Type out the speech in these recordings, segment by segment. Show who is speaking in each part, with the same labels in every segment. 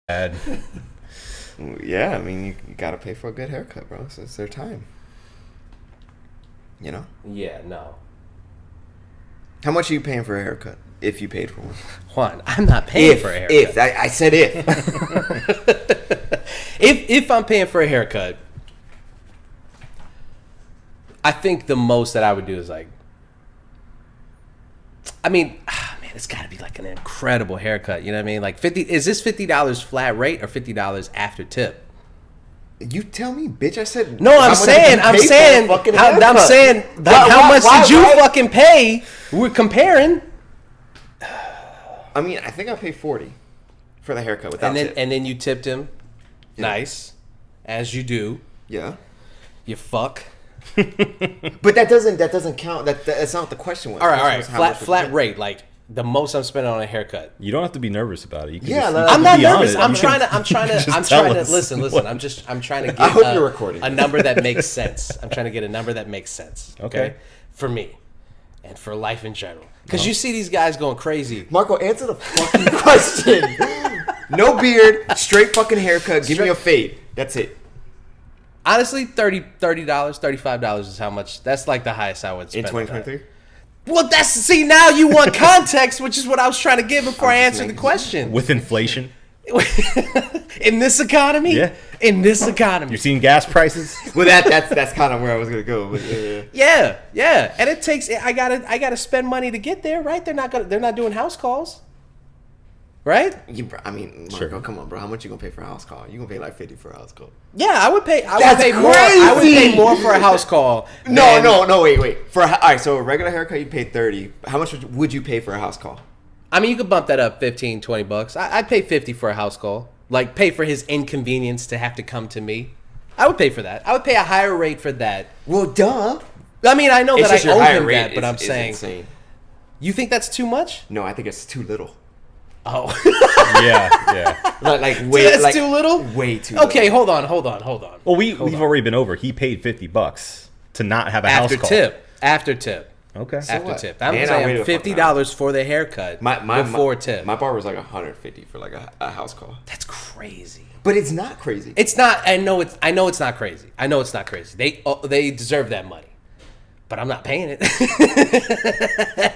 Speaker 1: bad.
Speaker 2: Yeah, I mean, you gotta pay for a good haircut, bro. So it's their time. You know?
Speaker 3: Yeah, no.
Speaker 2: How much are you paying for a haircut? If you paid for one.
Speaker 3: Juan, I'm not paying for a haircut.
Speaker 2: If. I said if.
Speaker 3: if I'm paying for a haircut, I think the most that I would do is like, I mean, man, it's got to be like an incredible haircut. You know what I mean? Like is this $50 flat rate or $50 after tip?
Speaker 2: You tell me, bitch. I said
Speaker 3: no. I'm saying, how much did you fucking pay? We're comparing.
Speaker 2: I mean, I think I paid $40 for the haircut without tip.
Speaker 3: And then you tipped him.
Speaker 2: Yeah.
Speaker 3: Nice, as you do.
Speaker 2: Yeah.
Speaker 3: You fuck.
Speaker 2: But that doesn't count. That's not what the question was.
Speaker 3: All right. Flat rate, like the most I'm spending on a haircut.
Speaker 1: You don't have to be nervous about it. You can
Speaker 3: I'm not nervous. I'm trying to listen. I'm trying to get
Speaker 2: I hope you're recording.
Speaker 3: A number that makes sense. I'm trying to get a number that makes sense. Okay. For me and for life in general. Because you see these guys going crazy.
Speaker 2: Marco, answer the fucking question. No beard, straight fucking haircut. Give me a fade. That's it.
Speaker 3: Honestly, $30, $35 is how much. That's like the highest I would spend.
Speaker 2: In 2023?
Speaker 3: Well, see, now you want context, which is what I was trying to give before I answered the question.
Speaker 1: With inflation?
Speaker 3: In this economy?
Speaker 1: Yeah.
Speaker 3: In this economy.
Speaker 1: You've seen gas prices?
Speaker 2: Well, that's kind of where I was gonna go. But
Speaker 3: yeah. And it takes. I gotta spend money to get there, right? They're not doing house calls, right?
Speaker 2: I mean, Marco,
Speaker 1: Sure.
Speaker 2: come on, bro. How much you gonna pay for a house call? You gonna pay like $50 for a house call?
Speaker 3: Yeah, I would pay. I
Speaker 2: That's
Speaker 3: would pay
Speaker 2: crazy.
Speaker 3: more. I would pay more for a house call.
Speaker 2: No. Wait. All right. So a regular haircut, you pay $30. How much would you pay for a house call?
Speaker 3: I mean, you could bump that up $15, $20. I'd pay $50 for a house call. Like, pay for his inconvenience to have to come to me. I would pay for that. I would pay a higher rate for that.
Speaker 2: Well, duh.
Speaker 3: I mean, I know
Speaker 2: It's
Speaker 3: that
Speaker 2: just
Speaker 3: I
Speaker 2: your
Speaker 3: owe
Speaker 2: higher
Speaker 3: him
Speaker 2: rate
Speaker 3: that, but I'm
Speaker 2: is
Speaker 3: saying,
Speaker 2: insane.
Speaker 3: You think that's too much?
Speaker 2: No, I think it's too little.
Speaker 3: Oh,
Speaker 1: Yeah.
Speaker 2: Like way.
Speaker 3: so that's too little.
Speaker 2: Way too.
Speaker 3: Okay,
Speaker 2: little.
Speaker 3: hold on.
Speaker 1: Well, we've already been over. He paid $50 to not have a house call.
Speaker 3: After tip.
Speaker 1: Okay.
Speaker 3: After
Speaker 2: what?
Speaker 3: tip. I'm
Speaker 2: And I
Speaker 3: saying
Speaker 2: waited a fucking
Speaker 3: $50 for the haircut before tip.
Speaker 2: My bar was like $150 for like a house call.
Speaker 3: That's crazy.
Speaker 2: But it's not crazy.
Speaker 3: It's not. I know it's not crazy. They deserve that money, but I'm not paying it.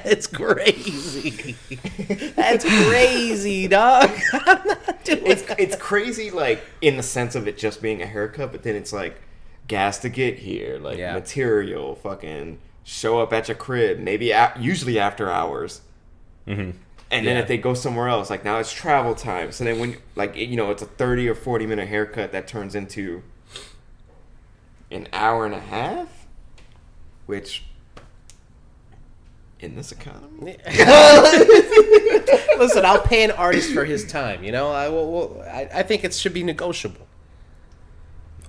Speaker 3: It's crazy. That's crazy, dog. I'm not doing
Speaker 2: It's crazy, like in the sense of it just being a haircut, but then it's like gas to get here, like material, fucking show up at your crib, maybe usually after hours.
Speaker 1: Mm-hmm.
Speaker 2: And then if they go somewhere else, like now it's travel time. So then when, like, you know, it's a 30 or 40 minute haircut that turns into an hour and a half, which in this economy.
Speaker 3: Listen, I'll pay an artist for his time. You know, I think it should be negotiable.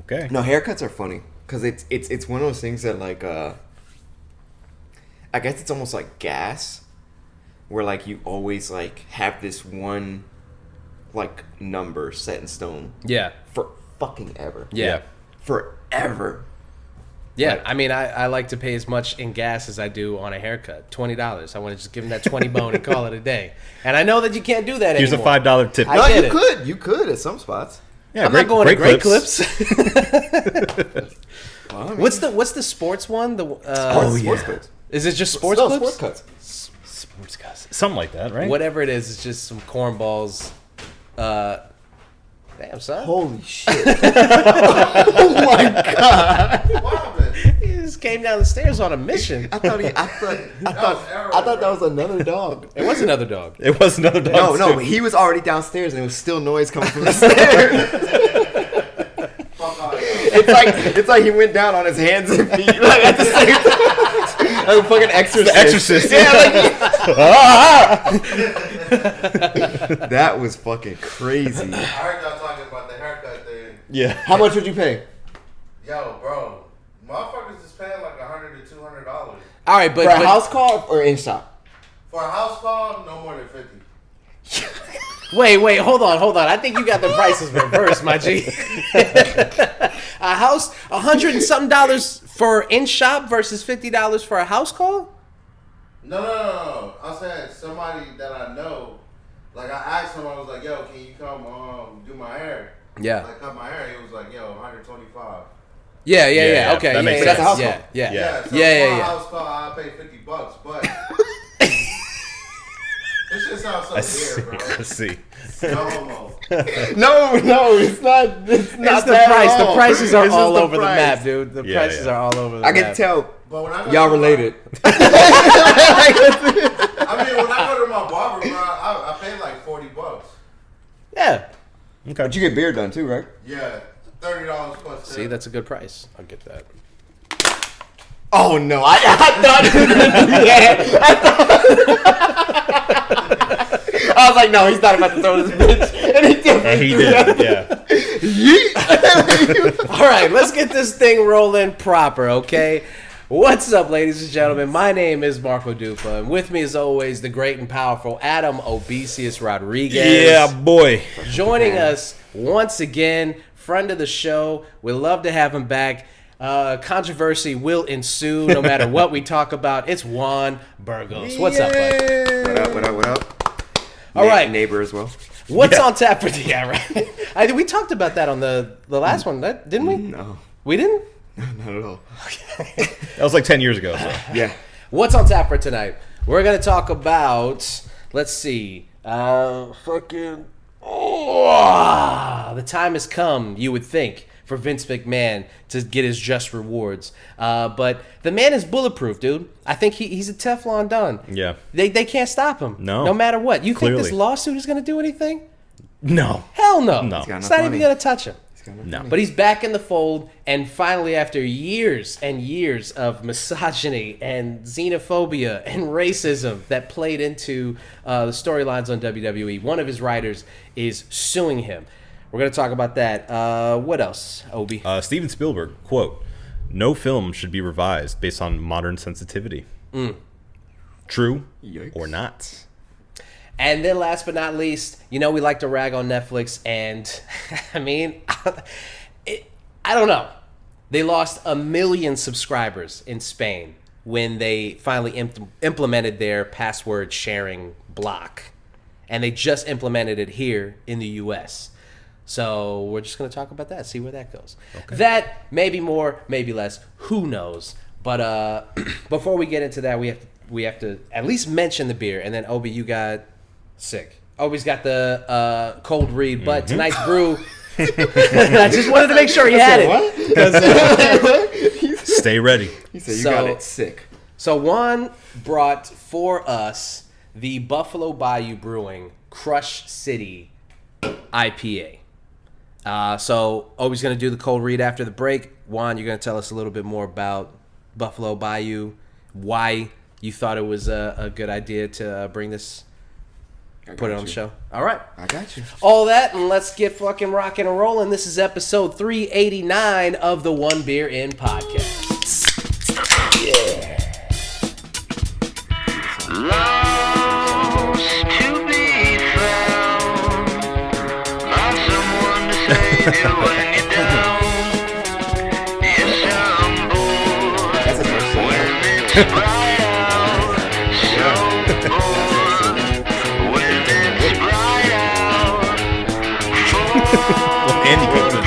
Speaker 1: Okay.
Speaker 2: No, haircuts are funny because it's one of those things that like I guess it's almost like gas. Where like you always like have this one like number set in stone.
Speaker 3: Yeah.
Speaker 2: For fucking ever.
Speaker 3: Yeah.
Speaker 2: Forever.
Speaker 3: Yeah.
Speaker 2: Like,
Speaker 3: I mean, I like to pay as much in gas as I do on a haircut. $20. I want to just give him that 20 bone and call it a day. And I know that you can't do that
Speaker 1: Here's
Speaker 3: anymore.
Speaker 1: a $5 tip.
Speaker 2: No, you could. You could at some spots.
Speaker 1: Yeah,
Speaker 3: I'm not going to Great Clips.
Speaker 2: Well, I mean,
Speaker 3: What's the sports one?
Speaker 2: sports cuts.
Speaker 3: Is it just sports
Speaker 2: No,
Speaker 3: clips?
Speaker 2: sports cuts.
Speaker 1: Sports guys. Something like that, right?
Speaker 3: Whatever it is, it's just some cornballs. Damn, son.
Speaker 2: Holy shit. Oh my god.
Speaker 4: What happened?
Speaker 3: He just came down the stairs on a mission.
Speaker 2: I thought that was another dog.
Speaker 3: It was another dog.
Speaker 1: It was another dog.
Speaker 2: No, he was already downstairs and there was still noise coming from the stairs.
Speaker 4: Fuck off.
Speaker 2: It's like he went down on his hands and feet like at the same time. Like a fucking exorcist.
Speaker 1: The Exorcist.
Speaker 2: Yeah, like that was fucking crazy.
Speaker 4: I heard y'all talking about the haircut thing.
Speaker 1: Yeah.
Speaker 2: How much would you pay?
Speaker 4: Yo, bro, motherfuckers is paying like $100 to $200
Speaker 3: All right, but
Speaker 2: For a house call or in shop?
Speaker 4: for a house call. No more than 50.
Speaker 3: Wait, hold on. I think you got the prices reversed, my G. A house, $100 and something for in shop versus $50 for a house call.
Speaker 4: No. I'm saying somebody that I know Like I asked him, I was like, "Yo, can you come do my hair?"
Speaker 3: Yeah.
Speaker 4: Like cut my hair. He was like, "Yo, 125."
Speaker 3: Yeah.
Speaker 1: Yeah,
Speaker 3: Okay.
Speaker 1: that makes
Speaker 3: yeah,
Speaker 2: sense. That's a house
Speaker 3: yeah,
Speaker 2: call.
Speaker 3: yeah.
Speaker 4: Yeah. So
Speaker 3: Yeah.
Speaker 4: for a house call, I pay $50, but this shit sounds so weird, bro.
Speaker 1: Let's see.
Speaker 4: No homo.
Speaker 2: No, it's not. It's not
Speaker 3: It's the
Speaker 2: that
Speaker 3: price.
Speaker 2: at
Speaker 3: The
Speaker 2: all.
Speaker 3: prices are
Speaker 2: It's
Speaker 3: all
Speaker 2: just the
Speaker 3: over the
Speaker 2: price.
Speaker 3: map, dude. The
Speaker 1: Yeah,
Speaker 3: prices
Speaker 1: yeah.
Speaker 3: are all over the
Speaker 2: I
Speaker 3: map.
Speaker 2: can tell
Speaker 4: But when I go
Speaker 2: y'all
Speaker 4: to my-
Speaker 2: related.
Speaker 4: I mean, when I go to my barber, bro, I pay like $40.
Speaker 3: Yeah.
Speaker 1: Okay.
Speaker 2: But you get beard done too, right?
Speaker 4: Yeah, $30 plus.
Speaker 3: See, that's a good price. I'll get that.
Speaker 2: Oh no, I thought you were gonna do that. I was like, no, he's not about to throw this bitch. And he
Speaker 1: And he did. Yeah.
Speaker 3: All right, let's get this thing rolling proper, okay? What's up, ladies and gentlemen? My name is Marco Dupa, and with me, as always, the great and powerful Adam Obesius Rodriguez.
Speaker 1: Yeah, boy.
Speaker 3: Joining us once again, friend of the show. We'd love to have him back. Controversy will ensue no matter what we talk about. It's Juan Burgos. What's up, bud?
Speaker 2: What up?
Speaker 3: All right.
Speaker 2: Neighbor as well.
Speaker 3: What's on tap for the right? We talked about that on the last one, didn't we?
Speaker 2: No,
Speaker 3: We didn't?
Speaker 2: not at all.
Speaker 1: That was like 10 years ago. So.
Speaker 2: Yeah.
Speaker 3: What's on tap for tonight? We're gonna talk about. Let's see. The time has come. You would think for Vince McMahon to get his just rewards, but the man is bulletproof, dude. I think he's a Teflon Don.
Speaker 1: Yeah.
Speaker 3: They can't stop him.
Speaker 1: No.
Speaker 3: matter what. You think
Speaker 1: Clearly.
Speaker 3: this lawsuit is gonna do anything?
Speaker 1: No.
Speaker 3: Hell no.
Speaker 1: No.
Speaker 2: He's got
Speaker 3: It's
Speaker 2: enough
Speaker 3: not
Speaker 2: money.
Speaker 3: even gonna touch him.
Speaker 1: No.
Speaker 3: But he's back in the fold, and finally, after years and years of misogyny and xenophobia and racism that played into the storylines on WWE, one of his writers is suing him. We're going to talk about that. What else, Obi?
Speaker 1: Steven Spielberg, quote, "No film should be revised based on modern sensitivity." True
Speaker 2: Yikes.
Speaker 1: or not?
Speaker 3: And then last but not least, we like to rag on Netflix, and I mean, I don't know. They lost 1 million subscribers in Spain when they finally implemented their password sharing block. And they just implemented it here in the US. So we're just going to talk about that, see where that goes. Okay. That, maybe more, maybe less, who knows. But before we get into that, we have to at least mention the beer. And then, Obi, you got sick. Obi's got the cold read, but tonight's brew... I just wanted to make sure he had it.
Speaker 1: Stay ready.
Speaker 2: He said you got it sick.
Speaker 3: So Juan brought for us the Buffalo Bayou Brewing Crush City IPA. So Obi's going to do the cold read after the break. Juan, you're going to tell us a little bit more about Buffalo Bayou, why you thought it was a good idea to bring this, put it on the show. All right.
Speaker 2: I got you.
Speaker 3: All that, and let's get fucking rocking and rolling. This is episode 389 of the One Beer In podcast. Yeah.
Speaker 5: Lost to be found by someone to save you when you're down. Yes, I'm bored
Speaker 2: That's a first song.
Speaker 5: when it's bright out. So bored when it's bright out.
Speaker 1: Well, Andy comes in.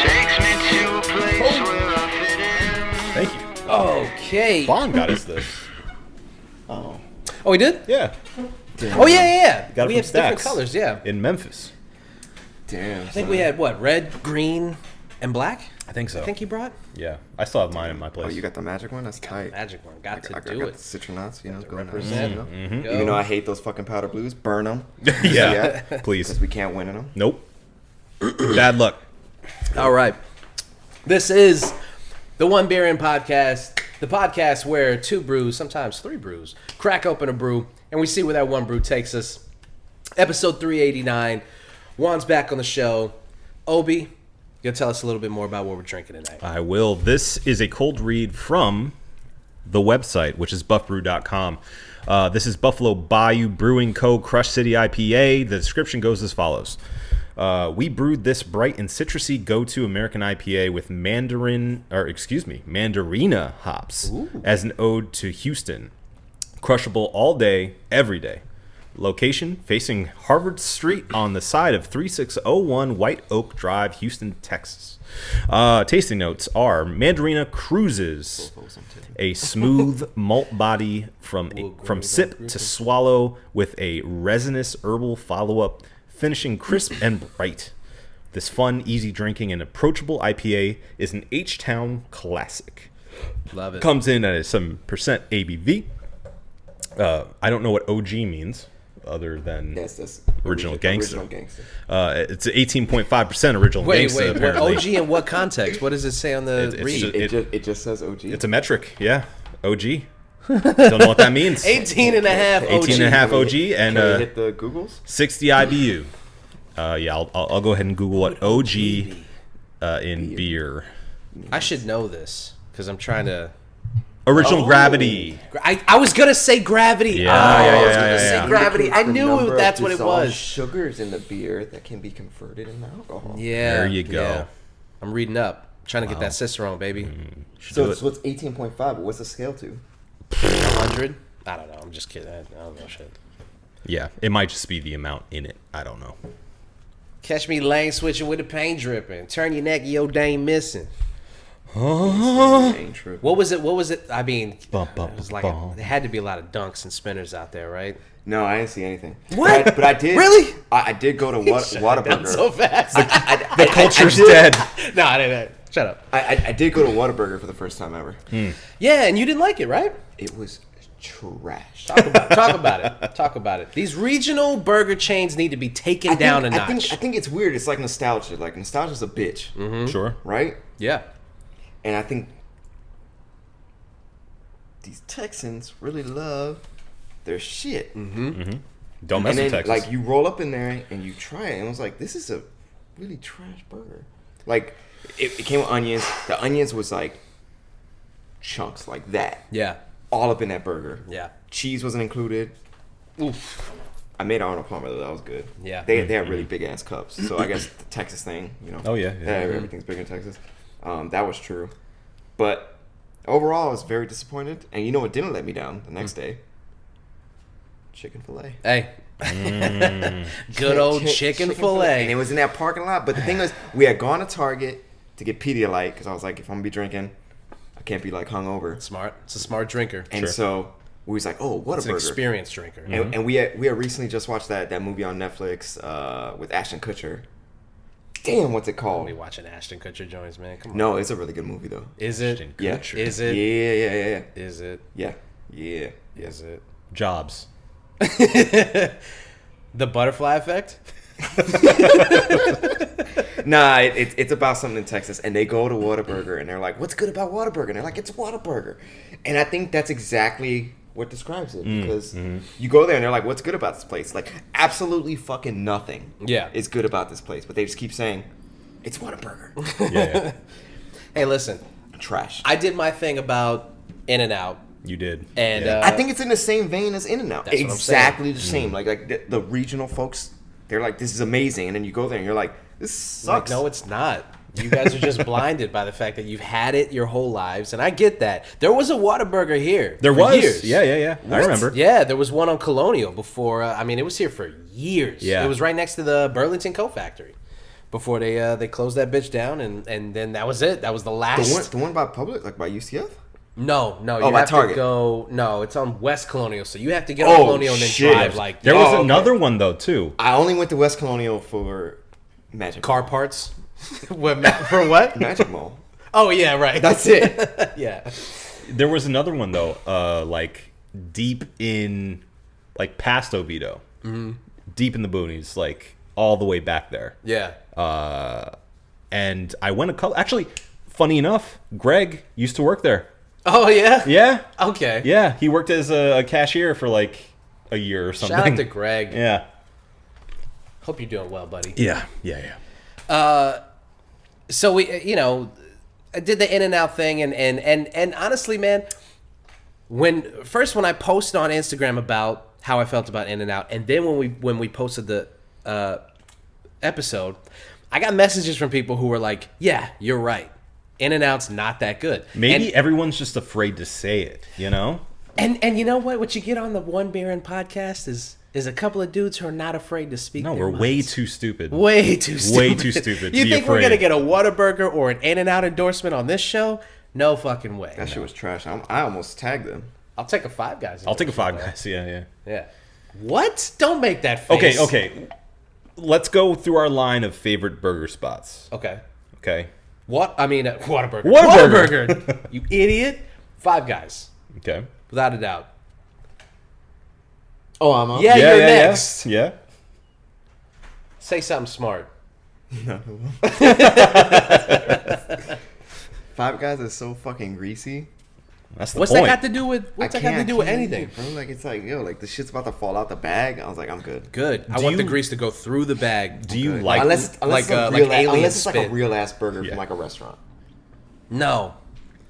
Speaker 5: Takes me to a place where I fit in.
Speaker 1: Thank you.
Speaker 3: Okay.
Speaker 1: Vaughn got us this.
Speaker 2: Oh.
Speaker 3: Oh, we did?
Speaker 1: Yeah.
Speaker 3: Oh, yeah.
Speaker 1: Got it
Speaker 3: We
Speaker 1: from
Speaker 3: have different
Speaker 1: Stax.
Speaker 3: colors, yeah.
Speaker 1: In Memphis.
Speaker 2: Damn.
Speaker 3: I think we had, what, red, green, and black?
Speaker 1: I think so.
Speaker 3: I think he brought?
Speaker 1: Yeah. I still have mine in my place.
Speaker 2: Oh, you got the magic one? That's tight.
Speaker 3: Magic one. Got to
Speaker 2: I
Speaker 3: do
Speaker 2: got
Speaker 3: it.
Speaker 2: the citronauts, going on.
Speaker 3: Represent.
Speaker 2: Go.
Speaker 3: Go.
Speaker 2: Even though I hate those fucking powder blues, burn them.
Speaker 1: Yeah.
Speaker 2: Because
Speaker 1: Please.
Speaker 2: we can't win in them.
Speaker 1: Nope. Bad luck.
Speaker 3: All right. This is the One Beer In podcast, the podcast where two brews, sometimes three brews, crack open a brew, and we see where that one brew takes us. Episode 389. Juan's back on the show. Obi, you gonna tell us a little bit more about what we're drinking tonight?
Speaker 1: I will. This is a cold read from the website, which is buffbrew.com. This is Buffalo Bayou Brewing Co. Crush City IPA. The description goes as follows. We brewed this bright and citrusy go-to American IPA with mandarina hops as an ode to Houston. Crushable all day, every day. Location facing Harvard Street on the side of 3601 White Oak Drive, Houston, Texas. Tasting notes are Mandarina Cruises, a smooth malt body from sip to swallow with a resinous herbal follow-up, finishing crisp and bright. This fun, easy drinking, and approachable IPA is an H-Town classic.
Speaker 3: Love it.
Speaker 1: Comes in at a 7% ABV. I don't know what OG means other than
Speaker 2: That's
Speaker 1: original gangster.
Speaker 2: Original gangster.
Speaker 1: It's 18.5% original gangster.
Speaker 3: Wait,
Speaker 1: apparently.
Speaker 3: OG in what context? What does it say on the read?
Speaker 2: It just says OG.
Speaker 1: It's a metric, yeah. OG. Don't know what that means.
Speaker 3: 18 and a half OG.
Speaker 1: 18 and a half OG and
Speaker 2: Can you hit the Googles?
Speaker 1: 60 IBU. Yeah, I'll go ahead and Google what OG in beer.
Speaker 3: I should know this because I'm trying to.
Speaker 1: Original Gravity.
Speaker 3: I was gonna say Gravity.
Speaker 1: Yeah,
Speaker 3: I was gonna
Speaker 1: yeah.
Speaker 3: say Gravity. I knew that's what it was.
Speaker 2: Sugars in the beer that can be converted into alcohol.
Speaker 3: Yeah.
Speaker 1: There you go.
Speaker 3: Yeah. I'm reading up, trying to get that Cicerone, baby.
Speaker 2: So it's 18.5. But what's the scale to?
Speaker 3: 100. I don't know. I'm just kidding. I don't know shit.
Speaker 1: Yeah, it might just be the amount in it. I don't know.
Speaker 3: Catch me lane switching with the paint dripping. Turn your neck, your dame missing.
Speaker 2: Ain't true.
Speaker 3: What was it? I mean,
Speaker 1: Bum, bum,
Speaker 3: it was like
Speaker 1: bum.
Speaker 3: there had to be a lot of dunks and spinners out there, right?
Speaker 2: No, I didn't see anything.
Speaker 3: What?
Speaker 2: But I did.
Speaker 3: Really?
Speaker 2: I did go to Whataburger.
Speaker 3: So fast.
Speaker 1: The culture's dead.
Speaker 3: No, I didn't. Shut up.
Speaker 2: I did go to Whataburger for the first time ever.
Speaker 3: Yeah, and you didn't like it, right?
Speaker 2: It was trash.
Speaker 3: Talk about it. These regional burger chains need to be taken down a notch.
Speaker 2: I think it's weird. It's like nostalgia. Like nostalgia's a bitch,
Speaker 1: Sure.
Speaker 2: right?
Speaker 3: Yeah.
Speaker 2: And I think these Texans really love their shit.
Speaker 1: Don't mess
Speaker 2: And then,
Speaker 1: with Texas.
Speaker 2: like, you roll up in there and you try it, and I was like, this is a really trash burger. Like, it came with onions. The onions was like chunks like that,
Speaker 3: Yeah.
Speaker 2: all up in that burger.
Speaker 3: Yeah.
Speaker 2: Cheese wasn't included.
Speaker 3: Oof.
Speaker 2: I made Arnold Palmer though. That was good.
Speaker 3: Yeah.
Speaker 2: They have really big ass cups. So I guess the Texas thing, you know.
Speaker 1: Oh, yeah.
Speaker 2: Everything's big in Texas. That was true. But overall, I was very disappointed. And you know what didn't let me down the next day? Chicken fillet.
Speaker 3: Hey. Good old chicken fillet.
Speaker 2: And it was in that parking lot. But the thing was, we had gone to Target to get Pedialyte because I was like, if I'm gonna be drinking, I can't be like hungover.
Speaker 3: Smart. It's a smart drinker.
Speaker 2: And so we was like, oh, what
Speaker 3: It's
Speaker 2: a
Speaker 3: an
Speaker 2: burger.
Speaker 3: experienced drinker.
Speaker 2: And we had recently just watched that movie on Netflix with Ashton Kutcher. Damn, what's it called?
Speaker 3: We watching Ashton Kutcher joints, man. Come on.
Speaker 2: No, it's a really good movie though.
Speaker 3: Is it?
Speaker 2: Yeah.
Speaker 3: Is it?
Speaker 2: Yeah.
Speaker 3: Is it?
Speaker 2: Yeah.
Speaker 3: Is it?
Speaker 1: Jobs.
Speaker 3: The butterfly effect?
Speaker 2: Nah, it's about something in Texas, and they go to Whataburger, and they're like, "What's good about Whataburger?" And they're like, "It's Whataburger," and I think that's exactly what describes it because you go there, and they're like, "What's good about this place?" Like, absolutely fucking nothing.
Speaker 3: Yeah.
Speaker 2: is good about this place, but they just keep saying, "It's Whataburger."
Speaker 1: Yeah.
Speaker 3: Hey, listen.
Speaker 2: Trash.
Speaker 3: I did my thing about In-N-Out.
Speaker 1: You did.
Speaker 3: And
Speaker 1: Yeah.
Speaker 2: I think it's in the same vein as In-N-Out.
Speaker 3: That's what I'm
Speaker 2: Exactly the same. Like the regional folks, they're like, "This is amazing," and then you go there, and you're like, "This
Speaker 3: like,
Speaker 2: sucks."
Speaker 3: no, it's not. You guys are just blinded by the fact that you've had it your whole lives, and I get that. There was a Whataburger here.
Speaker 1: There
Speaker 3: for
Speaker 1: was.
Speaker 3: years.
Speaker 1: Yeah. I remember.
Speaker 3: Yeah, there was one on Colonial before. It was here for years.
Speaker 1: Yeah.
Speaker 3: It was right next to the Burlington Coat Factory before they closed that bitch down, and then that was it. That was the last.
Speaker 2: the one by Public, like by UCF.
Speaker 3: No, you
Speaker 2: by
Speaker 3: have
Speaker 2: Target.
Speaker 3: to go. No, it's on West Colonial, so you have to get on
Speaker 2: Oh,
Speaker 3: Colonial and then
Speaker 2: shit.
Speaker 3: drive like
Speaker 1: There was
Speaker 2: okay.
Speaker 1: another one though too.
Speaker 2: I only went to West Colonial for Magic
Speaker 3: car parts. For what?
Speaker 2: Magic Mall.
Speaker 3: Oh yeah, right.
Speaker 2: That's it.
Speaker 3: Yeah.
Speaker 1: There was another one though, like deep in, like past Oviedo, deep in the boonies, like all the way back there.
Speaker 3: Yeah.
Speaker 1: And I went a couple. Actually, funny enough, Greg used to work there.
Speaker 3: Oh yeah.
Speaker 1: Yeah.
Speaker 3: Okay.
Speaker 1: Yeah, he worked as a cashier for like a year or something.
Speaker 3: Shout out to Greg.
Speaker 1: Yeah.
Speaker 3: Hope you're doing well, buddy.
Speaker 1: Yeah.
Speaker 3: So we, I did the In-N-Out thing, and honestly, man, when I posted on Instagram about how I felt about In-N-Out, and then when we posted the episode, I got messages from people who were like, "Yeah, you're right. In-N-Out's not that good."
Speaker 1: Maybe
Speaker 3: And
Speaker 1: everyone's just afraid to say it, you know?
Speaker 3: And you know what? What you get on the One Beer In podcast is a couple of dudes who are not afraid to speak.
Speaker 1: No,
Speaker 3: their
Speaker 1: we're way
Speaker 3: minds.
Speaker 1: too stupid.
Speaker 3: Way too stupid.
Speaker 1: Way too stupid.
Speaker 3: You
Speaker 1: to
Speaker 3: think
Speaker 1: be
Speaker 3: we're
Speaker 1: afraid.
Speaker 3: gonna get a Whataburger or an In-N-Out endorsement on this show? No fucking way.
Speaker 2: That shit was trash. I almost tagged them.
Speaker 3: I'll take a Five Guys.
Speaker 1: I'll take a Five
Speaker 3: endorsement,
Speaker 1: Guys. Yeah.
Speaker 3: though. Yeah. What? Don't make that face.
Speaker 1: Okay. Let's go through our line of favorite burger spots.
Speaker 3: Okay.
Speaker 1: Okay.
Speaker 3: What? I mean, Whataburger.
Speaker 1: Whataburger.
Speaker 3: Whataburger. You idiot. Five Guys.
Speaker 1: Okay.
Speaker 3: Without a doubt.
Speaker 2: Oh, I'm up.
Speaker 3: Yeah, you're next.
Speaker 1: Yeah.
Speaker 3: Say something smart.
Speaker 2: Five Guys is so fucking greasy.
Speaker 1: That's the
Speaker 3: What's
Speaker 1: point.
Speaker 3: that got to do with? What's that got to do with anything?
Speaker 2: Bro, like it's like like the shit's about to fall out the bag. I was like, I'm good.
Speaker 3: Good. I
Speaker 1: Do
Speaker 3: want the
Speaker 1: you-
Speaker 3: grease to go through the bag.
Speaker 1: Do you
Speaker 2: Good.
Speaker 1: like?
Speaker 2: unless
Speaker 3: like
Speaker 2: it's
Speaker 3: a-
Speaker 2: a
Speaker 3: like
Speaker 2: real
Speaker 3: alien
Speaker 2: unless it's like a
Speaker 3: spit.
Speaker 2: real ass burger
Speaker 1: Yeah.
Speaker 2: from like a restaurant.
Speaker 3: No.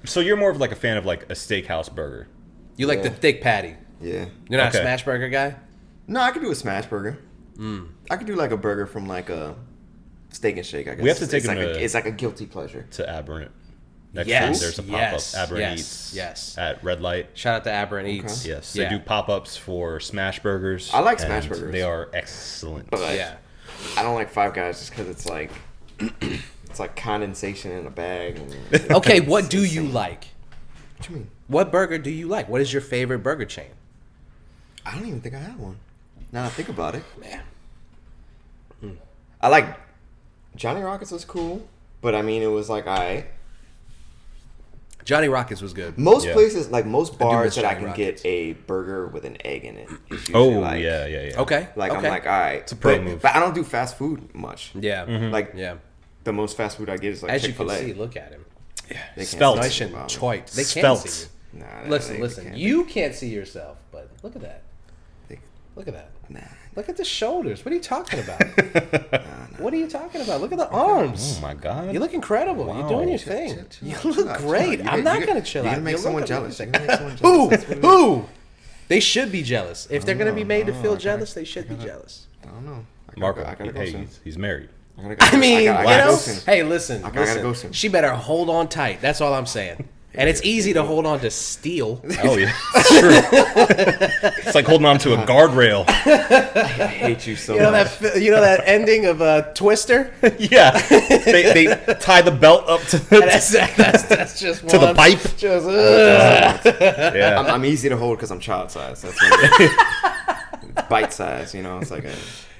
Speaker 1: So you're more of like a fan of like a steakhouse burger.
Speaker 3: You like the
Speaker 2: Yeah.
Speaker 3: thick patty.
Speaker 2: Yeah.
Speaker 3: You're not
Speaker 1: Okay.
Speaker 3: a smash burger guy?
Speaker 2: No, I could do a smash burger. I could do like a burger from like a Steak and Shake. I guess
Speaker 1: We have to take
Speaker 2: it's
Speaker 1: him
Speaker 2: like
Speaker 1: to-
Speaker 2: it's like a guilty pleasure.
Speaker 1: To Aberrant. Next
Speaker 3: Yes,
Speaker 1: time there's a pop-up.
Speaker 3: yes,
Speaker 1: Aberrant
Speaker 3: yes,
Speaker 1: Eats.
Speaker 3: yes.
Speaker 1: At Red Light.
Speaker 3: Shout out to Aberrant Eats.
Speaker 1: Yes,
Speaker 3: Yeah.
Speaker 1: they do pop-ups for smash burgers.
Speaker 2: I like smash
Speaker 1: and
Speaker 2: burgers.
Speaker 1: They are excellent.
Speaker 2: But like,
Speaker 3: Yeah.
Speaker 2: I don't like Five Guys just because it's like it's like condensation in a bag. And,
Speaker 3: Okay, what do
Speaker 2: it's
Speaker 3: you
Speaker 2: insane.
Speaker 3: like?
Speaker 2: What you mean?
Speaker 3: What burger do you like? What is your favorite burger chain?
Speaker 2: I don't even think I have one. Now that I think about it,
Speaker 3: Man.
Speaker 2: I like Johnny Rockets was cool, but I mean it was like
Speaker 3: Johnny Rockets was good.
Speaker 2: most
Speaker 1: Yeah.
Speaker 2: places like most bars
Speaker 3: miss
Speaker 2: that I
Speaker 3: Johnny
Speaker 2: can
Speaker 3: Rockets.
Speaker 2: get a burger with an egg in it. Is usually
Speaker 1: Oh,
Speaker 2: like,
Speaker 1: yeah.
Speaker 3: Okay.
Speaker 2: Like
Speaker 3: okay.
Speaker 2: I'm like, all right, it's
Speaker 1: a pro move.
Speaker 2: But I don't do fast food much.
Speaker 3: Yeah.
Speaker 2: Like
Speaker 3: Yeah.
Speaker 2: the most fast food I get is like
Speaker 3: As you
Speaker 2: Chick-fil-A.
Speaker 3: can see, look at him.
Speaker 2: They can't
Speaker 1: Spelt.
Speaker 2: see
Speaker 3: Nice
Speaker 2: shit
Speaker 3: and
Speaker 2: about me.
Speaker 3: choit. They can't
Speaker 1: Svelte.
Speaker 3: see you.
Speaker 2: Nah,
Speaker 3: Listen,
Speaker 2: they
Speaker 3: listen.
Speaker 2: can't.
Speaker 3: You can't see yourself, but look at that.
Speaker 2: They-
Speaker 3: Look at that.
Speaker 2: Nah.
Speaker 3: Look at the shoulders. What are you talking about? What are you talking about? Look at the arms.
Speaker 1: Oh my god.
Speaker 3: You look incredible. You're doing your
Speaker 1: Wow.
Speaker 3: thing.
Speaker 2: Chill
Speaker 3: You
Speaker 2: out,
Speaker 3: look
Speaker 2: chill out.
Speaker 3: great.
Speaker 2: You
Speaker 3: I'm
Speaker 2: got-
Speaker 3: not
Speaker 2: you
Speaker 3: gonna
Speaker 2: got-
Speaker 3: chill
Speaker 2: you're
Speaker 3: out.
Speaker 2: gonna make
Speaker 3: You
Speaker 2: someone
Speaker 3: look
Speaker 2: jealous.
Speaker 3: amazing.
Speaker 2: You're gonna make someone
Speaker 3: Who?
Speaker 2: jealous. That's what it is.
Speaker 3: Who? They should be jealous. If they're gonna be made to feel
Speaker 2: I gotta-
Speaker 3: jealous, they should be jealous.
Speaker 2: I don't know.
Speaker 1: Marco,
Speaker 2: I gotta go
Speaker 1: hey,
Speaker 2: soon.
Speaker 1: he's married.
Speaker 2: I gotta go
Speaker 3: I
Speaker 2: soon.
Speaker 3: mean,
Speaker 2: I
Speaker 3: you
Speaker 2: gotta
Speaker 3: know.
Speaker 2: go soon.
Speaker 3: Hey, listen.
Speaker 2: I gotta
Speaker 3: listen.
Speaker 2: go soon.
Speaker 3: She better hold on tight. That's all I'm saying. And it's easy to hold on to steel.
Speaker 1: Oh yeah, it's true. It's like holding on to a guardrail.
Speaker 2: I hate you so
Speaker 3: You know
Speaker 2: much.
Speaker 3: that ending of Twister?
Speaker 1: Yeah, they tie the belt up to
Speaker 3: That's just
Speaker 1: to the
Speaker 3: one.
Speaker 1: pipe.
Speaker 3: Just,
Speaker 1: Yeah,
Speaker 2: I'm easy to hold because I'm child size. That's what it is. It's bite size, you know. It's like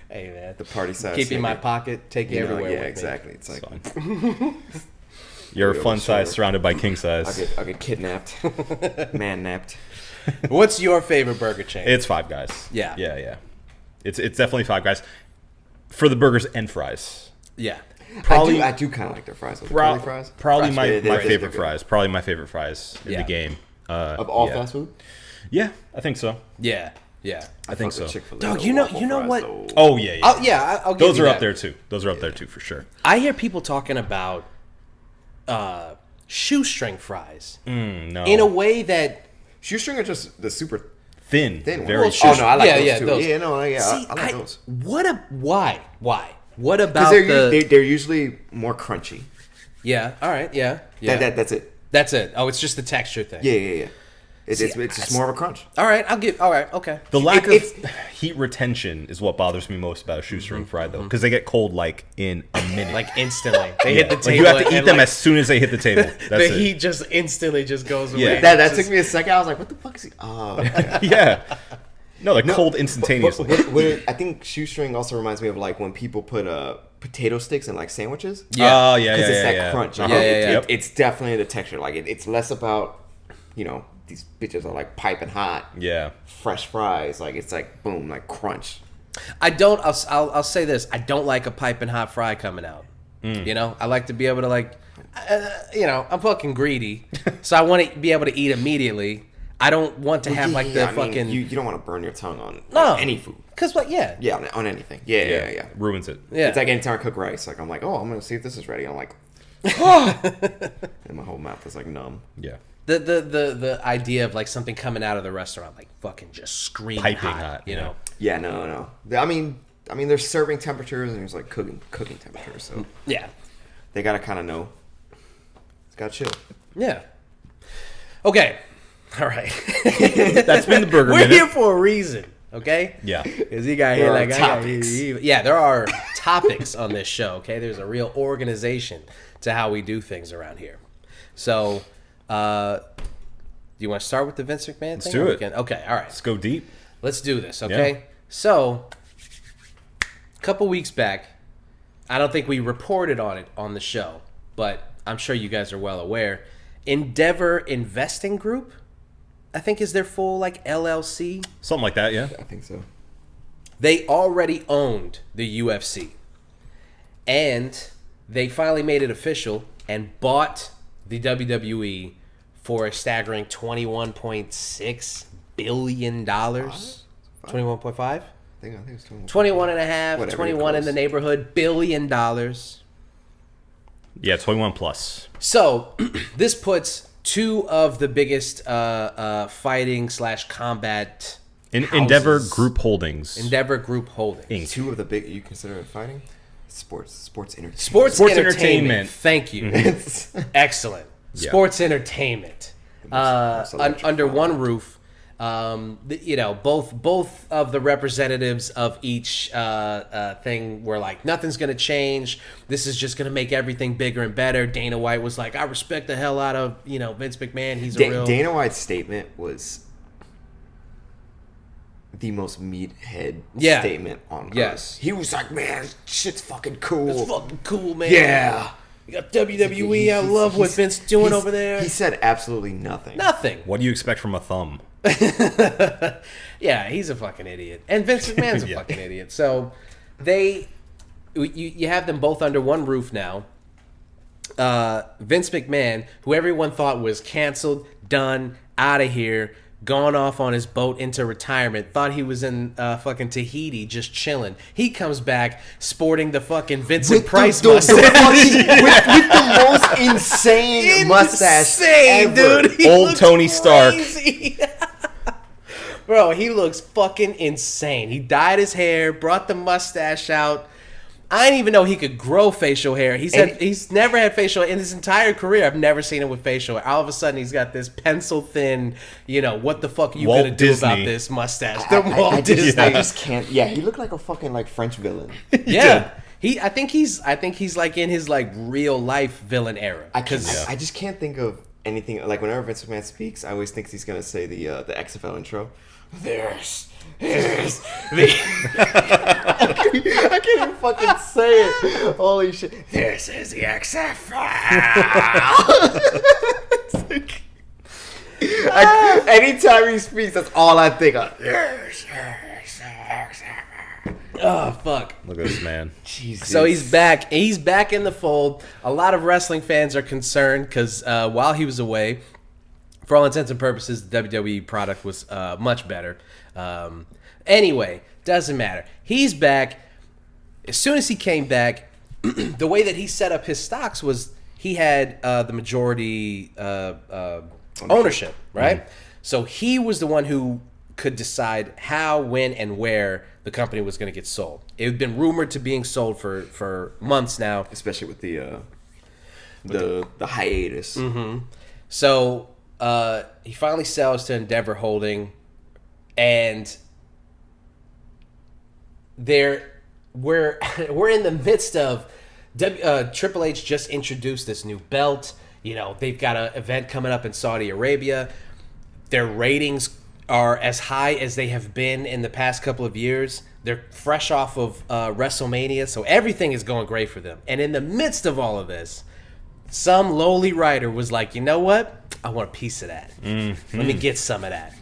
Speaker 3: Hey man,
Speaker 2: the party size.
Speaker 3: keep you in my
Speaker 2: Snicker.
Speaker 3: pocket, take you
Speaker 2: You know,
Speaker 3: everywhere.
Speaker 2: yeah,
Speaker 3: with me.
Speaker 2: exactly. It's like
Speaker 1: you're a
Speaker 2: Real
Speaker 1: fun size
Speaker 2: short.
Speaker 1: surrounded by king size.
Speaker 2: I get kidnapped, man napped.
Speaker 3: What's your favorite burger chain?
Speaker 1: It's Five Guys.
Speaker 3: Yeah.
Speaker 1: yeah. It's definitely Five Guys for the burgers and fries.
Speaker 3: yeah.
Speaker 1: Probably
Speaker 2: I do kind of like their fries. Those
Speaker 1: Pro-
Speaker 2: curly fries.
Speaker 1: Probably
Speaker 2: Fries.
Speaker 1: my,
Speaker 2: Yeah,
Speaker 1: my
Speaker 2: they're
Speaker 1: favorite
Speaker 2: good.
Speaker 1: fries. Probably my favorite fries in
Speaker 3: Yeah.
Speaker 1: the game.
Speaker 2: Of all
Speaker 1: yeah.
Speaker 2: fast food.
Speaker 1: Yeah, I think so.
Speaker 3: Yeah. Yeah.
Speaker 1: I think
Speaker 2: Fuck with
Speaker 1: so.
Speaker 2: Chick-fil-A,
Speaker 3: Dog,
Speaker 2: though,
Speaker 3: you know
Speaker 2: waffle
Speaker 3: what?
Speaker 2: fries, though.
Speaker 1: Oh yeah, yeah.
Speaker 3: I'll give
Speaker 1: Those
Speaker 3: you
Speaker 1: are
Speaker 3: that.
Speaker 1: up there too. Those are up there too for sure.
Speaker 3: I hear people talking about shoestring fries
Speaker 1: No,
Speaker 3: in a way that
Speaker 2: Shoestring are just the super
Speaker 1: thin,
Speaker 2: thin
Speaker 1: very
Speaker 2: ones.
Speaker 1: short.
Speaker 2: Oh no, I like
Speaker 3: Yeah,
Speaker 2: those
Speaker 3: yeah,
Speaker 2: too.
Speaker 3: those.
Speaker 2: Yeah, no, yeah,
Speaker 3: see,
Speaker 2: I like those.
Speaker 3: why? What
Speaker 2: Because
Speaker 3: about
Speaker 2: they're usually more crunchy.
Speaker 3: Yeah, all right, yeah.
Speaker 2: That's it.
Speaker 3: That's it. Oh, it's just the texture thing.
Speaker 2: Yeah. It's
Speaker 3: See,
Speaker 2: it's just more of a crunch.
Speaker 3: All right, okay.
Speaker 1: The lack
Speaker 2: It's-
Speaker 1: of heat retention is what bothers me most about a shoestring fry, though, because they get cold like in a minute.
Speaker 3: Like instantly. They
Speaker 1: Yeah.
Speaker 3: hit the
Speaker 1: Like,
Speaker 3: table.
Speaker 1: you have to eat
Speaker 3: and,
Speaker 1: them
Speaker 3: like,
Speaker 1: as soon as they hit the table. That's
Speaker 3: the
Speaker 1: it.
Speaker 3: heat just instantly just goes
Speaker 1: Yeah.
Speaker 3: away.
Speaker 2: That took me a second. I was like, what the fuck is he? Oh, okay.
Speaker 1: Yeah. No, they're cold
Speaker 2: But
Speaker 1: instantaneously.
Speaker 2: I think shoestring also reminds me of like when people put potato sticks in like sandwiches.
Speaker 3: Yeah.
Speaker 1: Oh, yeah,
Speaker 2: Because
Speaker 1: yeah,
Speaker 2: it's
Speaker 1: yeah,
Speaker 2: that
Speaker 1: yeah.
Speaker 2: crunch.
Speaker 1: Uh-huh.
Speaker 3: Yeah.
Speaker 1: Yep.
Speaker 2: It's definitely the texture. Like it's less about, these bitches are like piping hot,
Speaker 1: Yeah.
Speaker 2: fresh fries. Like it's like boom, like crunch.
Speaker 3: I don't. I'll say this. I don't like a piping hot fry coming out. You know, I like to be able to like, I'm fucking greedy, so I want to be able to eat immediately. I don't want to have like the
Speaker 2: I mean,
Speaker 3: fucking
Speaker 2: you don't want to burn your tongue on
Speaker 3: no
Speaker 2: any food.
Speaker 3: Cause what? Yeah.
Speaker 2: Yeah, on anything. Yeah.
Speaker 1: Ruins it.
Speaker 3: Yeah.
Speaker 2: It's like anytime I cook rice, like I'm like, oh, I'm gonna see if this is ready. I'm like, and my whole mouth is like numb.
Speaker 1: Yeah.
Speaker 3: The idea of like something coming out of the restaurant like fucking just screaming
Speaker 1: Piping
Speaker 3: hot,
Speaker 1: hot,
Speaker 3: you
Speaker 1: yeah.
Speaker 3: know.
Speaker 2: Yeah, no. I mean, there's serving temperatures and there's like cooking temperatures. So
Speaker 3: Yeah.
Speaker 2: they gotta kind of know. It's gotta chill.
Speaker 3: Yeah. Okay. All right.
Speaker 1: That's been the Burger
Speaker 3: We're
Speaker 1: Minute.
Speaker 3: here for a reason, okay?
Speaker 1: Yeah.
Speaker 3: Because he got here
Speaker 2: There are
Speaker 3: like
Speaker 2: topics.
Speaker 3: yeah, there are topics on this show, okay? There's a real organization to how we do things around here. So, do you want to start with the Vince McMahon thing?
Speaker 1: Let's do it.
Speaker 3: Okay, all right.
Speaker 1: Let's go deep.
Speaker 3: Let's do this, okay?
Speaker 1: Yeah.
Speaker 3: So, a couple weeks back, I don't think we reported on it on the show, but I'm sure you guys are well aware. Endeavor Investing Group, I think is their full like LLC.
Speaker 1: Something like that, yeah.
Speaker 2: I think so.
Speaker 3: They already owned the UFC. And they finally made it official and bought the WWE for a staggering $21.6 billion. 21.5?
Speaker 2: I think it was
Speaker 3: 21 and a half,
Speaker 2: Whatever,
Speaker 3: 21 in
Speaker 2: close.
Speaker 3: the neighborhood, $1 billion.
Speaker 1: Yeah, 21 plus.
Speaker 3: So this puts two of the biggest fighting / combat
Speaker 1: Endeavor
Speaker 3: houses.
Speaker 1: Group Holdings.
Speaker 3: Endeavor Group Holdings.
Speaker 1: Inc.
Speaker 2: Two of the big. You consider it fighting? Sports entertainment.
Speaker 3: Sports
Speaker 1: entertainment.
Speaker 3: entertainment. Thank you.
Speaker 2: It's
Speaker 3: Excellent.
Speaker 1: Yeah.
Speaker 3: Sports entertainment.
Speaker 2: Most
Speaker 3: Under
Speaker 2: electrified.
Speaker 3: one roof. Both of the representatives of each thing were like, nothing's gonna change. This is just gonna make everything bigger and better. Dana White was like, I respect the hell out of Vince McMahon. He's a real
Speaker 2: Dana White's statement was the most meathead
Speaker 3: Yeah.
Speaker 2: statement on earth.
Speaker 3: Yes.
Speaker 2: He was like, man, shit's fucking cool.
Speaker 3: It's fucking cool, man.
Speaker 2: Yeah.
Speaker 3: You got WWE. I love what Vince doing over there.
Speaker 2: He said absolutely nothing.
Speaker 3: Nothing.
Speaker 1: What do you expect from a thumb?
Speaker 3: Yeah, he's a fucking idiot. And Vince McMahon's a
Speaker 1: Yeah.
Speaker 3: fucking idiot. So you have them both under one roof now. Vince McMahon, who everyone thought was canceled, done, out of here, gone off on his boat into retirement, thought he was in fucking Tahiti just chilling. He comes back sporting the fucking Vincent Price mustache.
Speaker 2: with the most insane mustache
Speaker 3: Insane,
Speaker 2: ever.
Speaker 3: dude. He
Speaker 1: Old
Speaker 3: looks
Speaker 1: Tony Stark.
Speaker 3: crazy. Bro, he looks fucking insane. He dyed his hair, brought the mustache out. I didn't even know he could grow facial hair. He's never had facial hair in his entire career. I've never seen him with facial hair. All of a sudden, he's got this pencil thin, what the fuck are you
Speaker 1: Walt
Speaker 3: gonna do about
Speaker 1: Disney.
Speaker 3: this mustache?
Speaker 2: I,
Speaker 3: The
Speaker 2: I
Speaker 3: Walt
Speaker 2: just,
Speaker 3: Disney.
Speaker 2: I just can't. Yeah, he looked like a fucking like French villain.
Speaker 3: Yeah. I think he's like in his like real life villain era.
Speaker 2: I just can't think of anything like whenever Vince McMahon speaks, I always think he's gonna say the XFL intro. This is the. I can't even fucking say it. Holy shit! This is the XFL. It's like- anytime he speaks, that's all I think of. This is the XFL.
Speaker 3: Oh fuck.
Speaker 1: Look at this man.
Speaker 2: Jesus.
Speaker 3: So he's back. He's back in the fold. A lot of wrestling fans are concerned because while he was away, for all intents and purposes, the WWE product was much better. Anyway, doesn't matter. He's back. As soon as he came back, the way that he set up his stocks was he had the majority ownership, right? So he was the one who could decide how, when, and where the company was going to get sold. It had been rumored to being sold for months now.
Speaker 2: especially with the hiatus.
Speaker 3: So he finally sells to Endeavor Holding, and we're in the midst of Triple H just introduced this new belt. They've got an event coming up in Saudi Arabia. Their ratings are as high as they have been in the past couple of years. They're fresh off of WrestleMania, so everything is going great for them. And in the midst of all of this, some lowly writer was like, you know what? I want a piece of that. Let me get some of that.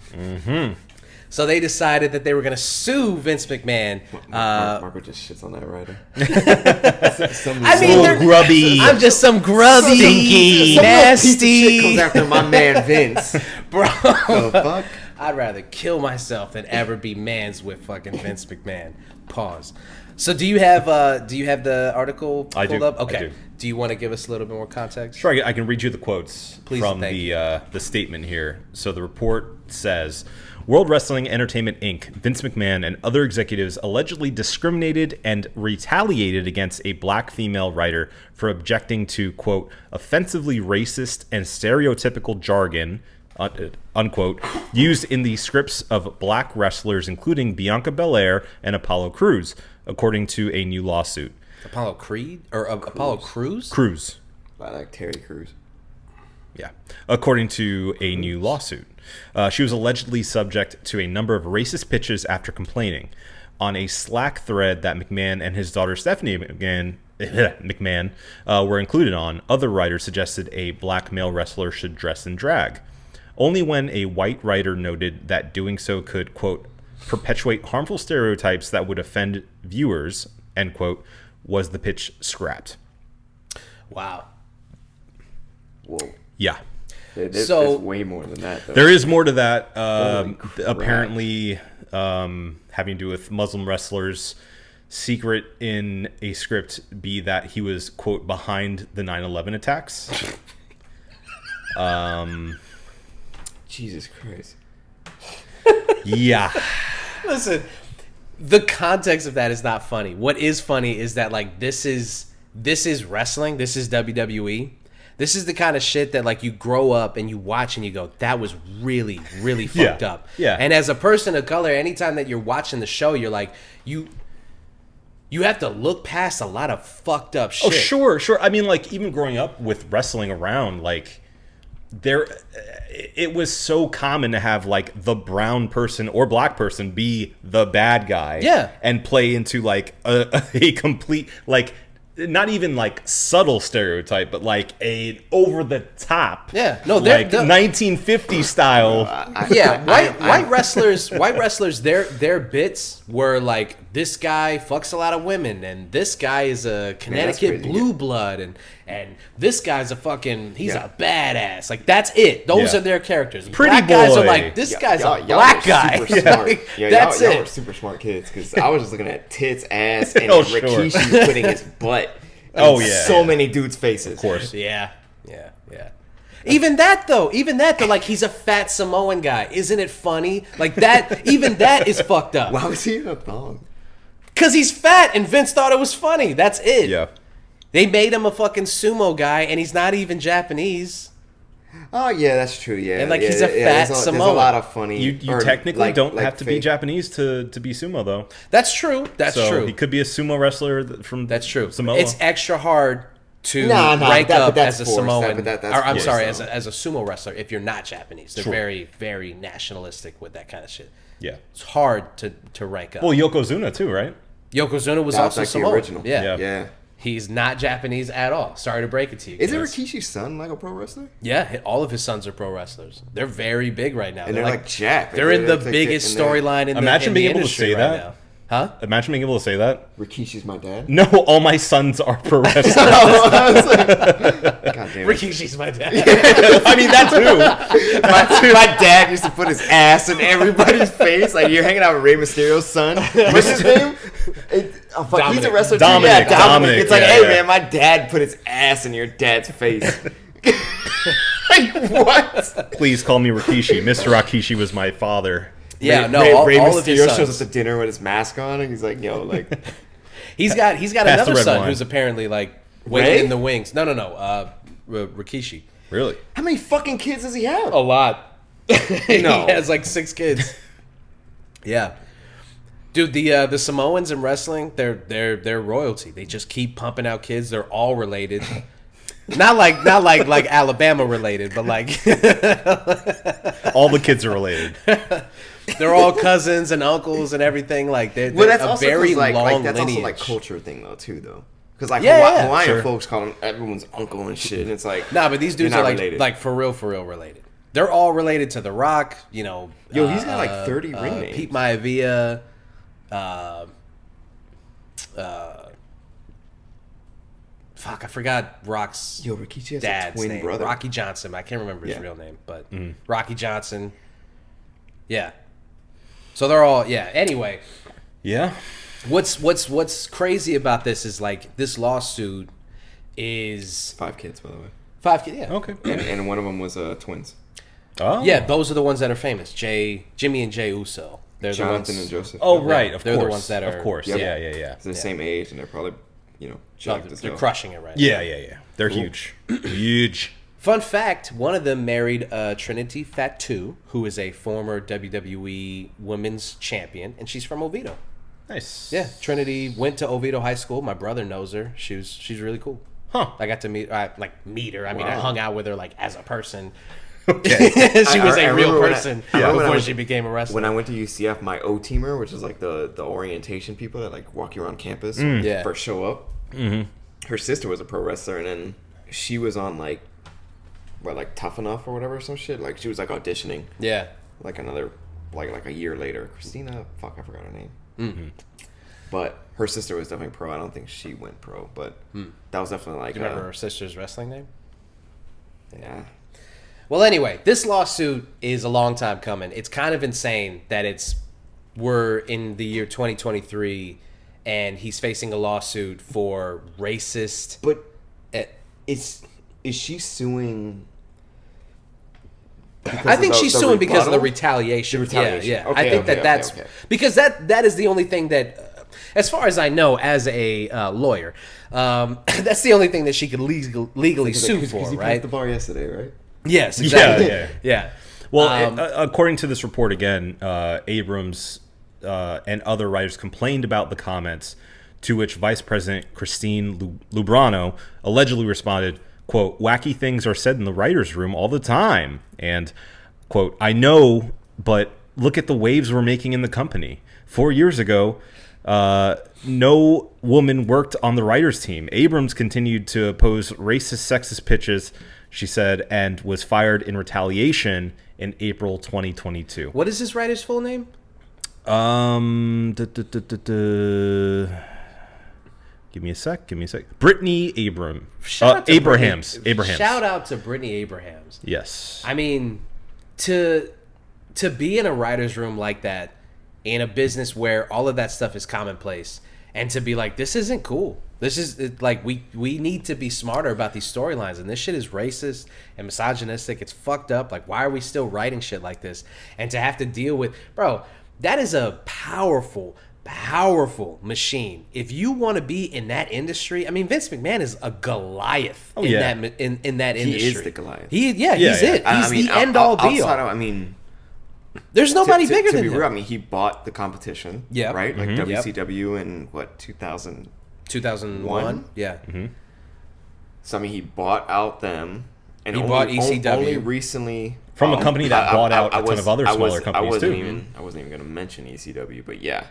Speaker 3: So they decided that they were going to sue Vince McMahon.
Speaker 2: Marco just shits on that writer.
Speaker 3: I mean, they're
Speaker 1: grubby.
Speaker 3: I'm just some grubby,
Speaker 1: Stinky.
Speaker 2: Some little piece of shit comes
Speaker 3: nasty,
Speaker 2: after my man Vince.
Speaker 3: bro.
Speaker 2: The fuck?
Speaker 3: I'd rather kill myself than ever be mans with fucking Vince McMahon. Pause. So do you have the article
Speaker 1: I
Speaker 3: pulled
Speaker 1: do.
Speaker 3: up?
Speaker 1: I
Speaker 3: Okay.
Speaker 1: do.
Speaker 3: You want to give us a little bit more context?
Speaker 1: Sure, I can read you the quotes
Speaker 3: Please,
Speaker 1: from
Speaker 3: thank
Speaker 1: the statement here. So the report says, World Wrestling Entertainment Inc., Vince McMahon, and other executives allegedly discriminated and retaliated against a black female writer for objecting to, quote, offensively racist and stereotypical jargon, unquote, used in the scripts of black wrestlers, including Bianca Belair and Apollo Crews, according to a new lawsuit.
Speaker 3: Apollo Creed or Apollo Crews?
Speaker 1: Crews.
Speaker 2: Like Terry Crews.
Speaker 1: Yeah. According to a new lawsuit. She was allegedly subject to a number of racist pitches after complaining. On a Slack thread that McMahon and his daughter Stephanie McMahon were included on, other writers suggested a black male wrestler should dress in drag. Only when a white writer noted that doing so could, quote, perpetuate harmful stereotypes that would offend viewers, end quote, was the pitch scrapped.
Speaker 3: Wow.
Speaker 2: Whoa.
Speaker 1: Yeah.
Speaker 2: There's way more than that, though.
Speaker 1: There is more to that.
Speaker 2: Holy crap.
Speaker 1: Apparently, having to do with Muslim wrestlers. Secret in a script be that he was, quote, behind the 9/11 attacks.
Speaker 2: Jesus Christ.
Speaker 1: Yeah.
Speaker 3: Listen, the context of that is not funny. What is funny is that, like, this is wrestling. This is WWE. This is the kind of shit that, like, you grow up and you watch and you go, that was really, really fucked up.
Speaker 1: Yeah.
Speaker 3: And as a person of color, anytime that you're watching the show, you're like, you have to look past a lot of fucked up shit.
Speaker 1: Oh, sure. I mean, like, even growing up with wrestling around, like, it was so common to have, like, the brown person or black person be the bad guy.
Speaker 3: Yeah.
Speaker 1: And play into, like, a complete, like, not even like subtle stereotype, but like a over the top.
Speaker 3: Yeah, no,
Speaker 1: like 1950 style.
Speaker 3: White wrestlers, their bits were like, this guy fucks a lot of women, and this guy is a Connecticut blue blood, and this guy's a fucking he's a badass. Like, that's it. Those are their characters.
Speaker 1: Pretty
Speaker 3: black
Speaker 1: boy.
Speaker 3: guys are like, this guy's a black guy.
Speaker 2: Super smart.
Speaker 3: That's
Speaker 2: y'all
Speaker 3: it.
Speaker 2: were super smart kids, because I was just looking at tits, ass, and
Speaker 1: Oh, sure.
Speaker 2: Rikishi putting his butt.
Speaker 1: Oh, yeah.
Speaker 2: So many dudes' faces.
Speaker 1: Of course.
Speaker 3: Yeah. Even that though, like, he's a fat Samoan guy. Isn't it funny? Like, that, even that is fucked up.
Speaker 2: Why was he in a thong?
Speaker 3: Because he's fat and Vince thought it was funny. That's it.
Speaker 1: Yeah.
Speaker 3: They made him a fucking sumo guy and he's not even Japanese.
Speaker 2: Oh, yeah, that's true, yeah.
Speaker 3: And, like,
Speaker 2: yeah,
Speaker 3: he's a fat
Speaker 2: there's
Speaker 3: Samoan.
Speaker 2: There's a lot of funny...
Speaker 1: You
Speaker 2: or,
Speaker 1: technically
Speaker 2: like,
Speaker 1: don't
Speaker 2: like
Speaker 1: have to be
Speaker 2: fake-
Speaker 1: Japanese to be sumo, though.
Speaker 3: That's true. That's
Speaker 1: So
Speaker 3: true.
Speaker 1: he could be a sumo wrestler from
Speaker 3: That's true.
Speaker 1: Samoa.
Speaker 3: It's extra hard to
Speaker 2: Nah,
Speaker 3: rank
Speaker 2: but
Speaker 3: up
Speaker 2: that's
Speaker 3: as a
Speaker 2: forced.
Speaker 3: Samoan.
Speaker 2: That's
Speaker 3: or, I'm
Speaker 2: forced,
Speaker 3: sorry,
Speaker 2: though.
Speaker 3: as a sumo wrestler if you're not Japanese. They're
Speaker 1: True.
Speaker 3: very, very nationalistic with that kind of shit.
Speaker 1: Yeah.
Speaker 3: It's hard to rank up.
Speaker 1: Well, Yokozuna, too, right?
Speaker 3: Yokozuna was
Speaker 2: That's
Speaker 3: also
Speaker 2: like the
Speaker 3: Samoan.
Speaker 2: original.
Speaker 3: Yeah.
Speaker 2: Yeah.
Speaker 3: He's not Japanese at all. Sorry to break it to you.
Speaker 2: Isn't
Speaker 3: kids.
Speaker 2: Rikishi's son like a pro wrestler?
Speaker 3: Yeah, all of his sons are pro wrestlers. They're very big right now.
Speaker 2: And they're like jacked.
Speaker 3: They're in the
Speaker 2: like
Speaker 3: biggest
Speaker 2: in there.
Speaker 3: storyline in
Speaker 1: Imagine
Speaker 3: the
Speaker 1: being able to
Speaker 3: industry
Speaker 1: say
Speaker 3: right
Speaker 1: that.
Speaker 3: now. Huh?
Speaker 1: Imagine being able to say that.
Speaker 2: Rikishi's my dad?
Speaker 1: No, all my sons are pro wrestlers.
Speaker 2: God damn it.
Speaker 3: Rikishi's my dad.
Speaker 1: I mean, that too.
Speaker 2: My dad used to put his ass in everybody's face. Like, you're hanging out with Rey Mysterio's son. What's his name? He's a
Speaker 3: Dominic.
Speaker 2: wrestler
Speaker 1: Dominic,
Speaker 2: too. Yeah,
Speaker 1: Dominic.
Speaker 2: It's like,
Speaker 1: Yeah,
Speaker 2: hey,
Speaker 1: yeah.
Speaker 2: man, my dad put his ass in your dad's face. Like, what?
Speaker 1: Please call me Rikishi. Mr. Rikishi was my father.
Speaker 3: Yeah, no,
Speaker 2: Rey
Speaker 3: all of his
Speaker 2: Mysterio shows
Speaker 3: sons.
Speaker 2: up to dinner with his mask on, and he's like, yo, like...
Speaker 3: He's got
Speaker 1: Pass the
Speaker 3: another
Speaker 1: red
Speaker 3: son
Speaker 1: wine.
Speaker 3: who's apparently like
Speaker 2: Ray?
Speaker 3: waiting in the wings. No. Rikishi.
Speaker 1: Really?
Speaker 2: How many fucking kids does he have?
Speaker 3: A lot.
Speaker 2: No.
Speaker 3: He has like 6 kids. Yeah. Dude, the Samoans in wrestling, they're royalty. They just keep pumping out kids. They're all related. Not like Alabama related, but like
Speaker 1: All the kids are related.
Speaker 3: they're all cousins and uncles and everything. Like they're
Speaker 2: Well, that's
Speaker 3: a
Speaker 2: also
Speaker 3: very
Speaker 2: like
Speaker 3: long
Speaker 2: that's
Speaker 3: lineage.
Speaker 2: also like culture thing though too though, because like
Speaker 3: Yeah,
Speaker 2: Hawaiian
Speaker 1: sure.
Speaker 2: folks call them everyone's uncle and shit, and it's like
Speaker 3: Nah, but these dudes
Speaker 2: you're
Speaker 3: are
Speaker 2: not
Speaker 3: like
Speaker 2: related.
Speaker 3: like for real related. They're all related to The Rock. You know.
Speaker 2: Yo, he's got like 30 ring names.
Speaker 3: Pete Maivia. Fuck, I forgot Rock's
Speaker 2: Yo, Rikishi has
Speaker 3: dad's
Speaker 2: a twin
Speaker 3: name.
Speaker 2: brother.
Speaker 3: Rocky Johnson. I can't remember his
Speaker 2: Yeah.
Speaker 3: real name, but Rocky Johnson. Yeah. So they're all Anyway,
Speaker 1: Yeah.
Speaker 3: what's crazy about this is like this lawsuit is
Speaker 2: 5 kids, by the way,
Speaker 3: 5 kids. Yeah.
Speaker 1: Okay.
Speaker 2: and one of them was twins,
Speaker 1: Oh.
Speaker 3: Yeah, those are the ones that are famous. Jimmy and Jay Uso. They're
Speaker 2: Jonathan
Speaker 3: the
Speaker 2: and
Speaker 3: ones.
Speaker 2: Joseph.
Speaker 1: Oh, right. Of
Speaker 3: They're the
Speaker 1: course.
Speaker 3: ones that are-
Speaker 1: Of course.
Speaker 2: Yep.
Speaker 1: Yeah.
Speaker 2: They're the same age, and they're probably jacked as
Speaker 3: They're
Speaker 2: hell.
Speaker 3: crushing it right now.
Speaker 1: Yeah. They're huge. Huge.
Speaker 3: Fun fact, one of them married Trinity Fatu, who is a former WWE Women's Champion, and she's from Oviedo.
Speaker 1: Nice.
Speaker 3: Yeah, Trinity went to Oviedo High School. My brother knows her. She's really cool.
Speaker 1: Huh.
Speaker 3: I got to meet her. I mean, I hung out with her like as a person.
Speaker 1: Okay.
Speaker 3: She was a real
Speaker 2: remember when
Speaker 3: person
Speaker 2: I
Speaker 3: before she became a wrestler.
Speaker 2: When I went to UCF, my O-teamer, which is like the orientation people that like walk you around campus,
Speaker 3: Yeah.
Speaker 2: first show up. Mm-hmm. Her sister was a pro wrestler, and then she was on like Tough Enough or whatever, some shit. Like she was like auditioning.
Speaker 3: Yeah.
Speaker 2: Like another like a year later, Christina. Fuck, I forgot her name.
Speaker 3: Mm-hmm.
Speaker 2: But her sister was definitely pro. I don't think she went pro, but that was definitely like.
Speaker 3: Do you remember her sister's wrestling name?
Speaker 2: Yeah.
Speaker 3: Well, anyway, this lawsuit is a long time coming. It's kind of insane that we're in the year 2023 and he's facing a lawsuit for racist.
Speaker 2: But is she suing?
Speaker 3: I think she's suing because of the retaliation.
Speaker 2: The retaliation.
Speaker 3: Yeah.
Speaker 2: Okay,
Speaker 3: I think that's
Speaker 2: okay.
Speaker 3: because that is the only thing that, as far as I know, as a lawyer, that's the only thing that she could legally sue for,
Speaker 2: Because you
Speaker 3: right?
Speaker 2: passed the bar yesterday, right?
Speaker 3: Yes, exactly. Yeah.
Speaker 1: Well, according to this report again, Abrams and other writers complained about the comments, to which Vice President Christine Lubrano allegedly responded, quote, "Wacky things are said in the writer's room all the time," and, quote, "I know, but look at the waves we're making in the company. 4 years ago, no woman worked on the writers' team. Abrams continued to oppose racist, sexist pitches," she said, and was fired in retaliation in April 2022.
Speaker 3: What is this writer's full name?
Speaker 1: Give me a sec. Brittany Abrams.
Speaker 3: Shout out to
Speaker 1: Abrahams.
Speaker 3: Brittany. Shout out to Brittany Abrahams.
Speaker 1: Yes.
Speaker 3: I mean, to be in a writer's room like that, in a business where all of that stuff is commonplace, and to be like, this isn't cool. This is like, we need to be smarter about these storylines, and this shit is racist and misogynistic. It's fucked up. Like, why are we still writing shit like this? And to have to deal with, bro, that is a powerful machine. If you want to be in that industry, I mean, Vince McMahon is a Goliath in that industry.
Speaker 2: He is the Goliath.
Speaker 3: He's it. He's the end all be all. There's nobody bigger than him.
Speaker 2: Real, I mean, he bought the competition.
Speaker 3: Yeah.
Speaker 2: Right? Like WCW in what,
Speaker 3: 2001? Yeah.
Speaker 1: Mm-hmm.
Speaker 2: So I mean, he bought out them, and
Speaker 3: he bought ECW
Speaker 2: only recently
Speaker 1: from a company that bought out a ton of other smaller companies too.
Speaker 2: I wasn't even going to mention ECW, but yeah.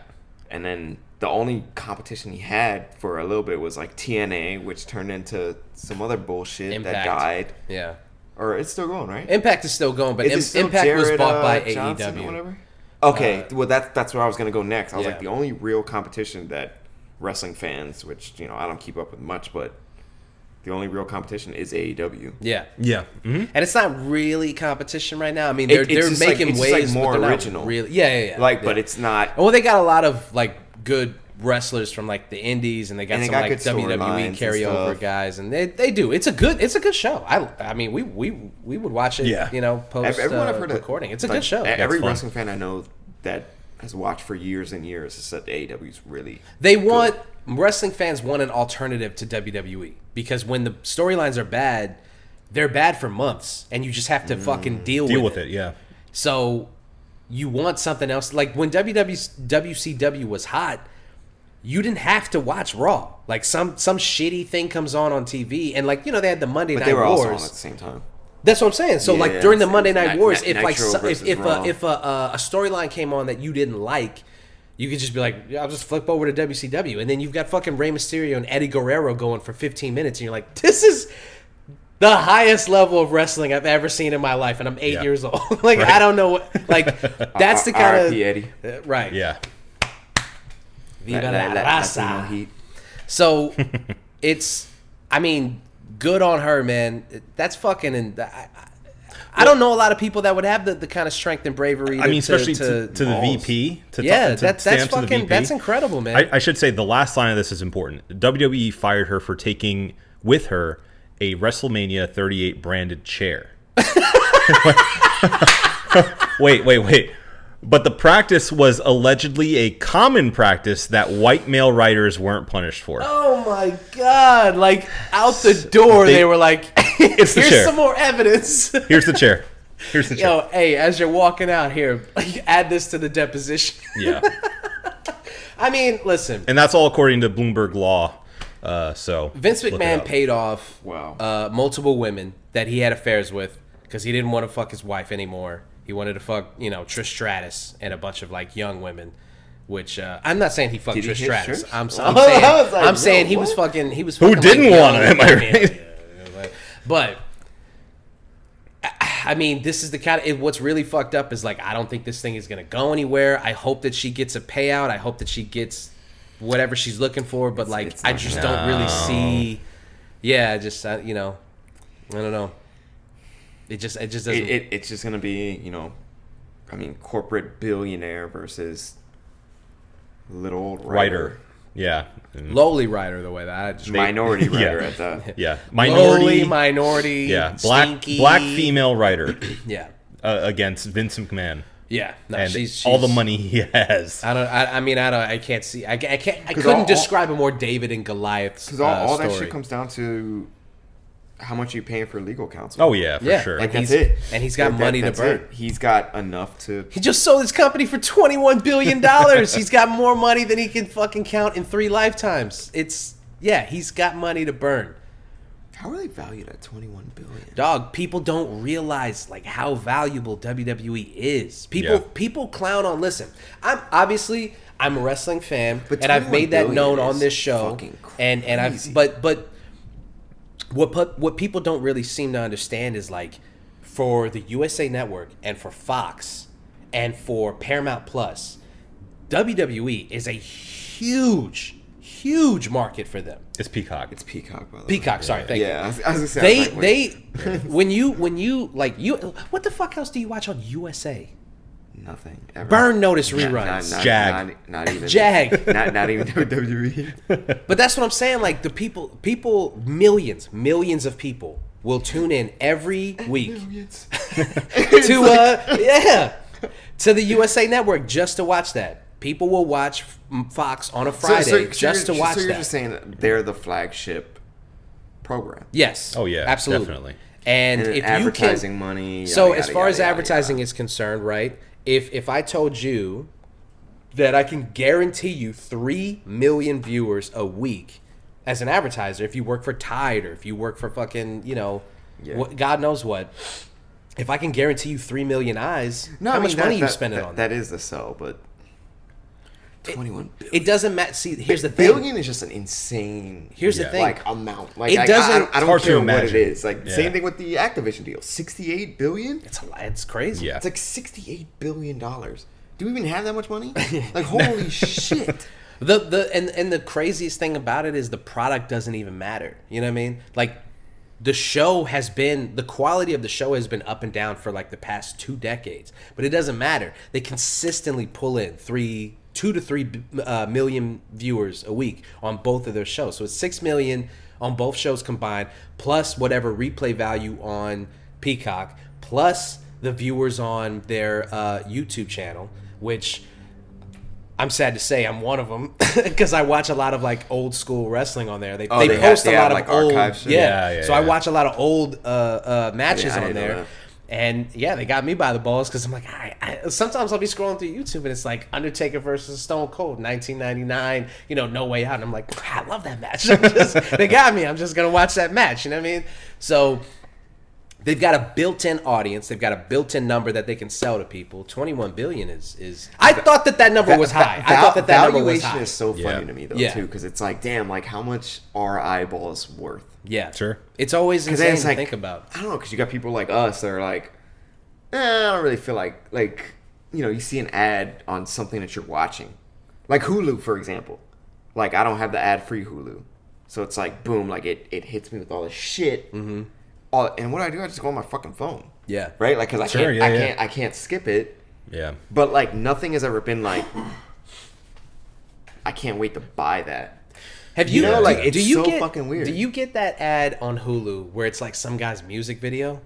Speaker 2: And then the only competition he had for a little bit was like TNA, which turned into some other bullshit
Speaker 3: Impact.
Speaker 2: that died.
Speaker 3: Yeah.
Speaker 2: Or it's still going, right?
Speaker 3: Impact is still going, but
Speaker 2: Is it still
Speaker 3: Impact was
Speaker 2: Jared,
Speaker 3: bought by
Speaker 2: Johnson or
Speaker 3: AEW.
Speaker 2: whatever? Okay, well that's where I was gonna go next. I was
Speaker 3: Yeah.
Speaker 2: like, the only real competition that wrestling fans, which I don't keep up with much, but the only real competition is AEW.
Speaker 3: Yeah.
Speaker 1: Yeah. Mm-hmm.
Speaker 3: And it's not really competition right now. I mean, they're
Speaker 2: just
Speaker 3: making
Speaker 2: it's
Speaker 3: waves,
Speaker 2: just like more
Speaker 3: but they're
Speaker 2: original.
Speaker 3: not really. Yeah.
Speaker 2: But it's not.
Speaker 3: Well, they got a lot of like good wrestlers from like the indies, and they got
Speaker 2: And they
Speaker 3: some
Speaker 2: got
Speaker 3: like
Speaker 2: good storylines
Speaker 3: WWE
Speaker 2: and
Speaker 3: carryover
Speaker 2: stuff.
Speaker 3: guys, and they do. It's a good show. I mean, we would watch it.
Speaker 1: Yeah.
Speaker 3: Post
Speaker 2: Everyone I've heard
Speaker 3: recording. It's a
Speaker 2: like,
Speaker 3: good show.
Speaker 2: Every
Speaker 1: fun.
Speaker 2: wrestling fan I know that has watched for years and years has said AEW's really.
Speaker 3: Wrestling fans want an alternative to WWE, because when the storylines are bad, they're bad for months, and you just have to fucking deal with it.
Speaker 1: Yeah.
Speaker 3: So you want something else. Like when WCW was hot, you didn't have to watch Raw. Like some shitty thing comes on TV, and like they had the Monday
Speaker 2: But
Speaker 3: Night
Speaker 2: they were
Speaker 3: Wars.
Speaker 2: also on at the same time.
Speaker 3: That's what I'm saying. So like
Speaker 2: Yeah,
Speaker 3: during the
Speaker 2: it's
Speaker 3: Monday Night Wars, if like
Speaker 2: Nitro versus Raw.
Speaker 3: if a storyline came on that you didn't like, you could just be like, yeah, I'll just flip over to WCW, and then you've got fucking Rey Mysterio and Eddie Guerrero going for 15 minutes, and you're like, this is the highest level of wrestling I've ever seen in my life, and I'm 8 years old. Like, I don't know what, like, that's the kind
Speaker 2: R.I.P. Eddie.
Speaker 3: of right.
Speaker 1: Yeah.
Speaker 3: Viva la
Speaker 2: Latino
Speaker 3: raza.
Speaker 2: heat.
Speaker 3: So it's, I mean, good on her, man. That's fucking. And I don't know a lot of people that would have the kind of strength and bravery.
Speaker 1: I mean, especially to the
Speaker 2: balls.
Speaker 1: VP.
Speaker 3: That's
Speaker 1: stand up to the
Speaker 3: fucking
Speaker 1: VP.
Speaker 3: that's incredible, man.
Speaker 1: I should say the last line of this is important. WWE fired her for taking with her a WrestleMania 38 branded chair. Wait. But the practice was allegedly a common practice that white male writers weren't punished for.
Speaker 3: Oh my god! Like out the door, they were like,
Speaker 1: It's the
Speaker 3: Here's
Speaker 1: chair.
Speaker 3: some more evidence.
Speaker 1: Here's the chair. Here's the chair.
Speaker 3: Yo, hey, as you're walking out here, add this to the deposition.
Speaker 1: Yeah.
Speaker 3: I mean, listen.
Speaker 1: And that's all according to Bloomberg law. So
Speaker 3: Vince
Speaker 1: look it
Speaker 3: McMahon
Speaker 1: up.
Speaker 3: paid off
Speaker 2: Wow.
Speaker 3: multiple women that he had affairs with because he didn't want to fuck his wife anymore. He wanted to fuck, Trish Stratus and a bunch of like young women. Which I'm not saying he fucked
Speaker 2: Did he
Speaker 3: Trish
Speaker 2: hit
Speaker 3: Stratus.
Speaker 2: Trish?
Speaker 3: I'm
Speaker 2: I was like,
Speaker 3: I'm saying
Speaker 2: yo,
Speaker 3: he was
Speaker 2: what?
Speaker 3: fucking. He was
Speaker 1: Who
Speaker 3: fucking.
Speaker 1: didn't
Speaker 3: like,
Speaker 1: want
Speaker 3: young
Speaker 1: him, am I
Speaker 3: women.
Speaker 1: right?
Speaker 3: But I mean, this is the kind of what's really fucked up is like I don't think this thing is gonna go anywhere. I hope that she gets a payout. I hope that she gets whatever she's looking for. But like,
Speaker 2: it's
Speaker 3: I
Speaker 2: not
Speaker 3: just
Speaker 2: gonna-
Speaker 3: don't really see. Yeah, just I don't know. It just doesn't.
Speaker 2: It's just gonna be corporate billionaire versus little old
Speaker 1: Writer. Yeah. And-
Speaker 3: lowly rider the way that I just
Speaker 2: minority
Speaker 1: Yeah.
Speaker 2: writer at the.
Speaker 1: yeah.
Speaker 3: lowly minority.
Speaker 1: Yeah.
Speaker 3: Stinky.
Speaker 1: Black female writer
Speaker 3: Yeah,
Speaker 1: against Vince McMahon.
Speaker 3: yeah. No,
Speaker 1: And
Speaker 3: she's
Speaker 1: all the money he has.
Speaker 3: I can't see. I couldn't
Speaker 2: all-
Speaker 3: describe a more David and Goliath
Speaker 2: Because all that
Speaker 3: story.
Speaker 2: shit comes down to how much you paying for legal counsel.
Speaker 1: Oh yeah, for
Speaker 3: Yeah.
Speaker 1: sure.
Speaker 2: like
Speaker 3: and
Speaker 2: that's it.
Speaker 3: and he's got money to
Speaker 2: that's
Speaker 3: burn.
Speaker 2: it. He's got enough to.
Speaker 3: He just sold his company for $21 billion. He's got more money than he can fucking count in 3 lifetimes. He's got money to burn.
Speaker 2: How are they valued at $21 billion?
Speaker 3: Dog, people don't realize like how valuable WWE is.
Speaker 1: Yeah.
Speaker 3: People clown on. Listen, I'm a wrestling fan,
Speaker 2: But
Speaker 3: and I've
Speaker 2: 21
Speaker 3: made that
Speaker 2: billion
Speaker 3: known on
Speaker 2: is
Speaker 3: this show.
Speaker 2: fucking
Speaker 3: And I've
Speaker 2: crazy.
Speaker 3: but what people don't really seem to understand is like for the USA Network and for Fox and for Paramount Plus, WWE is a huge market for them.
Speaker 1: It's Peacock.
Speaker 2: It's Peacock, by the way.
Speaker 3: Peacock, sorry, thank you.
Speaker 2: Yeah, I was gonna say. I was like, wait,
Speaker 3: when you like what the fuck else do you watch on USA?
Speaker 2: nothing. Ever.
Speaker 3: Burn Notice reruns.
Speaker 1: Jag.
Speaker 2: Not even.
Speaker 3: Jag.
Speaker 2: Not even WWE.
Speaker 3: But that's what I'm saying. Like the people, millions of people will tune in every week to the USA Network just to watch that. People will watch Fox on a Friday just to watch
Speaker 2: So you're
Speaker 3: that.
Speaker 2: just saying that they're the flagship program.
Speaker 3: Yes.
Speaker 1: Oh, yeah,
Speaker 3: absolutely.
Speaker 1: definitely.
Speaker 3: And
Speaker 2: And
Speaker 3: if
Speaker 2: advertising
Speaker 3: you can,
Speaker 2: money.
Speaker 3: so
Speaker 2: yada,
Speaker 3: as
Speaker 2: yada,
Speaker 3: far as
Speaker 2: yada, yada,
Speaker 3: advertising
Speaker 2: yada.
Speaker 3: is concerned, right? If I told you that I can guarantee you 3 million viewers a week as an advertiser, if you work for Tide or if you work for fucking, God knows what, if I can guarantee you 3 million eyes,
Speaker 2: No,
Speaker 3: how
Speaker 2: I mean,
Speaker 3: much money
Speaker 2: that,
Speaker 3: you spending on that?
Speaker 2: That is the sell, but 21 billion.
Speaker 3: It doesn't matter. See, here's the thing.
Speaker 2: Billion is just an insane.
Speaker 3: Here's the
Speaker 1: Yeah.
Speaker 3: thing.
Speaker 2: Like amount. Like
Speaker 3: It doesn't-
Speaker 2: I don't
Speaker 1: hard to
Speaker 2: care what it
Speaker 1: imagine.
Speaker 2: is. Like
Speaker 1: Yeah.
Speaker 2: same thing with the Activision deal. 68 billion.
Speaker 3: It's crazy.
Speaker 1: Yeah.
Speaker 2: It's like $68 billion. Do we even have that much money? Like holy shit.
Speaker 3: And the craziest thing about it is the product doesn't even matter. You know what I mean? Like the quality of the show has been up and down for like the past 2 decades, but it doesn't matter. They consistently pull in 2 to 3 million viewers a week on both of their shows. So it's 6 million on both shows combined, plus whatever replay value on Peacock, plus the viewers on their YouTube channel, which I'm sad to say I'm one of them because I watch a lot of like old school wrestling on there. They post a lot of
Speaker 2: like
Speaker 3: old
Speaker 2: archive shit?
Speaker 1: Yeah,
Speaker 3: So I
Speaker 1: yeah.
Speaker 3: watch a lot of old matches
Speaker 2: I
Speaker 3: on
Speaker 2: didn't know
Speaker 3: there.
Speaker 2: that.
Speaker 3: And yeah, they got me by the balls because I'm like, sometimes I'll be scrolling through YouTube and it's like Undertaker versus Stone Cold, 1999, No Way Out. And I'm like, I love that match. They got me. I'm just going to watch that match. You know what I mean? So they've got a built-in audience. They've got a built-in number that they can sell to people. 21 billion is. I thought that number was high. I thought that number was
Speaker 2: valuation
Speaker 3: high.
Speaker 2: is so funny
Speaker 1: Yeah.
Speaker 2: to me though
Speaker 3: Yeah.
Speaker 2: too, because it's like, damn, like how much are eyeballs worth?
Speaker 3: Yeah,
Speaker 1: Sure.
Speaker 3: It's always
Speaker 2: Because
Speaker 3: insane
Speaker 2: it's
Speaker 3: to
Speaker 2: like,
Speaker 3: think about.
Speaker 2: I don't know, because you got people like us that are like, I don't really feel like you see an ad on something that you're watching, like Hulu for example. Like I don't have the ad-free Hulu, so it's like boom, like it hits me with all this shit. Mm-hmm. And what do? I just go on my fucking phone.
Speaker 3: Yeah.
Speaker 2: Right, like because
Speaker 1: Sure, yeah.
Speaker 2: I can't skip it.
Speaker 1: Yeah.
Speaker 2: But like nothing has ever been like, I can't wait to buy that.
Speaker 3: Have you
Speaker 2: know, like, it's
Speaker 3: do you
Speaker 2: so
Speaker 3: get,
Speaker 2: fucking weird.
Speaker 3: Do you get that ad on Hulu where it's like some guy's music video?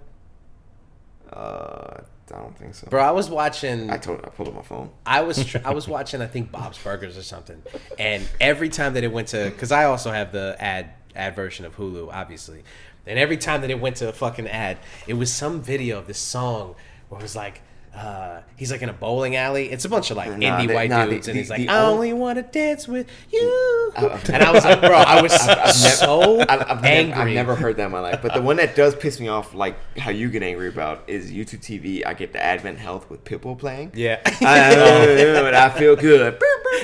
Speaker 2: I don't think so.
Speaker 3: Bro, I was watching.
Speaker 2: I pulled up my phone.
Speaker 3: I was watching, I think, Bob's Burgers or something, and every time that it went to, because I also have the ad version of Hulu, obviously. And every time that it went to a fucking ad, it was some video of this song where it was like, he's like in a bowling alley. It's a bunch of like indie white dudes, and he's like, I only want to dance with you. And I was like, bro, I was so angry.
Speaker 2: I've never heard that in my life. But the one that does piss me off, like how you get angry about, is YouTube TV. I get the Advent Health with Pitbull playing.
Speaker 3: Yeah.
Speaker 2: And I feel good.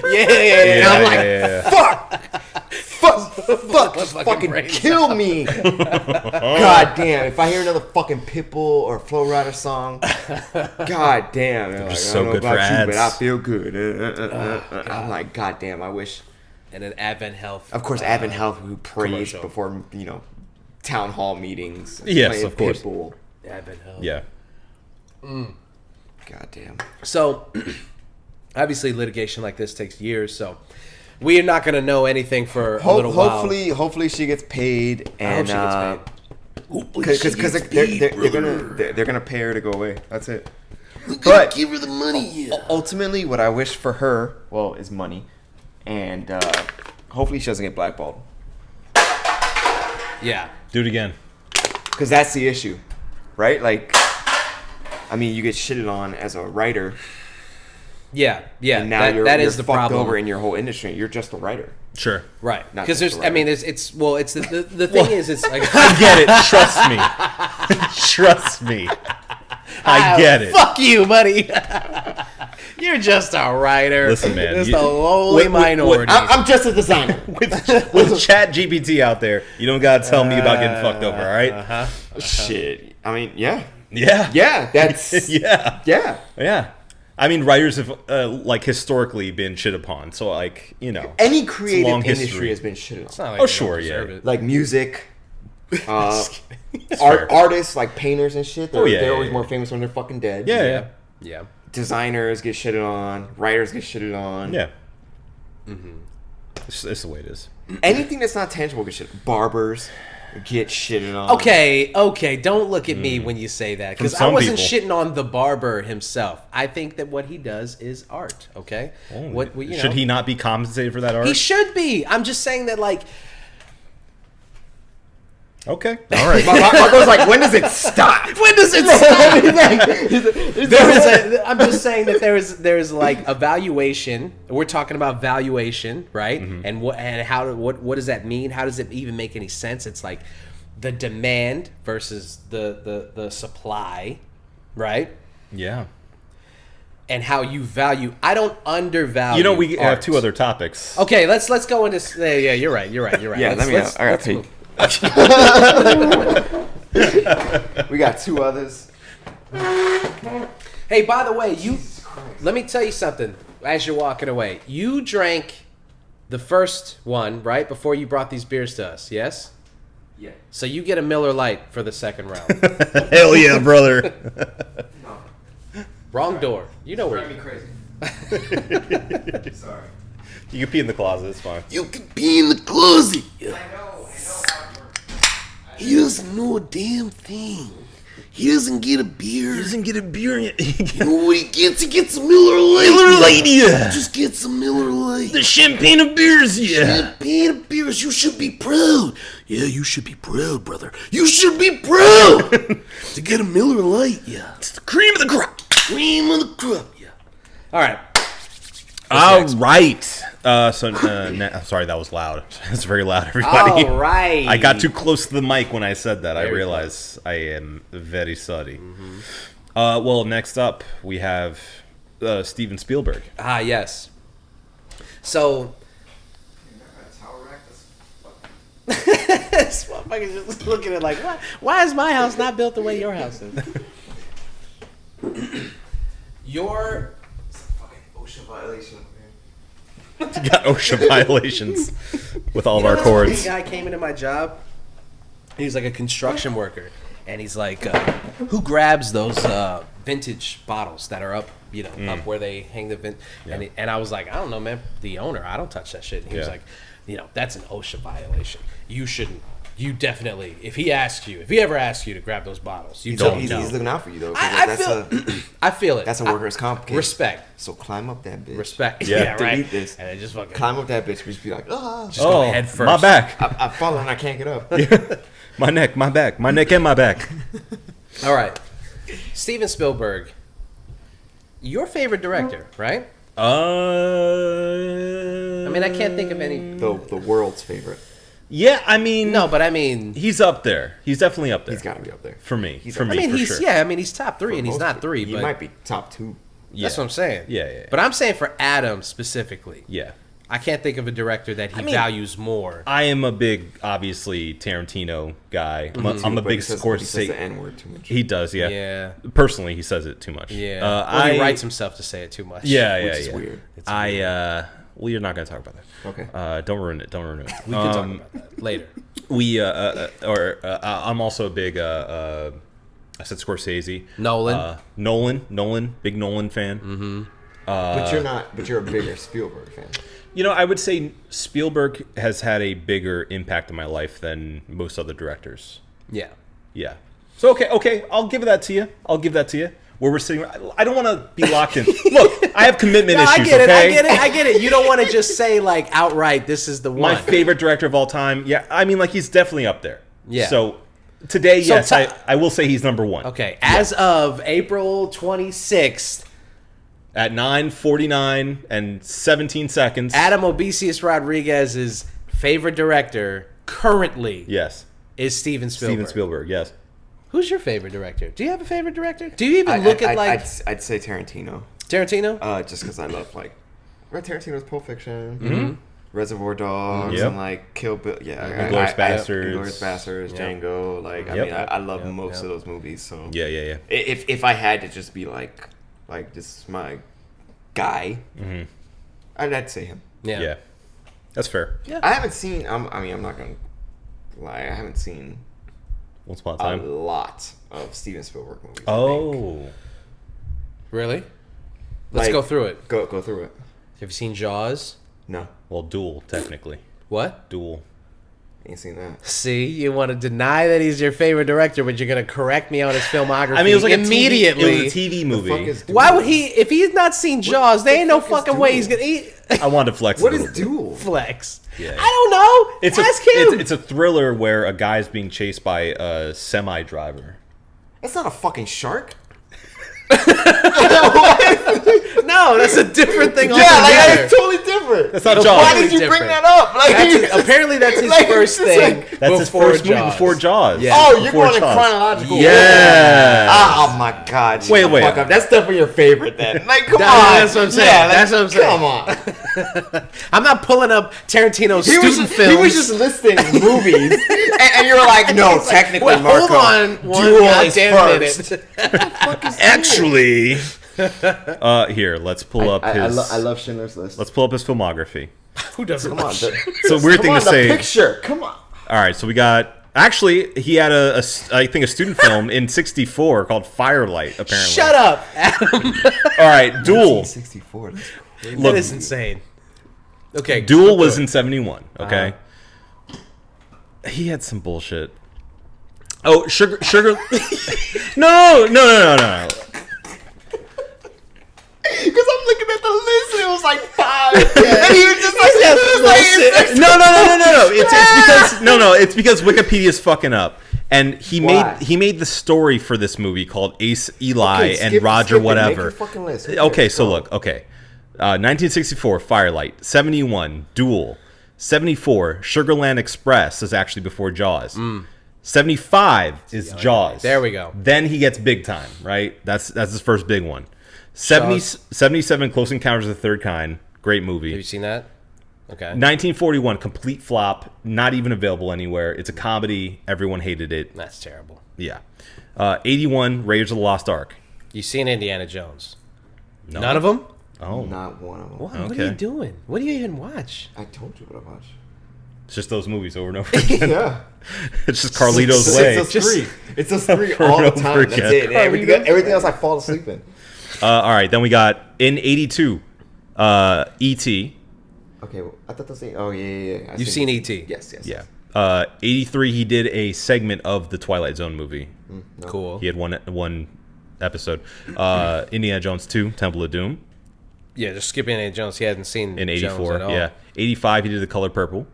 Speaker 3: Yeah.
Speaker 2: And I'm like, fuck, just fucking kill me. God damn. If I hear another fucking Pitbull or Flow Rider song, God damn. They're
Speaker 1: like,
Speaker 2: just
Speaker 1: so good for ads.
Speaker 2: But I feel good. I'm like, God damn, I wish.
Speaker 3: And then Advent Health.
Speaker 2: Of course, Advent Health, who prays
Speaker 3: commercial.
Speaker 2: before, town hall meetings.
Speaker 1: Yes,
Speaker 2: playing
Speaker 1: of course.
Speaker 2: Pitbull.
Speaker 3: Advent Health.
Speaker 1: Yeah.
Speaker 2: God damn.
Speaker 3: So, obviously, litigation like this takes years, so we are not going to know anything for a little while.
Speaker 2: Hopefully she gets paid. And,
Speaker 3: I hope she gets paid.
Speaker 2: Because they're gonna pay her to go away. That's it. But
Speaker 3: give her the money.
Speaker 2: Ultimately, what I wish for her, is money, and hopefully she doesn't get blackballed.
Speaker 3: Yeah.
Speaker 1: Do it again.
Speaker 2: Because that's the issue, right? Like, I mean, you get shitted on as a writer.
Speaker 3: Yeah.
Speaker 2: And now you're
Speaker 3: the
Speaker 2: fucked
Speaker 3: problem
Speaker 2: over in your whole industry. You're just a writer.
Speaker 1: Sure.
Speaker 3: Right.
Speaker 2: Not
Speaker 3: Because
Speaker 2: just
Speaker 3: there's,
Speaker 2: a
Speaker 3: I mean,
Speaker 2: writer.
Speaker 3: it's the thing is, it's like,
Speaker 1: I get it. Trust me. Trust me. I get it.
Speaker 3: Fuck you, buddy. You're just a writer.
Speaker 1: Listen, man,
Speaker 3: Just
Speaker 1: you-
Speaker 3: a lowly minority.
Speaker 2: I'm just a designer.
Speaker 1: With Chat GPT out there, you don't gotta tell me about getting fucked over, all right?
Speaker 2: Shit. I mean, yeah.
Speaker 1: Yeah.
Speaker 2: Yeah, that's...
Speaker 1: Yeah.
Speaker 2: Yeah.
Speaker 1: Yeah. I mean, writers have historically been shit upon, so
Speaker 2: Any
Speaker 1: long
Speaker 2: creative
Speaker 1: history.
Speaker 2: industry has been shit on.
Speaker 3: It's not like
Speaker 1: Oh,
Speaker 3: they
Speaker 1: sure,
Speaker 3: don't deserve
Speaker 1: yeah.
Speaker 3: it.
Speaker 2: Like music,
Speaker 1: fair.
Speaker 2: artists, like painters and shit. They're,
Speaker 1: Oh, yeah,
Speaker 2: they're
Speaker 1: yeah,
Speaker 2: always
Speaker 1: yeah.
Speaker 2: more famous when they're fucking dead.
Speaker 1: Yeah.
Speaker 3: Yeah.
Speaker 2: Designers get shitted on. Writers get shitted on.
Speaker 1: Yeah. It's the way it is.
Speaker 2: Anything that's not tangible gets shit. Barbers get shitted on.
Speaker 3: Okay, don't look at me when you say that, because I
Speaker 1: some
Speaker 3: wasn't
Speaker 1: people.
Speaker 3: shitting on the barber himself. I think that what he does is art. Okay,
Speaker 1: Should he not be compensated for that art?
Speaker 3: He should be. I'm just saying that, like,
Speaker 1: Okay. All right.
Speaker 2: Marco's like, when does it stop?
Speaker 3: when does it stop? I'm just saying that there's like a valuation. We're talking about valuation, right? And what does that mean? How does it even make any sense? It's like the demand versus the supply, right?
Speaker 1: Yeah.
Speaker 3: And how you value. I don't undervalue.
Speaker 1: We
Speaker 3: art.
Speaker 1: have two other topics.
Speaker 3: Okay, let's go into. Yeah, you're right.
Speaker 2: Yeah,
Speaker 3: Let's-
Speaker 2: I
Speaker 3: let's
Speaker 2: got pee.
Speaker 3: move.
Speaker 2: We got two others.
Speaker 3: Hey, by the way, let me tell you something. As you're walking away, you drank the first one right before you brought these beers to us. Yes.
Speaker 2: Yeah.
Speaker 3: So you get a Miller Lite for the second round.
Speaker 1: Hell yeah, brother.
Speaker 3: Wrong door. You know where.
Speaker 2: crazy. Sorry.
Speaker 1: You can pee in the closet. It's fine.
Speaker 3: You can be in the closet.
Speaker 2: I know how it works.
Speaker 3: He doesn't know a damn thing. He doesn't get a beer.
Speaker 1: Get a beer.
Speaker 3: You know what he gets? He gets a Miller Lite.
Speaker 1: Miller Lite, yeah.
Speaker 3: Just gets a Miller Lite.
Speaker 1: The champagne of beers, yeah.
Speaker 3: Champagne of beers. You should be proud. Yeah, you should be proud, brother. You should be proud to get a Miller Lite. Yeah,
Speaker 1: It's the cream of the crop.
Speaker 3: cream of the crop. Yeah. All right.
Speaker 1: All right. Sorry, that was loud. It's very loud, everybody.
Speaker 3: All right.
Speaker 1: I got too close to the mic when I said that. I
Speaker 3: Very
Speaker 1: realize I am very sorry. Well, next up, we have Steven Spielberg.
Speaker 3: Ah, yes. So. This motherfucker's just looking at like, why is my house not built the way your house is? Your.
Speaker 2: OSHA violation.
Speaker 1: Got OSHA violations with all of our
Speaker 3: This
Speaker 1: cords.
Speaker 3: guy came into my job. He's like a construction worker, and he's like, "Who grabs those vintage bottles that are up, up where they hang the vin?" And I was like, "I don't know, man. The owner. I don't touch that shit." And he was
Speaker 1: Yeah.
Speaker 3: like, "That's an OSHA violation. You you definitely, if he ever asks you to grab those bottles, you
Speaker 2: He's
Speaker 3: don't know.
Speaker 2: looking out for you though. 'cause
Speaker 3: I feel it.
Speaker 2: That's a workers' comp case.
Speaker 3: Respect.
Speaker 2: So climb up that bitch.
Speaker 3: Respect.
Speaker 1: Yeah.
Speaker 3: right.
Speaker 2: Delete this.
Speaker 3: And then just fucking
Speaker 2: Climb up that bitch. Just be like,
Speaker 3: just go head first.
Speaker 1: my back,
Speaker 2: I've fallen. I can't get up.
Speaker 1: my neck, my back, my neck and my back.
Speaker 3: All right. Steven Spielberg, your favorite director, right? I mean, I can't think of any.
Speaker 2: The world's favorite.
Speaker 1: Yeah, I mean,
Speaker 3: No, but I mean,
Speaker 1: he's up there. He's definitely up there.
Speaker 2: He's got to be up there.
Speaker 1: for me.
Speaker 2: He's
Speaker 1: For
Speaker 2: up
Speaker 1: me,
Speaker 3: I mean,
Speaker 1: for
Speaker 3: he's
Speaker 1: sure.
Speaker 3: yeah. I mean, he's top 3, and he's
Speaker 2: Most
Speaker 3: not
Speaker 2: people.
Speaker 3: 3.
Speaker 2: He
Speaker 3: But
Speaker 2: might be top 2.
Speaker 1: Yeah.
Speaker 3: that's what I'm saying.
Speaker 1: Yeah.
Speaker 3: But I'm saying for Adam specifically,
Speaker 1: Yeah.
Speaker 3: I can't think of a director that he values more.
Speaker 1: I am a big, obviously, Tarantino guy. I'm a big
Speaker 2: He says the
Speaker 1: Scorsese.
Speaker 2: N-word too much.
Speaker 1: He does, yeah.
Speaker 3: Yeah.
Speaker 1: Personally, he says it too much.
Speaker 3: Yeah.
Speaker 1: Well,
Speaker 3: He writes himself to say it too much.
Speaker 1: Yeah,
Speaker 2: which is weird.
Speaker 1: Well, you're not going to talk about that.
Speaker 2: Okay.
Speaker 1: Don't ruin it. Don't ruin it.
Speaker 3: We can talk about that later.
Speaker 1: I'm also a big, I said Scorsese.
Speaker 3: Nolan.
Speaker 1: Nolan, big Nolan fan.
Speaker 3: Mm-hmm.
Speaker 2: But you're not. But you're a bigger Spielberg fan.
Speaker 1: You know, I would say Spielberg has had a bigger impact in my life than most other directors.
Speaker 3: Yeah.
Speaker 1: Yeah. So, okay, I'll give that to you. Where we're sitting, I don't want to be locked in. Look, I have commitment
Speaker 3: No,
Speaker 1: issues,
Speaker 3: I get it.
Speaker 1: okay?
Speaker 3: I get it. You don't want to just say like outright, this is the one.
Speaker 1: My favorite director of all time. Yeah, I mean, like, he's definitely up there.
Speaker 3: Yeah.
Speaker 1: So, today,
Speaker 3: So
Speaker 1: yes, I will say he's number 1.
Speaker 3: Okay. As of April 26th,
Speaker 1: At 9:49 and 17 seconds.
Speaker 3: Adam Obesius Rodriguez's favorite director currently
Speaker 1: Yes.
Speaker 3: is Steven Spielberg.
Speaker 1: Steven Spielberg, yes.
Speaker 3: Who's your favorite director? Do you have a favorite director? Do you even look at like
Speaker 2: I'd say Tarantino.
Speaker 3: Tarantino?
Speaker 2: Just because I love like Tarantino's Pulp Fiction, Reservoir Dogs,
Speaker 1: Yep.
Speaker 2: and like Kill Bill. Yeah,
Speaker 1: Inglourious Basterds.
Speaker 2: Inglourious Basterds, Django. Like I
Speaker 1: Yep.
Speaker 2: mean, I love most of those movies. So
Speaker 1: Yeah.
Speaker 2: if I had to just be like this is my guy, I'd say him.
Speaker 1: Yeah. That's fair.
Speaker 2: I haven't seen. I'm not gonna lie. I haven't seen
Speaker 1: Once upon a
Speaker 2: a
Speaker 1: time.
Speaker 2: lot of Steven Spielberg movies. I think.
Speaker 1: Oh.
Speaker 3: Really? Let's
Speaker 2: Like,
Speaker 3: go through it.
Speaker 2: Go through it.
Speaker 3: Have you seen Jaws?
Speaker 2: No,
Speaker 1: Well, Duel, technically.
Speaker 3: What?
Speaker 1: Duel.
Speaker 2: ain't seen that.
Speaker 3: See, you want to deny that he's your favorite director, but you're going to correct me on his filmography
Speaker 1: I mean, it was like
Speaker 3: immediately.
Speaker 1: it was a TV
Speaker 2: The
Speaker 1: movie.
Speaker 2: fuck is Duel?
Speaker 3: Why would he? If he's not seen Jaws, there ain't no
Speaker 2: fuck is
Speaker 3: fucking way
Speaker 2: Duel?
Speaker 3: he's gonna eat.
Speaker 1: I wanted to flex
Speaker 2: What
Speaker 1: a
Speaker 2: is
Speaker 1: little bit.
Speaker 2: Duel?
Speaker 3: Flex.
Speaker 1: Yeah.
Speaker 3: I don't know. Ask him.
Speaker 1: It's a thriller where a guy's being chased by a semi driver.
Speaker 2: That's not a fucking shark.
Speaker 3: No, that's a different thing.
Speaker 2: Yeah, like
Speaker 3: altogether.
Speaker 2: it's totally different.
Speaker 1: That's not
Speaker 3: No,
Speaker 1: Jaws.
Speaker 2: Why did you
Speaker 3: different.
Speaker 2: bring that up? Like,
Speaker 3: Apparently, that's his
Speaker 2: like,
Speaker 3: first
Speaker 2: it's just
Speaker 3: thing.
Speaker 2: like-
Speaker 1: That's his
Speaker 3: before
Speaker 1: first movie
Speaker 3: Jaws.
Speaker 1: before Jaws.
Speaker 3: Yeah.
Speaker 2: Oh, you're
Speaker 1: Before
Speaker 2: going in
Speaker 1: Jaws.
Speaker 2: chronological.
Speaker 1: Yeah.
Speaker 2: Oh my God.
Speaker 1: Wait,
Speaker 2: shut the
Speaker 1: wait.
Speaker 2: fuck up. That's definitely your favorite then. Like, come on.
Speaker 3: That's what I'm saying.
Speaker 2: Yeah, like,
Speaker 3: That's what I'm saying.
Speaker 2: Come on.
Speaker 3: I'm not pulling up Tarantino's
Speaker 2: He
Speaker 3: student
Speaker 2: was just
Speaker 3: films.
Speaker 2: listing movies, and you're like, no, technically,
Speaker 3: Well,
Speaker 2: Marco.
Speaker 3: hold on one
Speaker 2: Duel is
Speaker 3: goddamn
Speaker 2: first.
Speaker 3: minute.
Speaker 1: Actually, here, let's pull up his.
Speaker 2: I love Schindler's List.
Speaker 1: Let's pull up his filmography.
Speaker 3: Who doesn't?
Speaker 2: Come on.
Speaker 1: It's a weird thing to say.
Speaker 2: The picture. Come on.
Speaker 1: All right, so we got. Actually, he had I think a student film in '64 called Firelight. Apparently.
Speaker 3: Shut up, Adam.
Speaker 1: All right, Duel.
Speaker 2: 64. That's crazy.
Speaker 1: Look,
Speaker 3: That is insane. Okay,
Speaker 1: Duel
Speaker 3: go
Speaker 1: was
Speaker 3: through
Speaker 1: in
Speaker 3: it.
Speaker 1: '71. Okay. He had some bullshit. Oh, sugar. No.
Speaker 2: Because I'm looking at the list and it was like 5. And he was just like,
Speaker 1: No. It's because Wikipedia's fucking up, and he
Speaker 2: Why?
Speaker 1: made the story for this movie called Ace Eli
Speaker 2: Okay,
Speaker 1: and
Speaker 2: skip-
Speaker 1: Roger
Speaker 2: skip it. Make
Speaker 1: whatever.
Speaker 2: your fucking list. Who
Speaker 1: Okay,
Speaker 2: cares?
Speaker 1: so
Speaker 2: Go.
Speaker 1: look, okay, 1964 Firelight, 71 Duel, 74 Sugarland Express is actually before Jaws. 75 is Jaws.
Speaker 3: There we go.
Speaker 1: Then he gets Big Time, right? That's his first big one. 77 Close Encounters of the Third Kind, great movie.
Speaker 3: Have you seen that? Okay.
Speaker 1: 1941 complete flop, not even available anywhere. It's a comedy. Everyone hated it.
Speaker 3: That's terrible.
Speaker 1: Yeah. 81 Raiders of the Lost Ark.
Speaker 3: You seen Indiana Jones?
Speaker 1: No.
Speaker 3: None of them?
Speaker 1: Oh,
Speaker 2: Not one of them.
Speaker 3: What are
Speaker 1: Okay.
Speaker 3: you doing? What do you even watch?
Speaker 2: I told you what I watched.
Speaker 1: it's just those movies over and over again.
Speaker 2: Yeah.
Speaker 1: It's just Carlito's Way.
Speaker 2: It's just 3. It's just 3
Speaker 1: Over
Speaker 2: all
Speaker 1: and
Speaker 2: the
Speaker 1: over
Speaker 2: time. That's
Speaker 1: again.
Speaker 2: it. And everything else I fall asleep in.
Speaker 1: All right, then we got in 82 E.T.
Speaker 2: Okay, well, I thought those. Oh yeah.
Speaker 3: You've seen E.T.?
Speaker 2: Yes.
Speaker 1: Yeah. '83, he did a segment of the Twilight Zone movie.
Speaker 3: Cool.
Speaker 1: He had one episode. Indiana Jones 2, Temple of Doom
Speaker 3: Yeah, just skipping Indiana Jones. He hadn't seen
Speaker 1: in
Speaker 3: Jones
Speaker 1: '84.
Speaker 3: at all.
Speaker 1: Yeah, '85, he did The Color Purple.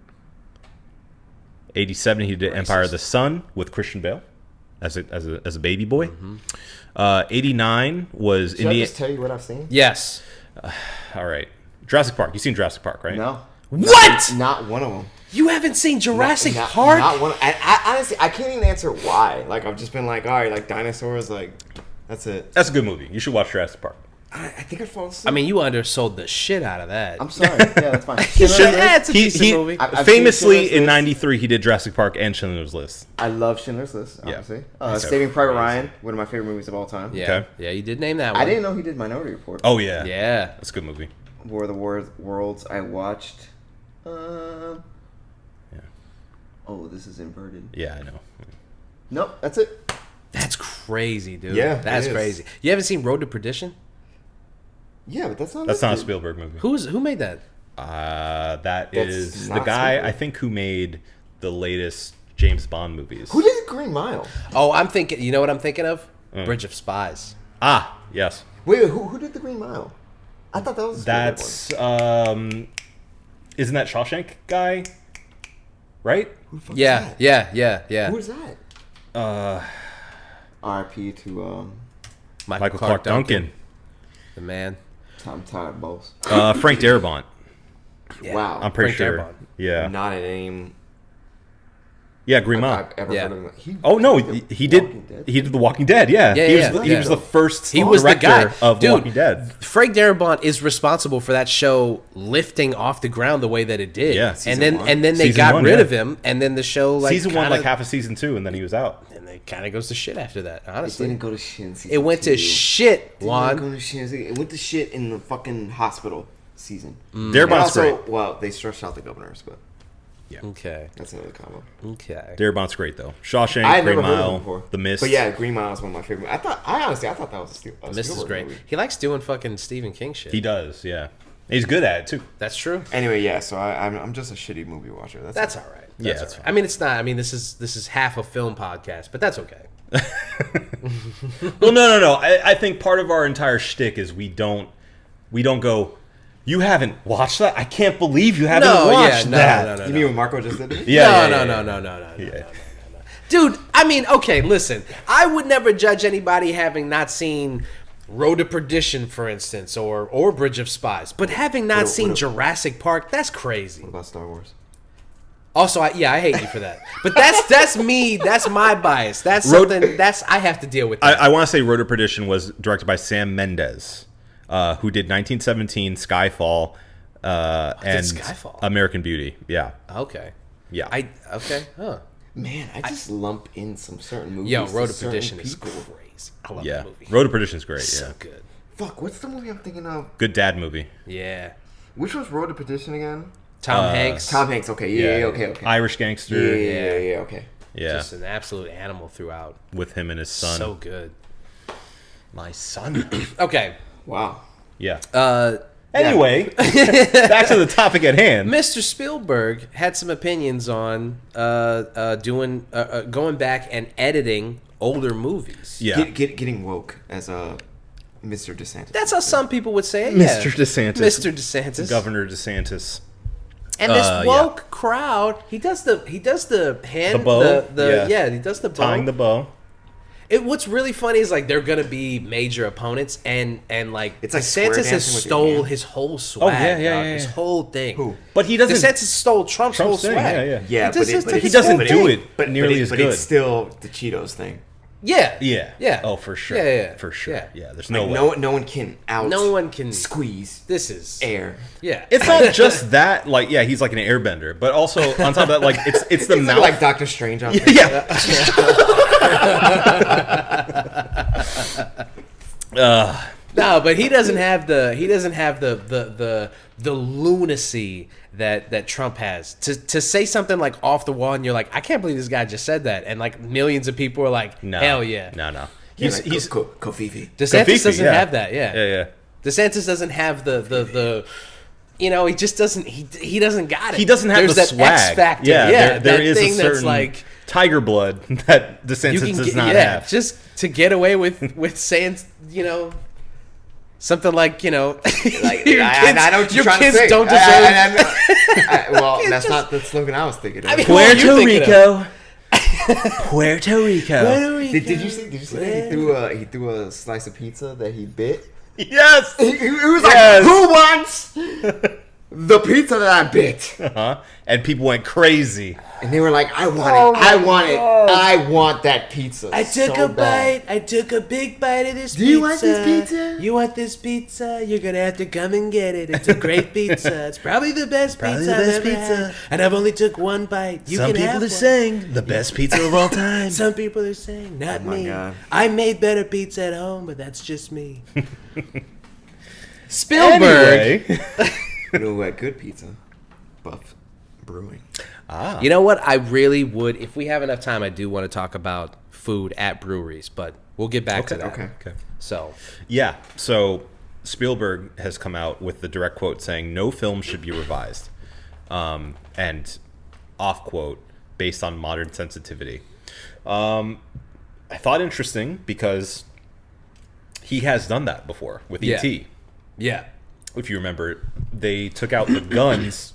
Speaker 1: '87, he did Empire of the Sun with Christian Bale as a baby boy. '89 was
Speaker 2: Should I just tell you what I've seen?
Speaker 3: Yes.
Speaker 1: All right, Jurassic Park. You've seen Jurassic Park, right?
Speaker 2: No.
Speaker 3: What?
Speaker 2: Not one of them.
Speaker 3: You haven't seen Jurassic
Speaker 2: Not
Speaker 3: Park?
Speaker 2: one. I honestly, I can't even answer why. Like, I've just been like, all right, like dinosaurs, like, that's it.
Speaker 1: That's a good movie. You should watch Jurassic Park.
Speaker 2: I think I'd fall asleep.
Speaker 3: I mean, you undersold the shit out of that.
Speaker 2: I'm sorry. Yeah, that's fine.
Speaker 3: That's a decent movie.
Speaker 2: I've seen
Speaker 1: Famously,
Speaker 2: Schindler's
Speaker 1: in
Speaker 2: List.
Speaker 1: '93, he did Jurassic Park and Schindler's List.
Speaker 2: I love Schindler's List, obviously.
Speaker 1: Yeah.
Speaker 2: Saving Private Ryan, one of my favorite movies of all time.
Speaker 3: Yeah.
Speaker 1: Okay.
Speaker 3: Yeah, you did name that one.
Speaker 2: I didn't know he did Minority Report.
Speaker 1: Oh yeah,
Speaker 3: Yeah.
Speaker 1: that's a good movie.
Speaker 2: War of the Worlds, I watched. Oh, this is inverted.
Speaker 1: Yeah, I know.
Speaker 2: Nope, that's it.
Speaker 3: That's crazy, dude.
Speaker 2: Yeah,
Speaker 3: That's
Speaker 2: it is.
Speaker 3: crazy. You haven't seen Road to Perdition?
Speaker 2: Yeah, but that's not.
Speaker 1: That's not a
Speaker 2: listed.
Speaker 1: Spielberg movie.
Speaker 3: Who made that?
Speaker 1: That
Speaker 2: That's
Speaker 1: is the
Speaker 2: not
Speaker 1: guy
Speaker 2: Spielberg.
Speaker 1: I think who made the latest James Bond movies.
Speaker 2: Who did Green Mile?
Speaker 3: Oh, I'm thinking. You know what I'm thinking of? Bridge of Spies.
Speaker 1: Ah, yes.
Speaker 2: Wait, who did the Green Mile? I thought that was a Spielberg
Speaker 1: That's isn't that Shawshank guy? Right?
Speaker 2: one. Who the fuck is
Speaker 3: Yeah,
Speaker 2: that?
Speaker 3: yeah.
Speaker 2: Who is that? R.I.P. to
Speaker 1: Michael Clark Duncan.
Speaker 3: The man.
Speaker 2: Tom Todd Bowles.
Speaker 1: Frank Darabont.
Speaker 3: Yeah.
Speaker 2: Wow.
Speaker 1: I'm pretty
Speaker 3: Frank
Speaker 1: sure.
Speaker 3: Darabont.
Speaker 1: Yeah.
Speaker 2: Not a name
Speaker 1: Yeah, Green Mile.
Speaker 2: I've ever
Speaker 3: Yeah.
Speaker 2: heard of him.
Speaker 1: Oh no,
Speaker 2: did
Speaker 1: he
Speaker 2: The Walking
Speaker 1: did.
Speaker 2: Dead.
Speaker 1: He did The Walking Dead. Yeah,
Speaker 3: Yeah,
Speaker 1: he was.
Speaker 3: yeah,
Speaker 1: He
Speaker 3: yeah.
Speaker 1: was the first.
Speaker 3: He was the
Speaker 1: director
Speaker 3: guy
Speaker 1: of The
Speaker 3: Dude,
Speaker 1: Walking Dead.
Speaker 3: Frank Darabont is responsible for that show lifting off the ground the way that it did.
Speaker 1: Yeah.
Speaker 3: and
Speaker 2: Season
Speaker 3: then
Speaker 2: one.
Speaker 3: and then they
Speaker 1: Season
Speaker 3: got
Speaker 1: one,
Speaker 3: rid
Speaker 1: yeah.
Speaker 3: of him, and then the show like
Speaker 1: Season one,
Speaker 3: kinda-
Speaker 1: like half of season 2, and then he was out.
Speaker 3: and it kind of goes to shit after that.
Speaker 2: It
Speaker 3: Honestly,
Speaker 2: didn't go to shit in season
Speaker 3: it went to
Speaker 2: 2.
Speaker 3: shit,
Speaker 2: It didn't
Speaker 3: Juan.
Speaker 2: go to shit. It went to shit in the fucking hospital season. And
Speaker 1: Darabont's
Speaker 2: also,
Speaker 1: great.
Speaker 2: well, they stretched out the governors, but
Speaker 3: Okay,
Speaker 2: that's another combo.
Speaker 3: okay.
Speaker 1: Darabont's great though. Shawshank,
Speaker 2: I had
Speaker 1: Green
Speaker 2: never heard of
Speaker 1: Mile,
Speaker 2: him before.
Speaker 1: The Mist.
Speaker 2: But yeah, Green Mile is one of my favorite. I honestly thought that was a Spielberg
Speaker 3: This is great.
Speaker 2: movie.
Speaker 3: He likes doing fucking Stephen King shit.
Speaker 1: he does. Yeah, he's good at it too.
Speaker 3: That's true.
Speaker 2: Anyway, yeah. So I'm just a shitty movie watcher.
Speaker 3: That's all right.
Speaker 1: Yeah,
Speaker 3: That's
Speaker 1: that's
Speaker 3: all right. I mean, it's not. I mean, this is half a film podcast, but that's okay.
Speaker 1: Well, no. I think part of our entire shtick is we don't go. You haven't watched that? I can't believe you haven't watched that.
Speaker 3: no.
Speaker 2: You mean what Marco just did to me?
Speaker 1: Yeah,
Speaker 3: No. Dude, I mean, okay, listen. I would never judge anybody having not seen Road to Perdition, for instance, or Bridge of Spies, but having not seen Jurassic Park, that's crazy.
Speaker 2: What about Star Wars?
Speaker 3: Also, I hate you for that. But that's me. That's my bias. That's something. I have to deal with. That.
Speaker 1: I want to say Road to Perdition was directed by Sam Mendes, who did 1917, Skyfall, and
Speaker 3: Skyfall?
Speaker 1: American Beauty. Yeah,
Speaker 3: Okay.
Speaker 1: yeah.
Speaker 3: Okay. Huh.
Speaker 2: Man, I just lump in some certain movies.
Speaker 3: Yo, Road to
Speaker 2: certain
Speaker 3: Perdition is
Speaker 2: people.
Speaker 3: crazy. I love
Speaker 1: yeah.
Speaker 3: that movie.
Speaker 1: Road to Perdition's great.
Speaker 3: So
Speaker 1: Yeah,
Speaker 3: good.
Speaker 2: Fuck, what's the movie I'm thinking of?
Speaker 1: good dad movie.
Speaker 3: Yeah.
Speaker 2: Which was Road to Perdition again?
Speaker 3: Tom Hanks.
Speaker 2: Tom Hanks. Okay, yeah, okay.
Speaker 1: Irish gangster.
Speaker 2: Yeah, okay.
Speaker 1: Yeah,
Speaker 3: Just an absolute animal throughout.
Speaker 1: with him and his son.
Speaker 3: So good.
Speaker 1: My son.
Speaker 3: Okay.
Speaker 2: Wow.
Speaker 1: Yeah.
Speaker 3: Uh,
Speaker 1: Anyway, back to the topic at hand.
Speaker 3: Mr. Spielberg had some opinions on going back and editing older movies.
Speaker 1: Yeah.
Speaker 2: Getting woke as a Mr. DeSantis.
Speaker 3: That's how some people would say it.
Speaker 1: Mr.
Speaker 3: Yeah.
Speaker 1: DeSantis.
Speaker 3: Mr. DeSantis.
Speaker 1: Governor DeSantis.
Speaker 3: And this
Speaker 1: yeah.
Speaker 3: woke crowd, he does the hand
Speaker 1: The bow?
Speaker 3: yeah, he does the bow.
Speaker 1: Tying the bow.
Speaker 3: What's really funny is like they're gonna be major opponents, and like
Speaker 2: It's like square
Speaker 3: DeSantis has
Speaker 2: dancing with your
Speaker 3: stole
Speaker 2: hand.
Speaker 3: his whole swag,
Speaker 1: yeah,
Speaker 3: dog, his whole thing.
Speaker 2: Who?
Speaker 1: But he doesn't.
Speaker 3: DeSantis stole Trump's whole
Speaker 1: thing,
Speaker 3: swag.
Speaker 1: yeah.
Speaker 2: Yeah,
Speaker 3: He just-
Speaker 1: He doesn't do it nearly as
Speaker 2: but
Speaker 1: good.
Speaker 2: it's still the Cheetos thing.
Speaker 3: Yeah,
Speaker 1: Yeah.
Speaker 3: yeah.
Speaker 1: Oh, for sure.
Speaker 3: Yeah.
Speaker 1: For sure.
Speaker 3: Yeah.
Speaker 1: Yeah. There's no
Speaker 2: Like,
Speaker 1: way.
Speaker 2: no one can out.
Speaker 3: No one can
Speaker 2: squeeze
Speaker 3: This is
Speaker 2: air.
Speaker 3: Yeah,
Speaker 1: It's not just that. Like, yeah, he's like an airbender, but also on top of that, like, it's the mouth.
Speaker 2: Like Doctor Strange on.
Speaker 1: yeah.
Speaker 3: No, but he doesn't have the lunacy that Trump has to say something like off the wall, and you're like, I can't believe this guy just said that, and like millions of people are like,
Speaker 1: No.
Speaker 3: hell yeah.
Speaker 1: No.
Speaker 2: He's
Speaker 1: He's
Speaker 2: Kofifi.
Speaker 3: DeSantis
Speaker 1: Kofifi,
Speaker 3: doesn't
Speaker 1: yeah.
Speaker 3: have that. Yeah.
Speaker 1: Yeah.
Speaker 3: DeSantis doesn't have the you know, he just doesn't. He doesn't got it.
Speaker 1: He doesn't have
Speaker 3: There's
Speaker 1: the
Speaker 3: that
Speaker 1: swag.
Speaker 3: X factor.
Speaker 1: Yeah, there
Speaker 3: that
Speaker 1: is a
Speaker 3: thing
Speaker 1: certain
Speaker 3: that's like
Speaker 1: tiger blood that DeSantis does not have.
Speaker 3: just to get away with saying, you know, something like, you know,
Speaker 2: Like,
Speaker 3: your
Speaker 2: I know what you're
Speaker 3: your
Speaker 2: trying
Speaker 3: kids
Speaker 2: to say.
Speaker 3: don't deserve.
Speaker 2: Well, that's not the slogan I was thinking of.
Speaker 3: I mean, what were you thinking of?
Speaker 1: Puerto Rico.
Speaker 2: Did you see that he threw a slice of pizza that he bit?
Speaker 1: Yes.
Speaker 2: He was
Speaker 1: Yes.
Speaker 2: like, "Who wants the pizza that I bit?"
Speaker 1: Uh-huh. And people went crazy.
Speaker 2: And they were like, "I want it. I want it. I want that pizza."
Speaker 3: I took
Speaker 2: so
Speaker 3: a
Speaker 2: bad."
Speaker 3: bite. I took a big bite of this pizza.
Speaker 2: Do you want this pizza?
Speaker 3: You want this pizza? You're gonna have to come and get it. It's a great pizza. It's probably the best pizza I've ever had. And I've only took one bite. You
Speaker 1: Some
Speaker 3: can
Speaker 1: people
Speaker 3: have
Speaker 1: are
Speaker 3: one.
Speaker 1: saying the best pizza of all time.
Speaker 3: Some people are saying, not
Speaker 2: my
Speaker 3: me.
Speaker 2: God.
Speaker 3: I made better pizza at home, but that's just me. Spielberg.
Speaker 1: Anyway.
Speaker 2: You know who had good pizza? Buff Brewing.
Speaker 3: You know what? I really would. If we have enough time, I do want to talk about food at breweries, but we'll get back to that.
Speaker 2: Okay.
Speaker 3: So,
Speaker 1: Yeah. So Spielberg has come out with the direct quote saying no film should be revised, and off quote based on modern sensitivity. I thought interesting because he has done that before with
Speaker 3: Yeah.
Speaker 1: E.T.
Speaker 3: yeah.
Speaker 1: If you remember, they took out the guns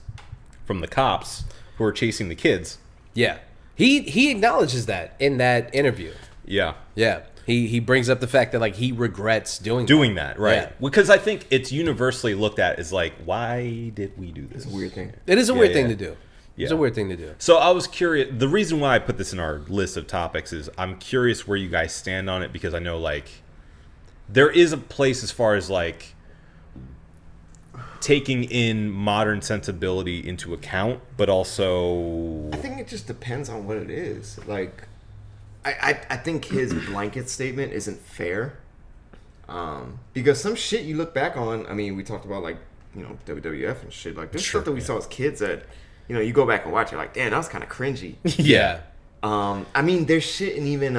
Speaker 1: from the cops who were chasing the kids.
Speaker 3: Yeah. He acknowledges that in that interview.
Speaker 1: Yeah.
Speaker 3: Yeah. He brings up the fact that, like, he regrets doing
Speaker 1: That, right?
Speaker 3: Yeah.
Speaker 1: Because I think it's universally looked at as like, why did we do this?
Speaker 2: It's a weird thing.
Speaker 3: It is a weird thing
Speaker 1: yeah.
Speaker 3: to do.
Speaker 1: Yeah.
Speaker 3: It's a weird thing to do.
Speaker 1: So I was curious. The reason why I put this in our list of topics is I'm curious where you guys stand on it, because I know, like, there is a place as far as, like, taking in modern sensibility into account, but also
Speaker 2: I think it just depends on what it is. Like, I think his blanket statement isn't fair. Because some shit you look back on, I mean, we talked about, like, you know, WWF and shit. Like, there's stuff that we saw as kids that, you know, you go back and watch, you're like, damn, that was kind of cringy.
Speaker 3: Yeah.
Speaker 2: I mean, there's shit in even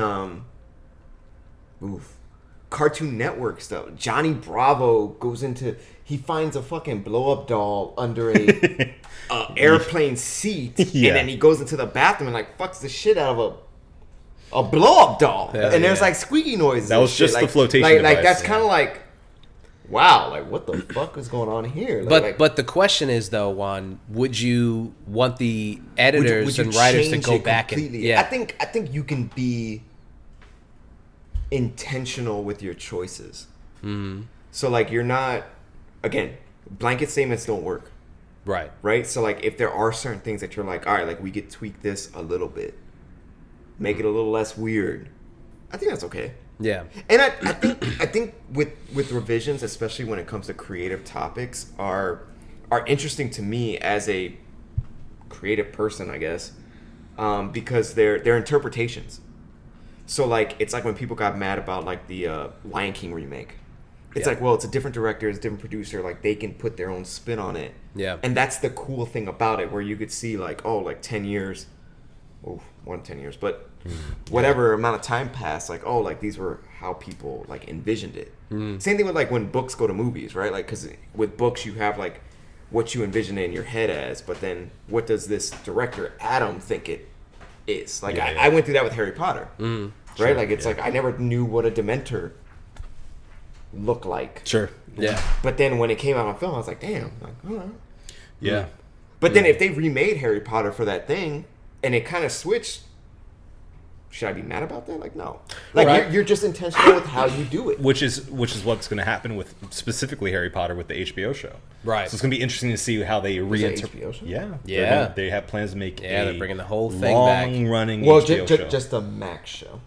Speaker 2: Cartoon Network stuff. Johnny Bravo goes into, he finds a fucking blow up doll under a airplane seat,
Speaker 1: Yeah.
Speaker 2: and then he goes into the bathroom and like fucks the shit out of a blow up doll, and there's like squeaky noises.
Speaker 1: That
Speaker 2: and
Speaker 1: was
Speaker 2: shit.
Speaker 1: just the
Speaker 2: like,
Speaker 1: flotation
Speaker 2: Like
Speaker 1: device,
Speaker 2: that's
Speaker 1: yeah.
Speaker 2: kind of like, wow, like what the fuck is going on here? Like,
Speaker 3: But the question is, though, Juan, would you want the editors
Speaker 2: would you
Speaker 3: and writers to
Speaker 2: change
Speaker 3: go
Speaker 2: it
Speaker 3: back
Speaker 2: completely?
Speaker 3: and... Yeah.
Speaker 2: I think you can be intentional with your choices. So like you're not, again, blanket statements don't work, right? So like if there are certain things that you're like, all right, like we could tweak this a little bit, make it a little less weird, I think that's okay.
Speaker 3: Yeah.
Speaker 2: And I think with revisions, especially when it comes to creative topics, are interesting to me as a creative person, I guess, because they're interpretations. So like it's like when people got mad about like the Lion King remake. It's like, well, it's a different director, it's a different producer, like they can put their own spin on it.
Speaker 3: Yeah.
Speaker 2: And that's the cool thing about it, where you could see like, oh, like 10 years, more than 10 years, but whatever amount of time passed, like, oh, like these were how people like envisioned it. Same thing with like when books go to movies, right? Like, because with books you have like what you envision it in your head as, but then what does this director Adam think it is? Like I went through that with Harry Potter, right? Like it's like I never knew what a Dementor looked like.
Speaker 1: sure.
Speaker 3: Yeah.
Speaker 2: But then when it came out on film, I was like, damn, like, all right.
Speaker 1: Yeah.
Speaker 2: But then if they remade Harry Potter for that thing and it kind of switched, should I be mad about that? Like, no. Like,
Speaker 1: Right.
Speaker 2: you're just intentional with how you do it.
Speaker 1: Which is what's going to happen with specifically Harry Potter with the HBO show.
Speaker 3: Right.
Speaker 1: So it's going to be interesting to see how they
Speaker 2: that
Speaker 1: reinterpret.
Speaker 2: HBO show?
Speaker 1: Yeah.
Speaker 3: Yeah.
Speaker 1: They have plans to make
Speaker 3: They're bringing the whole thing back.
Speaker 1: long-running
Speaker 2: Well,
Speaker 1: HBO show.
Speaker 2: just a Max show.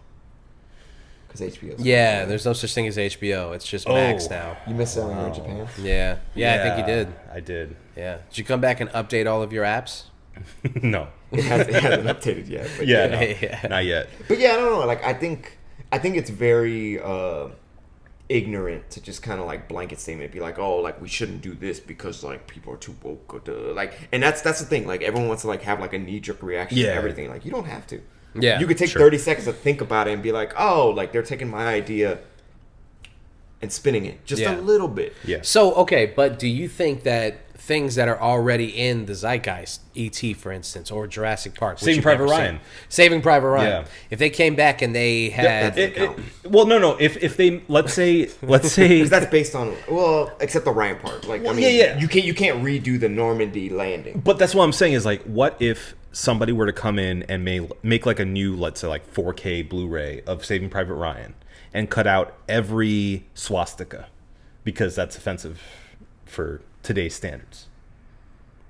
Speaker 2: Because HBO's.
Speaker 3: Yeah, there's no such thing as HBO. It's just Max now.
Speaker 2: You missed out when you were in Japan.
Speaker 3: Yeah. Yeah, I think you did.
Speaker 1: I did.
Speaker 3: Yeah. Did you come back and update all of your apps?
Speaker 1: No.
Speaker 2: It hasn't updated yet. But
Speaker 1: Yeah, no,
Speaker 3: Yeah.
Speaker 1: not yet.
Speaker 2: But yeah, I don't know. Like, I think it's very ignorant to just kind of like blanket statement, be like, oh, like we shouldn't do this because like people are too woke, or like, and that's the thing. Like everyone wants to like have like a knee jerk reaction
Speaker 1: Yeah.
Speaker 2: to everything. Like you don't have to.
Speaker 3: Yeah.
Speaker 2: You could take
Speaker 1: Sure.
Speaker 2: 30 seconds to think about it and be like, oh, like they're taking my idea and spinning it just
Speaker 3: Yeah.
Speaker 2: a little bit.
Speaker 1: Yeah.
Speaker 3: So, okay, but do you think that things that are already in the zeitgeist, E.T., for instance, or Jurassic Park.
Speaker 1: Saving Private Ryan.
Speaker 3: Saving Private Ryan.
Speaker 1: Yeah.
Speaker 3: If they came back and they had...
Speaker 1: Well, no. If they let's say
Speaker 2: Because that's based on except the Ryan part. Like,
Speaker 1: Well,
Speaker 2: I mean,
Speaker 1: yeah.
Speaker 2: you can't redo the Normandy landing.
Speaker 1: But that's what I'm saying is like, what if somebody were to come in and make like a new, let's say like 4K Blu-ray of Saving Private Ryan and cut out every swastika because that's offensive for today's standards.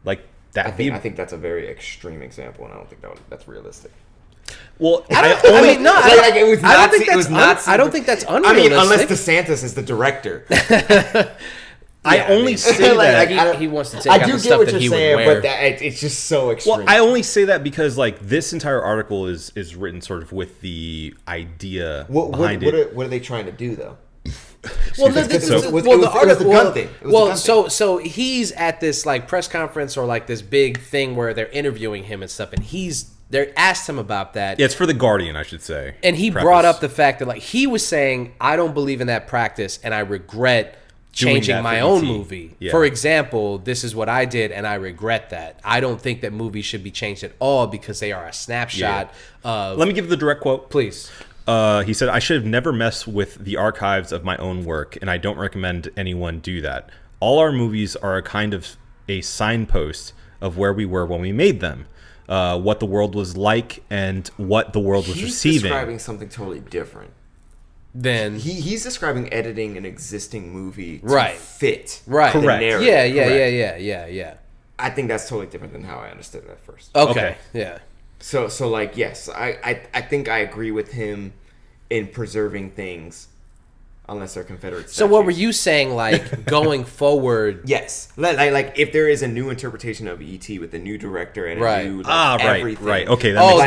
Speaker 1: Like that.
Speaker 2: I think that's a very extreme example, and I don't think that's realistic.
Speaker 1: Well,
Speaker 3: I don't think that's unrealistic.
Speaker 2: I mean, unless DeSantis is the director.
Speaker 1: I only say that.
Speaker 3: He wants to take out the stuff that he would wear.
Speaker 2: But it's just so extreme.
Speaker 1: Well, I only say that because like this entire article is written sort of with the idea behind it.
Speaker 2: What are they trying to do though?
Speaker 3: Well,
Speaker 2: the article.
Speaker 3: So he's at this like press conference or like this big thing where they're interviewing him and stuff, and they asked him about that.
Speaker 1: Yeah, it's for the Guardian, I should say.
Speaker 3: And he brought up the fact that like he was saying, I don't believe in that practice, and I regret changing my own movie. Yeah. For example, this is what I did, and I regret that. I don't think that movies should be changed at all because they are a snapshot of...
Speaker 1: Let me give the direct quote.
Speaker 3: Please.
Speaker 1: He said, I should have never messed with the archives of my own work, and I don't recommend anyone do that. All our movies are a kind of a signpost of where we were when we made them, what the world was like, and what the world was receiving.
Speaker 2: He's describing something totally different.
Speaker 3: Then
Speaker 2: he's describing editing an existing movie to fit the
Speaker 1: Correct.
Speaker 2: narrative.
Speaker 3: Yeah.
Speaker 2: I think that's totally different than how I understood it at first.
Speaker 3: Okay. Yeah.
Speaker 2: So like, yes, I think I agree with him in preserving things unless they're Confederate statues.
Speaker 3: So what were you saying, like, going forward?
Speaker 2: Yes. Like if there is a new interpretation of E.T. with a new director and a new everything.
Speaker 1: Right. Okay. That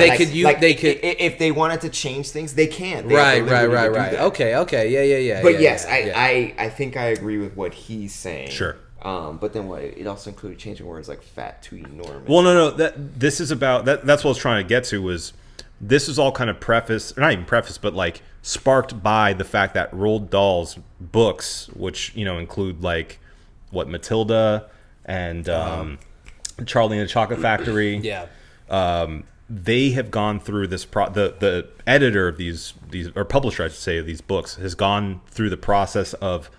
Speaker 3: they could
Speaker 2: if they wanted to change things, they can.
Speaker 3: Right. Okay. Yeah.
Speaker 2: But yes, I think I agree with what he's saying.
Speaker 1: Sure.
Speaker 2: But then what? It also included changing words like fat to enormous.
Speaker 1: Well, no. This is about that. That's what I was trying to get to. Was this is all kind of prefaced, or not even prefaced, but like sparked by the fact that Roald Dahl's books, which include like Matilda and Charlie and the Chocolate Factory.
Speaker 3: Yeah.
Speaker 1: They have gone through this. The editor of these or publisher, I should say, of these books has gone through the process of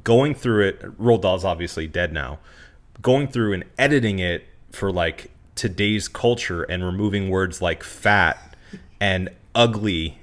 Speaker 1: going through it. Roald Dahl's obviously dead now. Going through and editing it for like today's culture and removing words like fat and ugly,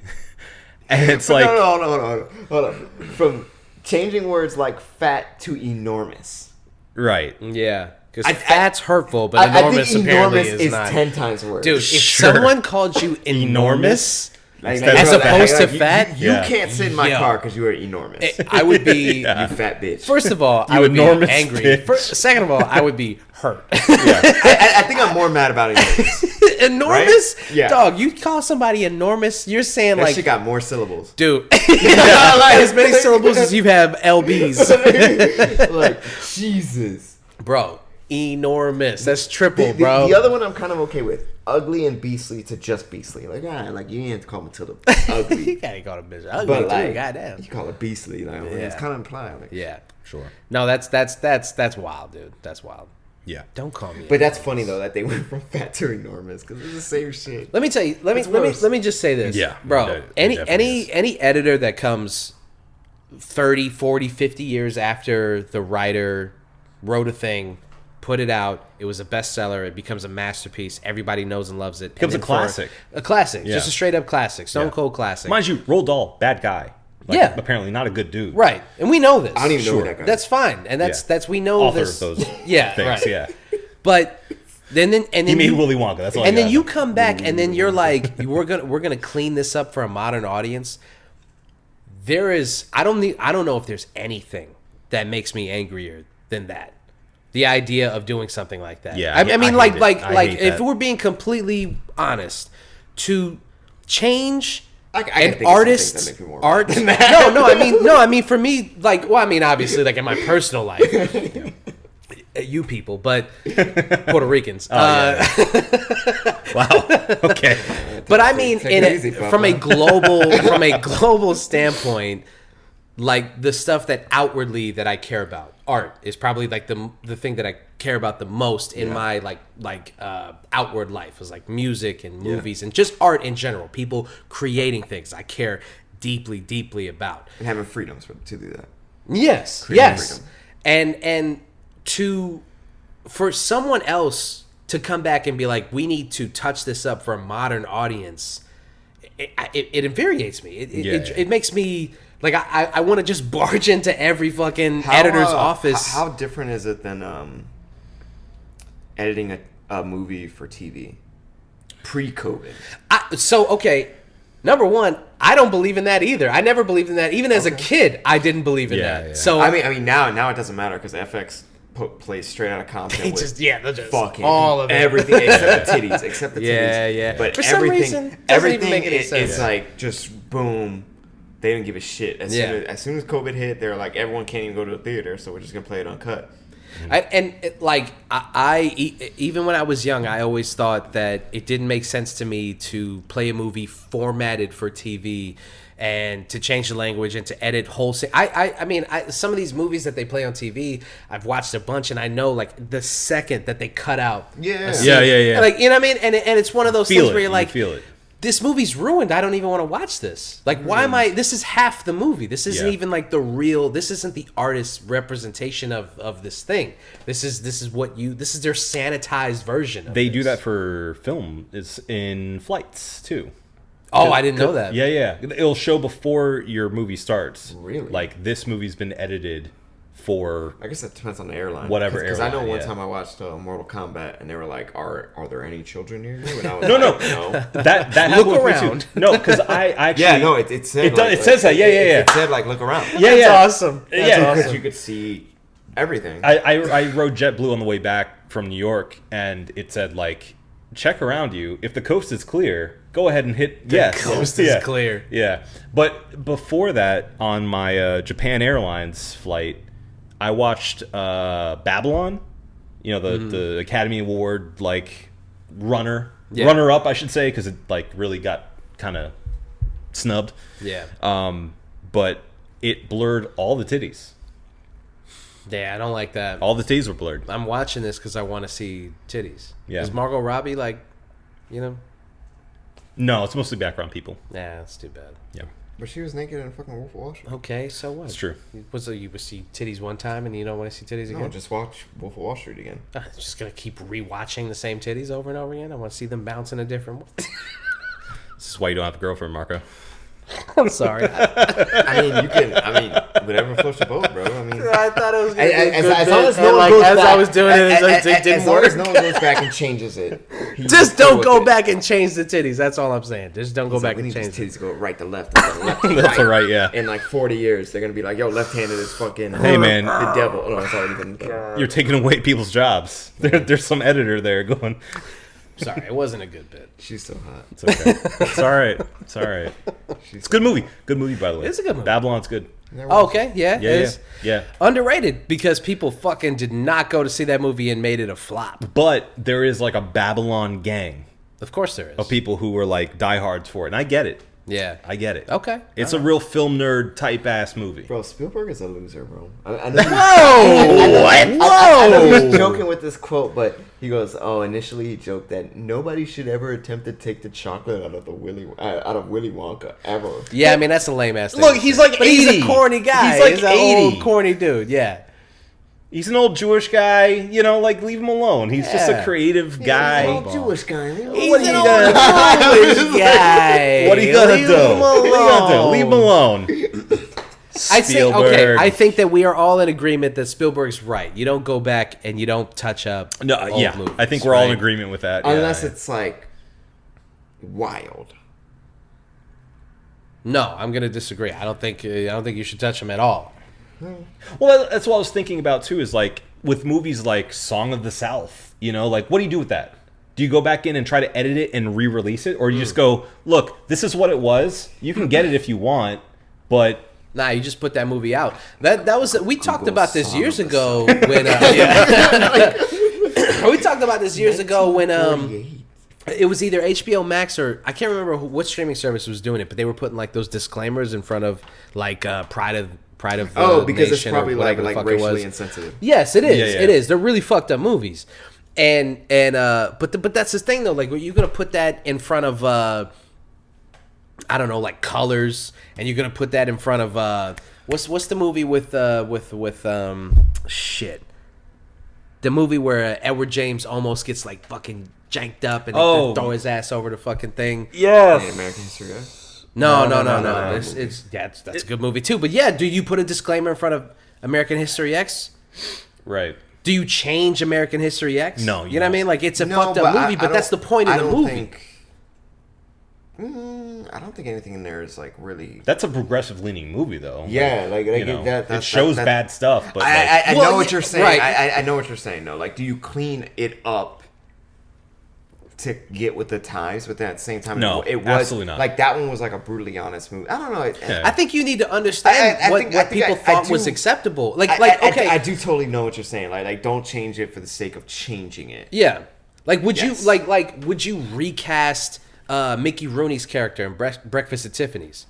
Speaker 1: and it's like
Speaker 2: hold on. From changing words like fat to enormous.
Speaker 1: Right.
Speaker 3: Yeah. Because fat's hurtful, but enormous apparently is not.
Speaker 2: 10 times worse.
Speaker 3: Dude, if someone called you enormous as opposed to fat,
Speaker 2: you can't sit in my car because you are enormous.
Speaker 3: I would be
Speaker 2: you fat bitch.
Speaker 3: First of all, I would be angry. Second of all, I would be hurt.
Speaker 2: I think I'm more mad about it.
Speaker 3: Enormous?
Speaker 2: Right? Yeah.
Speaker 3: Dog, you call somebody enormous, you're saying
Speaker 2: that
Speaker 3: like...
Speaker 2: shit got more syllables.
Speaker 3: Dude. As many syllables as you have LBs.
Speaker 2: Like, Jesus.
Speaker 3: Bro, enormous. That's triple, bro.
Speaker 2: The other one I'm kind of okay with. Ugly and beastly to just beastly. Like, like you ain't have to call Matilda ugly.
Speaker 3: You can't call her bitch ugly,
Speaker 2: but
Speaker 3: too.
Speaker 2: Like,
Speaker 3: goddamn.
Speaker 2: You call her beastly. Like, it's kind of implied. Like,
Speaker 3: yeah.
Speaker 1: Sure.
Speaker 3: No, that's wild, dude. That's wild.
Speaker 1: Yeah.
Speaker 3: Don't call me.
Speaker 2: But that's funny though that they went from fat to enormous because it's the same shit.
Speaker 3: Let me tell you. Let me just say this.
Speaker 1: Yeah,
Speaker 3: bro. Any editor that comes 30, 40, 50 years after the writer wrote a thing, put it out, it was a bestseller, it becomes a masterpiece, everybody knows and loves it.
Speaker 1: Becomes a classic.
Speaker 3: A classic.
Speaker 1: Yeah.
Speaker 3: Just a straight up classic. Stone cold classic.
Speaker 1: Mind you, Roald Dahl, bad guy. Like, apparently not a good dude.
Speaker 3: Right. And we know this.
Speaker 2: I don't even know that guy.
Speaker 3: That's fine. And that's we know
Speaker 1: Author
Speaker 3: this.
Speaker 1: of those
Speaker 3: yeah,
Speaker 1: things,
Speaker 3: right.
Speaker 1: yeah.
Speaker 3: But then
Speaker 1: he made Willy Wonka. That's all.
Speaker 3: And then you come back and then you're like, we're gonna clean this up for a modern audience. There is I don't know if there's anything that makes me angrier than that. The idea of doing something like that.
Speaker 1: Yeah.
Speaker 3: I mean,
Speaker 1: like
Speaker 3: if we're being completely honest, to change an
Speaker 2: artist's
Speaker 3: art. No, I mean for me, like, well, I mean, obviously, like in my personal life, you people, but Puerto Ricans.
Speaker 1: Wow. Okay.
Speaker 3: But I mean, from a global standpoint, like the stuff that outwardly that I care about. Art is probably like the thing that I care about the most in my outward life is like music and movies and just art in general. People creating things I care deeply about.
Speaker 2: And having freedoms to do that.
Speaker 3: Yes.
Speaker 2: Freedom.
Speaker 3: And for someone else to come back and be like, we need to touch this up for a modern audience, it infuriates me. It makes me like I want to just barge into every fucking editor's office.
Speaker 2: How different is it than editing a movie for TV pre-COVID?
Speaker 3: Okay, number one, I don't believe in that either. I never believed in that. Even as a kid, I didn't believe in that.
Speaker 1: Yeah.
Speaker 3: So
Speaker 2: I mean now it doesn't matter because FX plays straight out of Compton with
Speaker 3: they'll just
Speaker 2: fucking
Speaker 3: all of it.
Speaker 2: Everything except the titties.
Speaker 3: Yeah.
Speaker 2: But
Speaker 3: For some reason,
Speaker 2: everything
Speaker 3: make any sense.
Speaker 2: it's like just boom. They didn't give a shit. As soon as COVID hit, they're like, everyone can't even go to the theater, so we're just gonna play it uncut.
Speaker 3: Even when I was young, I always thought that it didn't make sense to me to play a movie formatted for TV and to change the language and to edit wholesale. Some of these movies that they play on TV, I've watched a bunch, and I know like the second that they cut out,
Speaker 1: Yeah.
Speaker 3: like you know what I mean, and it's one of those things where you're like,
Speaker 1: feel it.
Speaker 3: This movie's ruined. I don't even want to watch this. Like, why am I? This is half the movie. This isn't even like the real. This isn't the artist's representation of this thing. This is their sanitized version.
Speaker 1: They do that for film. It's in flights too.
Speaker 3: Oh, I didn't know that.
Speaker 1: Yeah. It'll show before your movie starts.
Speaker 2: Really?
Speaker 1: Like this movie's been edited for.
Speaker 2: I guess that depends on the airline.
Speaker 1: Whatever
Speaker 2: Because I know
Speaker 1: airline,
Speaker 2: one
Speaker 1: yeah.
Speaker 2: time I watched Mortal Kombat and they were like, "Are there any children near you?" And I was
Speaker 1: No.
Speaker 2: no.
Speaker 1: That
Speaker 3: Look
Speaker 1: happened with me
Speaker 3: around.
Speaker 1: too. No, because I actually.
Speaker 2: Yeah, no, it said
Speaker 1: It says that. Yeah.
Speaker 2: It said like look around.
Speaker 1: Yeah.
Speaker 3: Awesome.
Speaker 2: Because you could see everything.
Speaker 1: I rode JetBlue on the way back from New York, and it said like, check around you. If the coast is clear, go ahead and hit yes.
Speaker 3: Coast is clear.
Speaker 1: Yeah, but before that, on my Japan Airlines flight, I watched Babylon. You know the Academy Award like runner up, I should say, because it like really got kind of snubbed.
Speaker 3: Yeah.
Speaker 1: But it blurred all the titties.
Speaker 3: Yeah, I don't like that.
Speaker 1: All the titties were blurred.
Speaker 3: I'm watching this because I want to see titties.
Speaker 1: Yeah.
Speaker 3: Is Margot Robbie like, you know?
Speaker 1: No, it's mostly background people.
Speaker 3: Nah, that's too bad.
Speaker 1: Yeah,
Speaker 2: But she was naked in fucking Wolf of Wall Street.
Speaker 3: Okay, so what?
Speaker 1: it's true.
Speaker 3: You would see titties one time and you don't want to see titties again?
Speaker 2: No, just watch Wolf of Wall Street again.
Speaker 3: I'm just going to keep rewatching the same titties over and over again. I want to see them bounce in a different way.
Speaker 1: This is why you don't have a girlfriend, Marco.
Speaker 3: I'm sorry.
Speaker 2: I mean, you can. I mean, whatever floats your boat, bro. I mean,
Speaker 3: I thought it was going to be a
Speaker 2: as
Speaker 3: good
Speaker 2: long
Speaker 3: bit,
Speaker 2: as no
Speaker 3: and,
Speaker 2: one
Speaker 3: like,
Speaker 2: goes
Speaker 3: as
Speaker 2: back,
Speaker 3: I was doing it didn't
Speaker 2: as long
Speaker 3: work.
Speaker 2: as no one goes back and changes it.
Speaker 3: Just don't go back and change the titties. That's all I'm saying. Just don't go back
Speaker 2: We
Speaker 3: and
Speaker 2: need
Speaker 3: change
Speaker 2: these
Speaker 3: it.
Speaker 2: titties to go right to left, and then left to
Speaker 1: Left to right, yeah.
Speaker 2: In like 40 years, they're gonna be like, "Yo, left-handed is fucking."
Speaker 1: Hey, man.
Speaker 2: the devil. Oh, no, it's already been.
Speaker 1: You're taking away people's jobs. There's some editor there going.
Speaker 3: Sorry, it wasn't a good bit.
Speaker 2: She's so hot.
Speaker 1: It's okay. It's all right. It's all right. It's a good movie. Good movie, by the way.
Speaker 3: It's a good movie.
Speaker 1: Babylon's good.
Speaker 3: Oh, okay, yeah,
Speaker 1: Yeah,
Speaker 3: it is.
Speaker 1: yeah.
Speaker 3: Underrated because people fucking did not go to see that movie and made it a flop.
Speaker 1: But there is like a Babylon gang
Speaker 3: Of course there is.
Speaker 1: of people who were like diehards for it, and I get it.
Speaker 3: Yeah.
Speaker 1: I get it.
Speaker 3: Okay.
Speaker 1: It's a real film nerd type ass movie.
Speaker 2: Bro, Spielberg is a loser, bro. I know he's joking with this quote, but he goes, "Oh, initially he joked that nobody should ever attempt to take the chocolate out of Willy Wonka ever."
Speaker 3: Yeah, I mean that's a lame ass thing.
Speaker 1: Look, he's like
Speaker 3: but
Speaker 1: 80.
Speaker 3: he's a corny guy.
Speaker 1: He's like
Speaker 3: He's an
Speaker 1: 80.
Speaker 3: old corny dude. Yeah.
Speaker 1: He's an old Jewish guy, you know, like leave him alone. He's just a
Speaker 3: Yeah.
Speaker 1: creative guy.
Speaker 2: Jewish guy.
Speaker 1: What are you
Speaker 3: an
Speaker 1: gonna
Speaker 3: old Jewish guy.
Speaker 1: What are you gonna
Speaker 3: Leave
Speaker 1: do?
Speaker 3: him
Speaker 1: What are you gonna do?
Speaker 3: alone.
Speaker 1: Leave him alone.
Speaker 3: I think that we are all in agreement that Spielberg's right. You don't go back and you don't touch up.
Speaker 1: No,
Speaker 3: old
Speaker 1: yeah,
Speaker 3: movies,
Speaker 1: I think we're all in
Speaker 3: right?
Speaker 1: agreement with that.
Speaker 2: Unless
Speaker 1: yeah.
Speaker 2: it's like wild.
Speaker 3: No, I'm gonna disagree. I don't think you should touch them at all.
Speaker 1: Well, that's what I was thinking about too. Is like with movies like Song of the South. You know, like what do you do with that? Do you go back in and try to edit it and re-release it, or do you just go, look, this is what it was. You can get it if you want, but.
Speaker 3: Nah, you just put that movie out. That was we talked about this
Speaker 2: Song
Speaker 3: years
Speaker 2: of the
Speaker 3: ago when we talked about this years ago when It was either HBO Max or I can't remember what streaming service was doing it, but they were putting like those disclaimers in front of like Pride of
Speaker 2: because it's
Speaker 3: Nation
Speaker 2: probably
Speaker 3: or
Speaker 2: like
Speaker 3: whatever the fuck it
Speaker 2: racially
Speaker 3: was.
Speaker 2: insensitive.
Speaker 3: Yes, it is.
Speaker 1: Yeah, yeah.
Speaker 3: It is. They're really fucked up movies, but that's the thing though. Like, you're gonna put that in front of I don't know, like Colors, and you're gonna put that in front of what's the movie with shit. The movie where Edward James almost gets like fucking janked up and they throw his ass over the fucking thing.
Speaker 2: Yes. American History X.
Speaker 3: No. That's a good movie too. But yeah, do you put a disclaimer in front of American History X?
Speaker 1: Right.
Speaker 3: Do you change American History X?
Speaker 1: No,
Speaker 3: you know what I mean? Like, it's a fucked up movie, but that's the point of the movie.
Speaker 2: I don't think anything in there is like really.
Speaker 1: That's a progressive leaning movie, though.
Speaker 2: Yeah, like
Speaker 1: you know,
Speaker 2: that
Speaker 1: it shows bad stuff, but
Speaker 2: I
Speaker 3: Well,
Speaker 2: know what you're saying.
Speaker 3: right.
Speaker 2: I know what you're saying. though. Like, do you clean it up to get with the times? But then at the same time,
Speaker 1: No,
Speaker 2: it was
Speaker 1: absolutely not.
Speaker 2: Like, that one was like a brutally honest movie. I don't know.
Speaker 1: Yeah.
Speaker 3: I think you need to understand what people thought was acceptable. Okay,
Speaker 2: I do totally know what you're saying. Like, don't change it for the sake of changing it.
Speaker 3: yeah. Like, would
Speaker 2: Yes.
Speaker 3: you would you recast Mickey Rooney's character in Breakfast at Tiffany's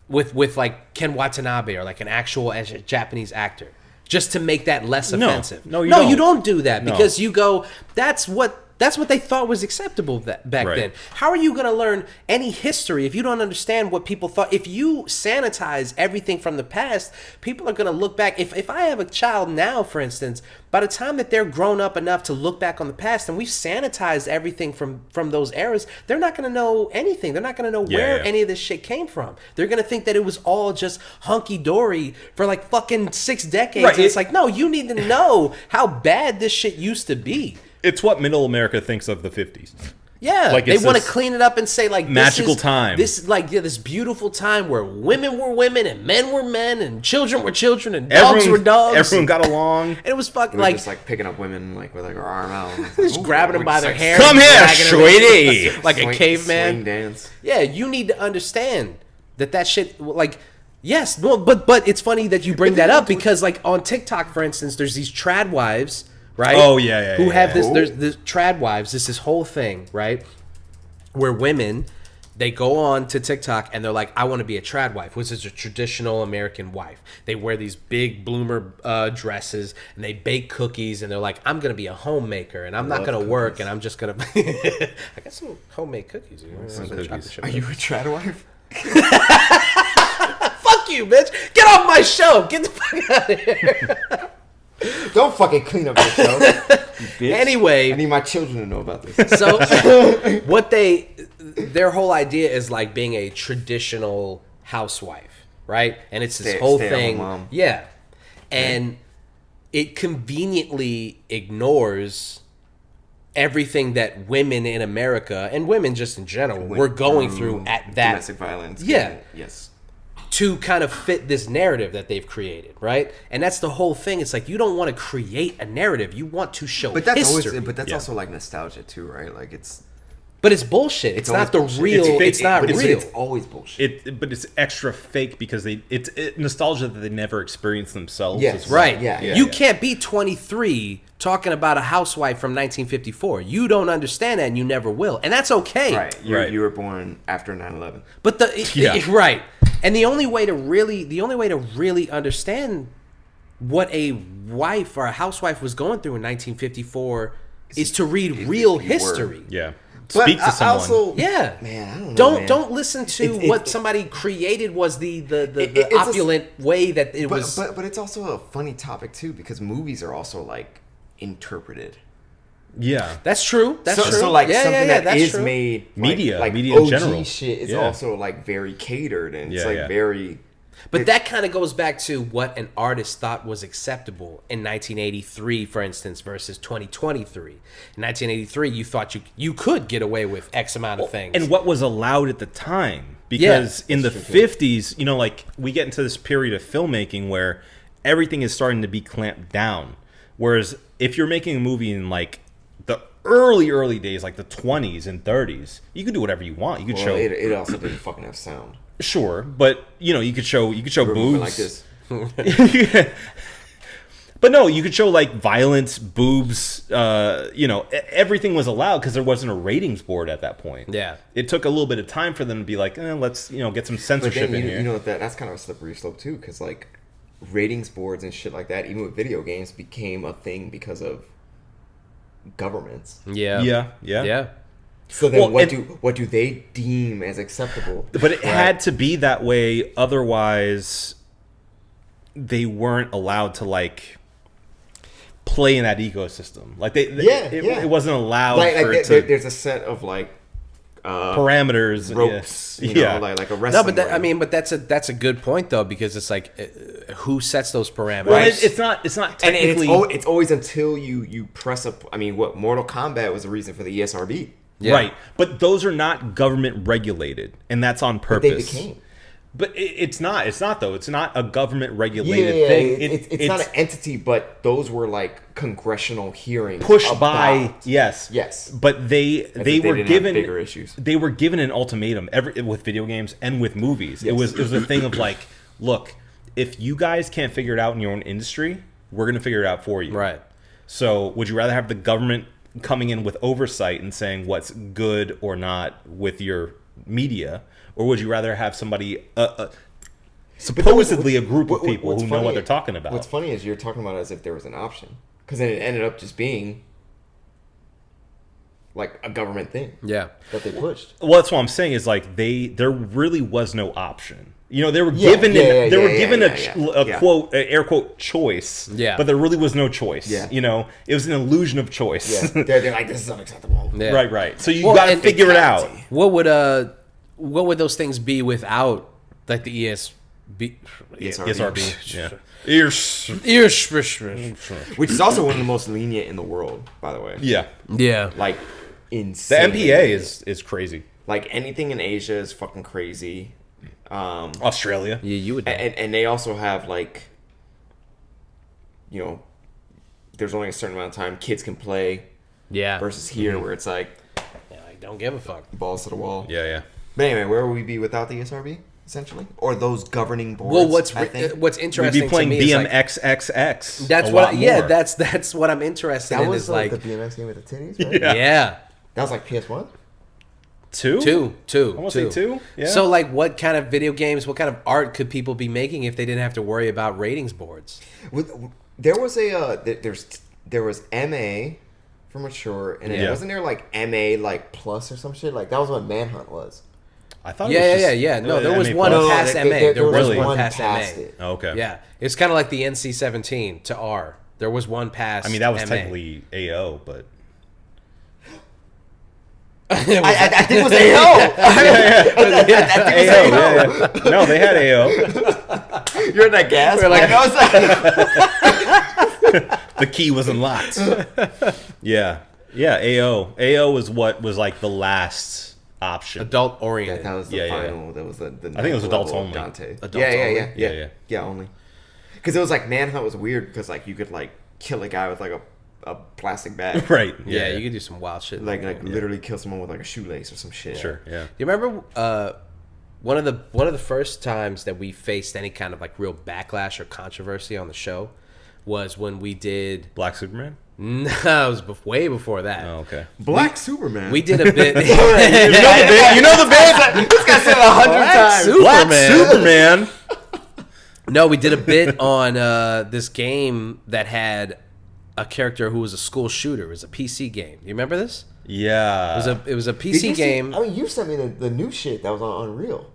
Speaker 3: with like Ken Watanabe or like an actual Japanese actor just to make that less
Speaker 1: No.
Speaker 3: offensive?
Speaker 1: No, you
Speaker 3: you
Speaker 1: don't.
Speaker 3: don't do that
Speaker 1: No.
Speaker 3: because you go, that's what they thought was acceptable back
Speaker 1: Right.
Speaker 3: then. How are you going to learn any history if you don't understand what people thought? If you sanitize everything from the past, people are going to look back. If I have a child now, for instance, by the time that they're grown up enough to look back on the past and we've sanitized everything from those eras, they're not going to know anything. They're not going to know where any of this shit came from. They're going to think that it was all just hunky-dory for like fucking 6 decades.
Speaker 1: Right.
Speaker 3: And it's like, no, you need to know how bad this shit used to be.
Speaker 1: it's what middle America thinks of the 50s.
Speaker 3: Yeah,
Speaker 1: Like,
Speaker 3: they
Speaker 1: it's
Speaker 3: want to
Speaker 1: this
Speaker 3: clean it up and say like
Speaker 1: magical time.
Speaker 3: This is like this beautiful time where women were women and men were men and children were children and dogs were dogs.
Speaker 1: Everyone got along.
Speaker 3: And it was fucking
Speaker 2: We were
Speaker 3: like
Speaker 2: just like picking up women like with like our arm out,
Speaker 3: just grabbing them by their hair,
Speaker 1: Come
Speaker 3: and
Speaker 1: here,
Speaker 3: dragging them
Speaker 1: sweetie.
Speaker 3: like a caveman.
Speaker 2: swing dance.
Speaker 3: Yeah, you need to understand that shit, like, yes, well, but it's funny that you bring that up because, like, on TikTok, for instance, there's these trad wives, right?
Speaker 1: Oh, yeah,
Speaker 3: who have this.
Speaker 2: Oh.
Speaker 3: There's the trad wives. This whole thing, right, where women, they go on to TikTok and they're like, I want to be a trad wife, which is a traditional American wife. They wear these big bloomer dresses and they bake cookies and they're like, I'm gonna be a homemaker and I'm not gonna work and I'm just gonna. I got some homemade cookies. You know?
Speaker 2: Are you a trad wife?
Speaker 3: Fuck you, bitch! Get off my show! Get the fuck out of here!
Speaker 2: Don't fucking clean up your show. You bitch.
Speaker 3: Anyway.
Speaker 2: I need my children to know about this.
Speaker 3: So, their whole idea is like being a traditional housewife, right? And it's this whole
Speaker 2: stay-at-home
Speaker 3: thing,
Speaker 2: mom.
Speaker 3: yeah. And it conveniently ignores everything that women in America and women just in general were going through at that
Speaker 2: domestic violence.
Speaker 3: Yeah.
Speaker 2: Yes.
Speaker 3: to kind of fit this narrative that they've created, right? And that's the whole thing. It's like you don't want to create a narrative; you want to show
Speaker 2: But that's
Speaker 3: history.
Speaker 2: also like nostalgia too, right? Like it's
Speaker 3: bullshit. It's not the
Speaker 2: always bullshit.
Speaker 3: real.
Speaker 1: fake,
Speaker 3: It's not
Speaker 2: but
Speaker 3: real.
Speaker 2: it's always bullshit.
Speaker 1: But it's extra fake because it's nostalgia that they never experienced themselves.
Speaker 2: Yes.
Speaker 1: as well.
Speaker 3: Right.
Speaker 2: Yeah,
Speaker 3: You can't be 23 talking about a housewife from 1954. You don't understand that and you never will. And that's okay.
Speaker 2: Right.
Speaker 1: Right.
Speaker 2: You were born after 9/11.
Speaker 3: But
Speaker 1: Yeah.
Speaker 3: right. And the only way to really understand what a wife or a housewife was going through in 1954 is to read real history.
Speaker 1: Yeah.
Speaker 2: But
Speaker 1: Speak to
Speaker 2: I
Speaker 1: someone.
Speaker 2: also,
Speaker 3: Yeah.
Speaker 2: man, I don't know. man.
Speaker 3: Don't listen to what somebody created was the
Speaker 2: it's a-
Speaker 3: opulent way that it
Speaker 2: But,
Speaker 3: was.
Speaker 2: but it's also a funny topic too because movies are also like interpreted.
Speaker 1: Yeah.
Speaker 3: That's true. That's true.
Speaker 2: So like
Speaker 3: Yeah,
Speaker 2: something
Speaker 3: yeah,
Speaker 2: that
Speaker 3: that's
Speaker 2: is
Speaker 3: true.
Speaker 2: made
Speaker 1: Media
Speaker 2: like
Speaker 1: in
Speaker 2: OG
Speaker 1: general.
Speaker 2: shit is
Speaker 1: Yeah.
Speaker 2: also like very catered and it's
Speaker 1: Yeah,
Speaker 2: like
Speaker 1: yeah.
Speaker 2: very.
Speaker 3: But that kind of goes back to what an artist thought was acceptable in 1983, for instance, versus 2023. In 1983, you thought you could get away with X amount of things.
Speaker 1: And what was allowed at the time. Because in the 50s, you know, like we get into this period of filmmaking where everything is starting to be clamped down. Whereas if you're making a movie in like the early days, like the 20s and 30s, you could do whatever you want. You could show
Speaker 2: It also didn't fucking have sound.
Speaker 1: sure, but you know, you could show
Speaker 2: We're
Speaker 1: boobs
Speaker 2: moving like this.
Speaker 1: but But no, you could show like violence, boobs, everything was allowed because there wasn't a ratings board at that point.
Speaker 3: Yeah.
Speaker 1: It took a little bit of time for them to be like, let's, get some censorship
Speaker 2: But then,
Speaker 1: in here.
Speaker 2: that's kind of a slippery slope too, because like ratings boards and shit like that, even with video games, became a thing because of governments.
Speaker 3: Yeah.
Speaker 2: So then,
Speaker 1: Well,
Speaker 2: what do they deem as acceptable?
Speaker 1: But it had to be that way, otherwise they weren't allowed to like play in that ecosystem. Like it wasn't allowed
Speaker 2: there's a set of like
Speaker 1: parameters,
Speaker 2: ropes, like a wrestling.
Speaker 3: No, but
Speaker 2: ring.
Speaker 3: but that's a good point though, because it's like who sets those parameters?
Speaker 1: Well, it's not technically.
Speaker 2: And it's always until you press a. I mean, what Mortal Kombat was the reason for the ESRB.
Speaker 3: Yeah.
Speaker 1: Right, but those are not government regulated, and that's on purpose.
Speaker 2: They became.
Speaker 1: But it's not. It's not though. It's not a government regulated thing.
Speaker 2: It's not an entity, but those were like congressional hearings
Speaker 1: pushed by. Yes. But they were
Speaker 2: didn't
Speaker 1: given
Speaker 2: have bigger issues.
Speaker 1: They were given an ultimatum with video games and with movies.
Speaker 2: Yes.
Speaker 1: It was a thing of like, look, if you guys can't figure it out in your own industry, we're gonna figure it out for you.
Speaker 3: Right.
Speaker 1: So would you rather have the government coming in with oversight and saying what's good or not with your media, or would you rather have somebody supposedly a group of people who know what they're talking about?
Speaker 2: What's funny is you're talking about it as if there was an option, because then it ended up just being like a government thing.
Speaker 3: Yeah.
Speaker 2: That they pushed.
Speaker 1: Well, that's what I'm saying is like there really was no option. They were given a quote, air quote, choice.
Speaker 3: Yeah.
Speaker 1: But there really was no choice.
Speaker 2: Yeah.
Speaker 1: It was an illusion of choice.
Speaker 2: Yeah. They're like, this is unacceptable.
Speaker 3: Yeah.
Speaker 1: Right. So you got to figure it out.
Speaker 3: What would those things be without like the ESRB?
Speaker 1: Yeah.
Speaker 2: Which is also one of the most lenient in the world, by the way.
Speaker 1: Yeah.
Speaker 3: Yeah.
Speaker 2: Like, insane.
Speaker 1: The MPA is crazy.
Speaker 2: Like, anything in Asia is fucking crazy.
Speaker 1: Australia.
Speaker 3: Yeah, you would know.
Speaker 2: And they also have, like, there's only a certain amount of time kids can play.
Speaker 3: Yeah.
Speaker 2: Versus here, where it's like,
Speaker 3: don't give a fuck.
Speaker 2: Balls to the wall.
Speaker 1: Yeah.
Speaker 2: But anyway, where would we be without the ESRB, essentially? Or those governing boards?
Speaker 3: Well, what's
Speaker 1: We'd
Speaker 3: interesting
Speaker 1: be playing
Speaker 3: to me
Speaker 1: BMXXX.
Speaker 3: is that's that's what I'm interested in.
Speaker 2: That was
Speaker 3: is like
Speaker 2: the BMX game with the titties, right?
Speaker 3: yeah.
Speaker 2: That was like PS1?
Speaker 1: Two.
Speaker 3: I
Speaker 1: want to say two. Yeah.
Speaker 3: So, like, what kind of video games, what kind of art could people be making if they didn't have to worry about ratings boards?
Speaker 2: There was there was MA for mature, and then wasn't there like MA like plus or some shit? Like that was what Manhunt was.
Speaker 1: I thought.
Speaker 3: Yeah. No, there was one past MA. There was one past MA.
Speaker 1: Oh, okay.
Speaker 3: Yeah, it's kind of like the NC-17 to R. There was one past.
Speaker 1: I mean, that was
Speaker 3: MA.
Speaker 1: technically AO, but.
Speaker 2: I think it was AO.
Speaker 1: AO. No, they had AO.
Speaker 2: You're in that gas.
Speaker 3: We're like,
Speaker 1: The key was unlocked. Yeah. AO. AO was what was like the last option.
Speaker 3: adult oriented.
Speaker 2: That was the final. That was the
Speaker 1: I think it was adults only.
Speaker 2: Dante.
Speaker 3: Adults only?
Speaker 2: Yeah, only. Because it was like Manhunt was weird because like you could like kill a guy with like a plastic bag.
Speaker 1: Right.
Speaker 3: Yeah, you could do some wild shit.
Speaker 2: Like literally kill someone with like a shoelace or some shit.
Speaker 1: Sure. Yeah.
Speaker 3: You remember one of the first times that we faced any kind of like real backlash or controversy on the show was when we did
Speaker 1: Black Superman.
Speaker 3: No, it was way before that.
Speaker 1: Oh, okay.
Speaker 2: Black Superman.
Speaker 3: We did a bit.
Speaker 1: You know the bit.
Speaker 2: This guy said 100 times.
Speaker 1: Black Superman.
Speaker 3: No, we did a bit on this game that had a character who was a school shooter. It was a PC game. Do you remember this?
Speaker 1: Yeah.
Speaker 3: It was a PC game.
Speaker 2: I mean, you sent me the new shit that was on Unreal.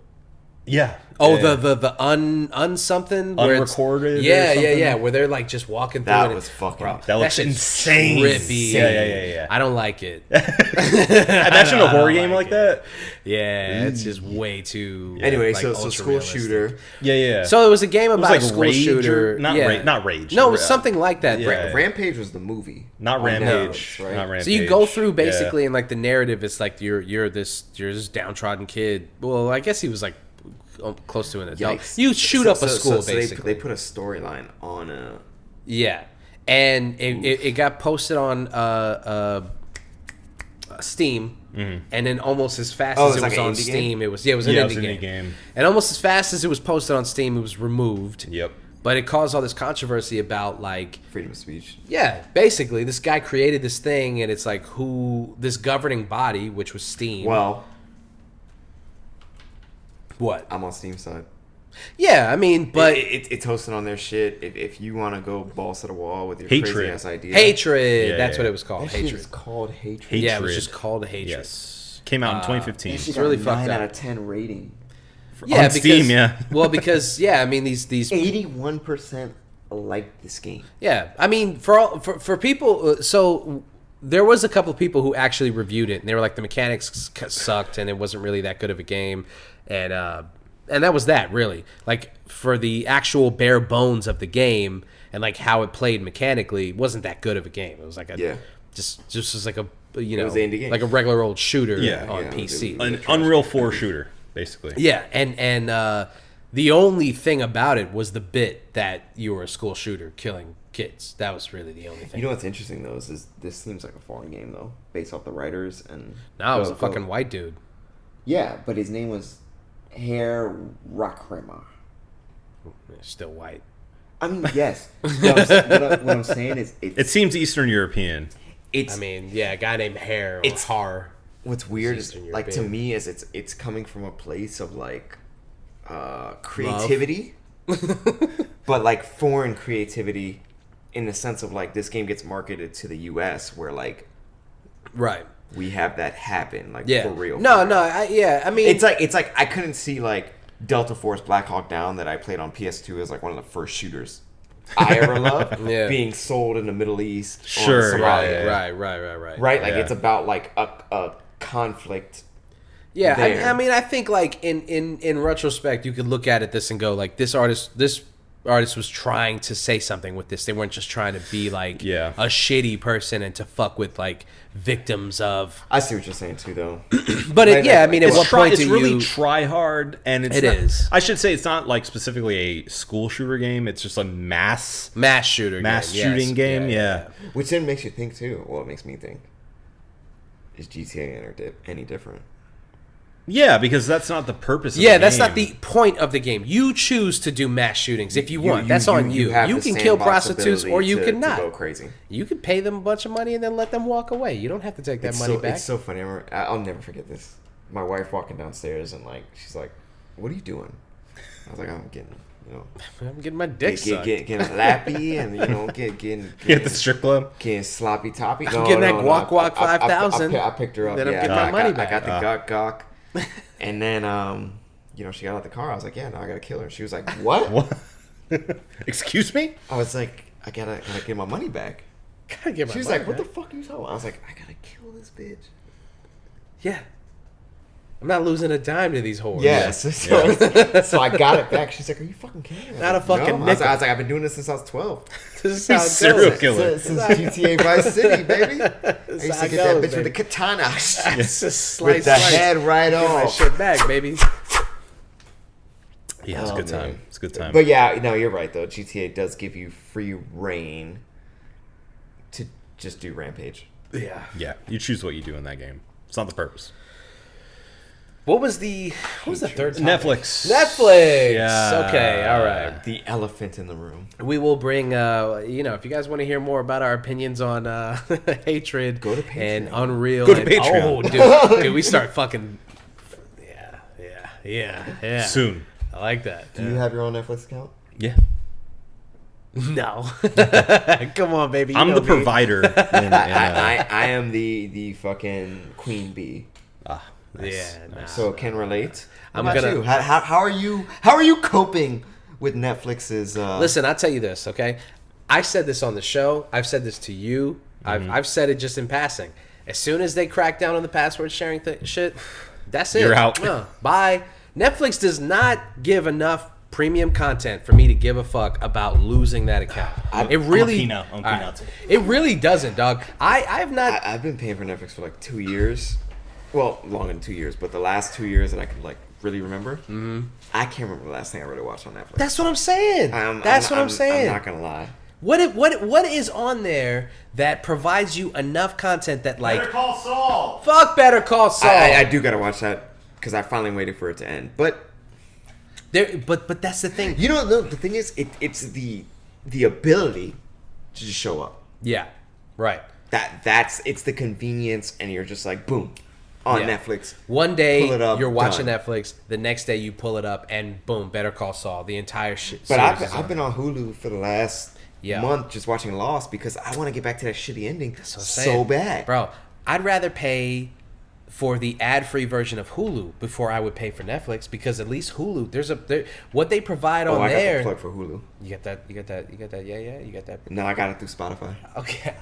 Speaker 1: Yeah.
Speaker 3: Oh,
Speaker 1: yeah.
Speaker 3: the something where it's-
Speaker 1: Unrecorded or
Speaker 3: Yeah,
Speaker 1: something?
Speaker 3: where they're like just walking through.
Speaker 2: That
Speaker 3: and
Speaker 2: was
Speaker 3: it's-
Speaker 2: fucking.
Speaker 3: bro,
Speaker 1: That looks
Speaker 3: shit's
Speaker 1: insane.
Speaker 3: Trippy.
Speaker 1: Yeah.
Speaker 3: I don't like it.
Speaker 1: Imagine a horror game like that.
Speaker 3: Yeah, it's just way too.
Speaker 2: Anyway,
Speaker 3: like,
Speaker 2: so
Speaker 3: ultra
Speaker 2: school
Speaker 3: realistic.
Speaker 2: shooter.
Speaker 1: Yeah.
Speaker 3: So it was a game about
Speaker 1: like
Speaker 3: a school
Speaker 1: Rage
Speaker 3: shooter.
Speaker 1: or- not Rage.
Speaker 3: No, it was something like that.
Speaker 1: Yeah.
Speaker 2: Rampage was the movie.
Speaker 1: Not
Speaker 2: on
Speaker 1: Rampage.
Speaker 2: Netflix, right?
Speaker 1: Not Rampage.
Speaker 3: So you go through basically
Speaker 1: Yeah.
Speaker 3: in like the narrative. It's like you're this downtrodden kid. Well, I guess he was like close to an adult.
Speaker 2: Yikes.
Speaker 3: You shoot up a school
Speaker 2: so
Speaker 3: basically.
Speaker 2: they put a storyline on a.
Speaker 3: Yeah, and it got posted on Steam, and then almost as fast as
Speaker 2: it's
Speaker 3: it
Speaker 2: like
Speaker 3: was
Speaker 2: an
Speaker 3: on
Speaker 2: indie
Speaker 3: Steam,
Speaker 2: game?
Speaker 3: it was an
Speaker 1: Yeah, it was
Speaker 3: indie
Speaker 1: an indie
Speaker 3: game.
Speaker 1: game.
Speaker 3: And almost as fast as it was posted on Steam, it was removed.
Speaker 1: Yep.
Speaker 3: But it caused all this controversy about like
Speaker 2: Freedom of speech.
Speaker 3: yeah, basically this guy created this thing and it's like this governing body, which was Steam.
Speaker 2: Well,
Speaker 3: What?
Speaker 2: I'm on Steam side.
Speaker 3: Yeah, I mean, but
Speaker 2: it's hosting on their shit. If you want to go balls to the wall with your
Speaker 1: Hatred.
Speaker 2: crazy ass idea,
Speaker 3: Hatred.
Speaker 1: Yeah,
Speaker 3: that's
Speaker 1: yeah.
Speaker 3: what it was called.
Speaker 2: That shit
Speaker 3: Hatred.
Speaker 2: is called Hatred.
Speaker 3: Yeah, it was
Speaker 1: Hatred.
Speaker 3: just called Hatred.
Speaker 1: Yes. Came out in 2015.
Speaker 2: That shit
Speaker 3: really
Speaker 2: got a
Speaker 3: fucked
Speaker 2: 9
Speaker 3: up.
Speaker 2: out of 10 rating.
Speaker 3: Yeah,
Speaker 1: on Steam, yeah.
Speaker 3: Well, because yeah, I mean these
Speaker 2: 81% like this game.
Speaker 3: yeah, I mean for people. So there was a couple of people who actually reviewed it, and they were like the mechanics sucked, and it wasn't really that good of a game, and that was that really. Like for the actual bare bones of the game and like how it played mechanically, it wasn't that good of a game. It was like just was like a
Speaker 2: was an indie game.
Speaker 3: like a regular old shooter
Speaker 1: Yeah.
Speaker 3: on
Speaker 2: Yeah,
Speaker 3: PC.
Speaker 1: An Unreal 4 shooter, basically.
Speaker 3: Yeah, and the only thing about it was the bit that you were a school shooter killing kids. That was really the only thing.
Speaker 2: You know what's interesting though is this seems like a foreign game though, based off the writers and.
Speaker 3: No, it was a fucking white dude.
Speaker 2: Yeah, but his name was Herr Rackrema.
Speaker 3: Still white.
Speaker 2: I mean, yes. What I'm saying is,
Speaker 1: It seems Eastern European.
Speaker 2: it's.
Speaker 3: I mean, yeah, a guy named Hare or
Speaker 2: It's-
Speaker 3: Har.
Speaker 2: What's weird is,
Speaker 3: Eastern
Speaker 2: like, to
Speaker 3: European.
Speaker 2: me, is it's coming from a place of like creativity, but like foreign creativity, in the sense of like this game gets marketed to the U.S. where like
Speaker 3: Right.
Speaker 2: we have that happen like
Speaker 3: Yeah.
Speaker 2: for real.
Speaker 3: No,
Speaker 2: for real.
Speaker 3: no. I mean,
Speaker 2: It's like I couldn't see like Delta Force Black Hawk Down that I played on PS2 as like one of the first shooters I ever loved
Speaker 3: Yeah.
Speaker 2: being sold in the Middle East. or
Speaker 1: Sure,
Speaker 2: Somalia.
Speaker 3: right.
Speaker 2: Right, like
Speaker 1: Yeah.
Speaker 2: it's about like a conflict.
Speaker 3: Yeah,
Speaker 2: there.
Speaker 3: I mean, I think like in retrospect, you could look at it this and go like, this artist was trying to say something with this. They weren't just trying to be like
Speaker 1: Yeah.
Speaker 3: a shitty person and to fuck with like victims of.
Speaker 2: I see what you're saying too, though.
Speaker 3: But
Speaker 2: Like,
Speaker 3: I mean, at what point
Speaker 1: it's
Speaker 3: do
Speaker 1: really
Speaker 3: you?
Speaker 1: try hard, and it's
Speaker 3: It
Speaker 1: not,
Speaker 3: is.
Speaker 1: I should say it's not like specifically a school shooter game. It's just a mass
Speaker 3: Mass shooter,
Speaker 1: shooting game. Yeah.
Speaker 2: Which then makes you think too. Well, it makes me think: is GTA any different?
Speaker 1: Yeah, because that's not the purpose of
Speaker 3: Yeah,
Speaker 1: the
Speaker 3: that's not
Speaker 1: game.
Speaker 3: the point of the game. You choose to do mass shootings if you want.
Speaker 2: You-
Speaker 3: That's on you.
Speaker 2: have
Speaker 3: You
Speaker 2: the
Speaker 3: can kill
Speaker 2: sandbox
Speaker 3: prostitutes or
Speaker 2: ability
Speaker 3: you
Speaker 2: to
Speaker 3: cannot.
Speaker 2: go crazy.
Speaker 3: You can pay them a bunch of money and then let them walk away. You don't have to take that money back.
Speaker 2: It's so funny. I'll never forget this. My wife walking downstairs and like she's like, "What are you doing?" I was like, "I'm getting,
Speaker 3: I'm getting my dick sucked.
Speaker 2: getting lappy and getting
Speaker 1: You at the strip club.
Speaker 2: getting sloppy toppy.
Speaker 3: I'm getting that guac guac
Speaker 2: I- I-
Speaker 3: 5,000.
Speaker 2: I picked her up.
Speaker 3: Then I'm
Speaker 2: yeah,
Speaker 3: getting my
Speaker 2: I
Speaker 3: money
Speaker 2: got, I got
Speaker 3: back.
Speaker 2: the gawk, and then she got out the car. I was like, "Yeah, no, I gotta kill her." She was like, "What?"
Speaker 1: What? Excuse me?
Speaker 2: I was like, "I gotta get my money back."
Speaker 3: Gotta get my
Speaker 2: She was
Speaker 3: money
Speaker 2: like, "What the
Speaker 3: back.
Speaker 2: fuck are you talking about?" I was like, "I gotta kill this bitch."
Speaker 3: Yeah. I'm not losing a dime to these whores.
Speaker 2: Yeah, so I got it back. She's like, "Are you fucking kidding me?" I was
Speaker 3: Not a
Speaker 2: like,
Speaker 3: fucking
Speaker 2: no. I was
Speaker 3: nickel.
Speaker 2: like, "I've been doing this since I was 12.
Speaker 3: This is how it
Speaker 1: Serial
Speaker 3: goes.
Speaker 1: killer.
Speaker 2: Since GTA Vice City, baby. I used
Speaker 3: how
Speaker 2: to
Speaker 3: it
Speaker 2: get that
Speaker 3: goes,
Speaker 2: bitch with the
Speaker 3: baby.
Speaker 2: katana.
Speaker 3: It's just
Speaker 2: With
Speaker 3: slice,
Speaker 2: the
Speaker 3: slice.
Speaker 2: head right
Speaker 3: Get my
Speaker 2: off.
Speaker 3: shit back, baby.
Speaker 1: Yeah, it's a
Speaker 2: Oh,
Speaker 1: good time.
Speaker 2: man.
Speaker 1: It's a good time.
Speaker 2: But yeah, no, you're right though. GTA does give you free reign to just do rampage.
Speaker 3: Yeah.
Speaker 1: yeah, you choose what you do in that game. It's not the purpose.
Speaker 3: What was the third topic?
Speaker 1: Netflix.
Speaker 3: Netflix.
Speaker 1: Yeah.
Speaker 3: Okay. All right.
Speaker 2: The elephant in the room.
Speaker 3: We will bring, if you guys want to hear more about our opinions on Hatred
Speaker 2: Go to Patreon.
Speaker 3: and Unreal.
Speaker 1: Go to
Speaker 3: and,
Speaker 1: Patreon.
Speaker 3: Oh, dude, we start fucking. Yeah.
Speaker 1: Soon.
Speaker 3: I like that.
Speaker 2: Do you have your own Netflix account?
Speaker 1: Yeah.
Speaker 3: No. Come on, baby. You
Speaker 1: I'm
Speaker 3: know
Speaker 1: the
Speaker 3: me.
Speaker 1: provider.
Speaker 2: I am the fucking queen bee.
Speaker 1: Nice.
Speaker 3: Yeah. Nah.
Speaker 2: So can relate. How
Speaker 3: I'm
Speaker 2: about
Speaker 3: gonna-
Speaker 2: you? How are you coping with Netflix's?
Speaker 3: Listen, I'll tell you this, okay? I said this on the show. I've said this to you. I've said it just in passing. As soon as they crack down on the password sharing shit, that's it.
Speaker 1: You're out.
Speaker 3: Bye. Netflix does not give enough premium content for me to give a fuck about losing that account. It really,
Speaker 1: I'm
Speaker 3: All right.
Speaker 1: peanuts.
Speaker 3: It really doesn't, dog. I've not.
Speaker 2: I've been paying for Netflix for like 2 years. Well, longer than 2 years, but the last 2 years that I could like really remember, I can't remember the last thing I really watched on Netflix.
Speaker 3: That's what I'm saying. That's what I'm saying.
Speaker 2: I'm not gonna lie.
Speaker 3: What is on there that provides you enough content that like
Speaker 4: Better Call Saul.
Speaker 3: fuck Better Call Saul?
Speaker 2: I do gotta watch that because I finally waited for it to end. But
Speaker 3: But that's the thing.
Speaker 2: You know, the thing is, it's the ability to just show up.
Speaker 3: Yeah, right.
Speaker 2: It's the convenience, and you're just like, boom, on Netflix.
Speaker 3: One day
Speaker 2: pull it up,
Speaker 3: you're watching
Speaker 2: done.
Speaker 3: Netflix. The next day you pull it up, and boom, Better Call Saul. The entire shit.
Speaker 2: But I've been on Hulu for the last
Speaker 3: Yeah.
Speaker 2: month just watching Lost because I want to get back to that shitty ending
Speaker 3: That's what I'm
Speaker 2: so
Speaker 3: saying.
Speaker 2: bad.
Speaker 3: Bro, I'd rather pay for the ad-free version of Hulu before I would pay for Netflix, because at least Hulu, what they provide on
Speaker 2: I
Speaker 3: there.
Speaker 2: got the plug for Hulu.
Speaker 3: You got that. Yeah, you got that.
Speaker 2: No, I got it through Spotify.
Speaker 3: Okay.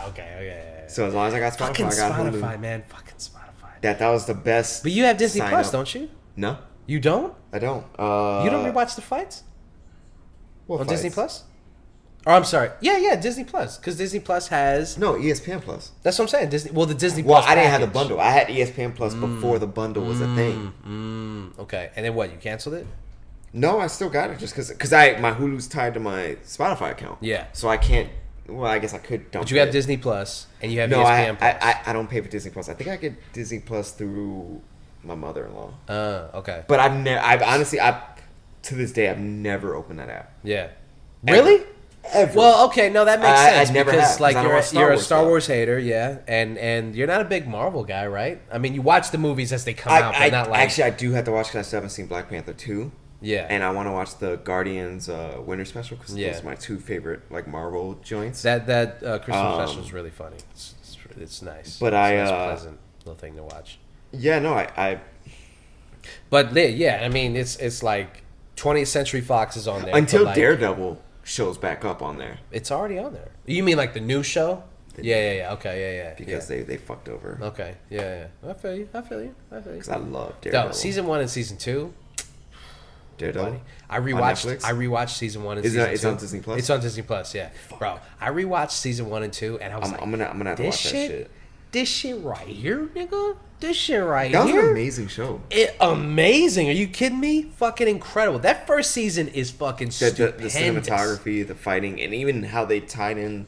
Speaker 3: Okay.
Speaker 2: So as long as I got Spotify,
Speaker 3: Fucking
Speaker 2: I got
Speaker 3: Spotify,
Speaker 2: Hulu.
Speaker 3: man. Fucking Spotify.
Speaker 2: That was the best.
Speaker 3: But you have Disney
Speaker 2: sign
Speaker 3: Plus,
Speaker 2: up.
Speaker 3: don't you?
Speaker 2: No,
Speaker 3: You don't?
Speaker 2: I don't.
Speaker 3: You don't rewatch the fights
Speaker 2: What
Speaker 3: on
Speaker 2: fights?
Speaker 3: Disney Plus? Or I'm sorry. Yeah, Disney Plus, because Disney Plus has.
Speaker 2: No, ESPN Plus.
Speaker 3: That's what I'm saying. Disney. Well, the Disney
Speaker 2: Well,
Speaker 3: Plus.
Speaker 2: I didn't have the
Speaker 3: package.
Speaker 2: bundle. I had ESPN Plus before the bundle was a thing.
Speaker 3: Okay, and then what? You canceled it?
Speaker 2: No, I still got it just because my Hulu's tied to my Spotify account.
Speaker 3: Yeah.
Speaker 2: So I can't. Well, I guess I could dump.
Speaker 3: But you have
Speaker 2: it.
Speaker 3: Disney Plus, and you have
Speaker 2: No,
Speaker 3: ESPN Plus.
Speaker 2: I don't pay for Disney Plus. I think I get Disney Plus through my mother-in-law.
Speaker 3: Okay.
Speaker 2: But I've honestly, to this day, I've never opened that app.
Speaker 3: Yeah. Really?
Speaker 2: Ever.
Speaker 3: Well, okay, no, that makes
Speaker 2: I
Speaker 3: sense
Speaker 2: never
Speaker 3: because
Speaker 2: have, 'cause
Speaker 3: like
Speaker 2: I don't watch Star
Speaker 3: you're a
Speaker 2: Wars
Speaker 3: Star
Speaker 2: stuff.
Speaker 3: Wars hater, yeah, and you're not a big Marvel guy, right? I mean, you watch the movies as they come out, but not like
Speaker 2: actually, I do have to watch because I still haven't seen Black Panther 2.
Speaker 3: yeah,
Speaker 2: And I want to watch the Guardians Winter Special because
Speaker 3: Yeah.
Speaker 2: those are my two favorite like Marvel joints.
Speaker 3: that Christmas special is really funny. It's nice.
Speaker 2: But
Speaker 3: it's
Speaker 2: I,
Speaker 3: a nice, pleasant little thing to watch.
Speaker 2: Yeah, no, I
Speaker 3: But yeah, I mean, it's like 20th Century Fox is on there
Speaker 2: until
Speaker 3: but, like,
Speaker 2: Daredevil shows back up on there
Speaker 3: It's already on there. You mean like the new show? Yeah. Okay, yeah.
Speaker 2: because they fucked over.
Speaker 3: Okay, yeah. I feel you.
Speaker 2: Because I love Daredevil.
Speaker 3: No, season 1 and season 2.
Speaker 2: Daredevil.
Speaker 3: Buddy. I rewatched
Speaker 2: Netflix?
Speaker 3: season 1 and
Speaker 2: Is
Speaker 3: season 2.
Speaker 2: it's on Disney Plus?
Speaker 3: It's on Disney Plus, yeah. Bro, I rewatched season 1 and 2 and I was
Speaker 2: I'm gonna have to watch that shit.
Speaker 3: This shit right here, nigga. This shit right
Speaker 2: That was
Speaker 3: here.
Speaker 2: an amazing show.
Speaker 3: Amazing. Are you kidding me? Fucking incredible. That first season is fucking
Speaker 2: The
Speaker 3: stupendous.
Speaker 2: cinematography, the fighting, and even how they tied in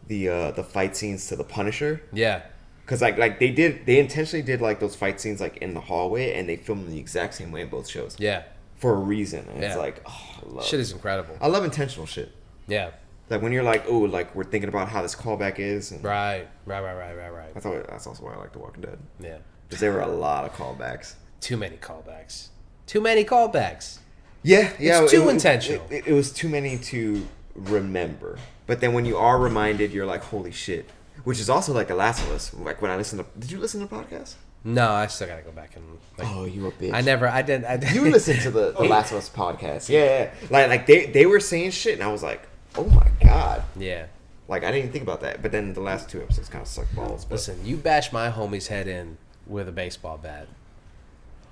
Speaker 2: the fight scenes to the Punisher.
Speaker 3: Yeah.
Speaker 2: Because like they intentionally did like those fight scenes like in the hallway, and they filmed them the exact same way in both shows
Speaker 3: Yeah.
Speaker 2: for a reason. And it's
Speaker 3: Yeah.
Speaker 2: like, oh,
Speaker 3: Shit is incredible.
Speaker 2: I love intentional shit.
Speaker 3: Yeah.
Speaker 2: Like when you're like, oh, like we're thinking about how this callback is. And
Speaker 3: Right.
Speaker 2: I thought that's also why I like The Walking Dead.
Speaker 3: Yeah.
Speaker 2: Because there were a lot of callbacks.
Speaker 3: Too many callbacks. Too many callbacks.
Speaker 2: Yeah.
Speaker 3: It's too intentional.
Speaker 2: It was too many to remember. But then when you are reminded, you're like, holy shit. Which is also like The Last of Us. Like when I listen to... Did you listen to podcasts?
Speaker 3: No, I still gotta go back and. Like,
Speaker 2: Oh, you a bitch.
Speaker 3: I did.
Speaker 2: You listened to the Last of Us podcast. Yeah. Like they were saying shit, and I was like, oh my God.
Speaker 3: Yeah.
Speaker 2: Like, I didn't even think about that. But then the last two episodes kind of sucked balls. But
Speaker 3: Listen, you bash my homie's head in with a baseball bat,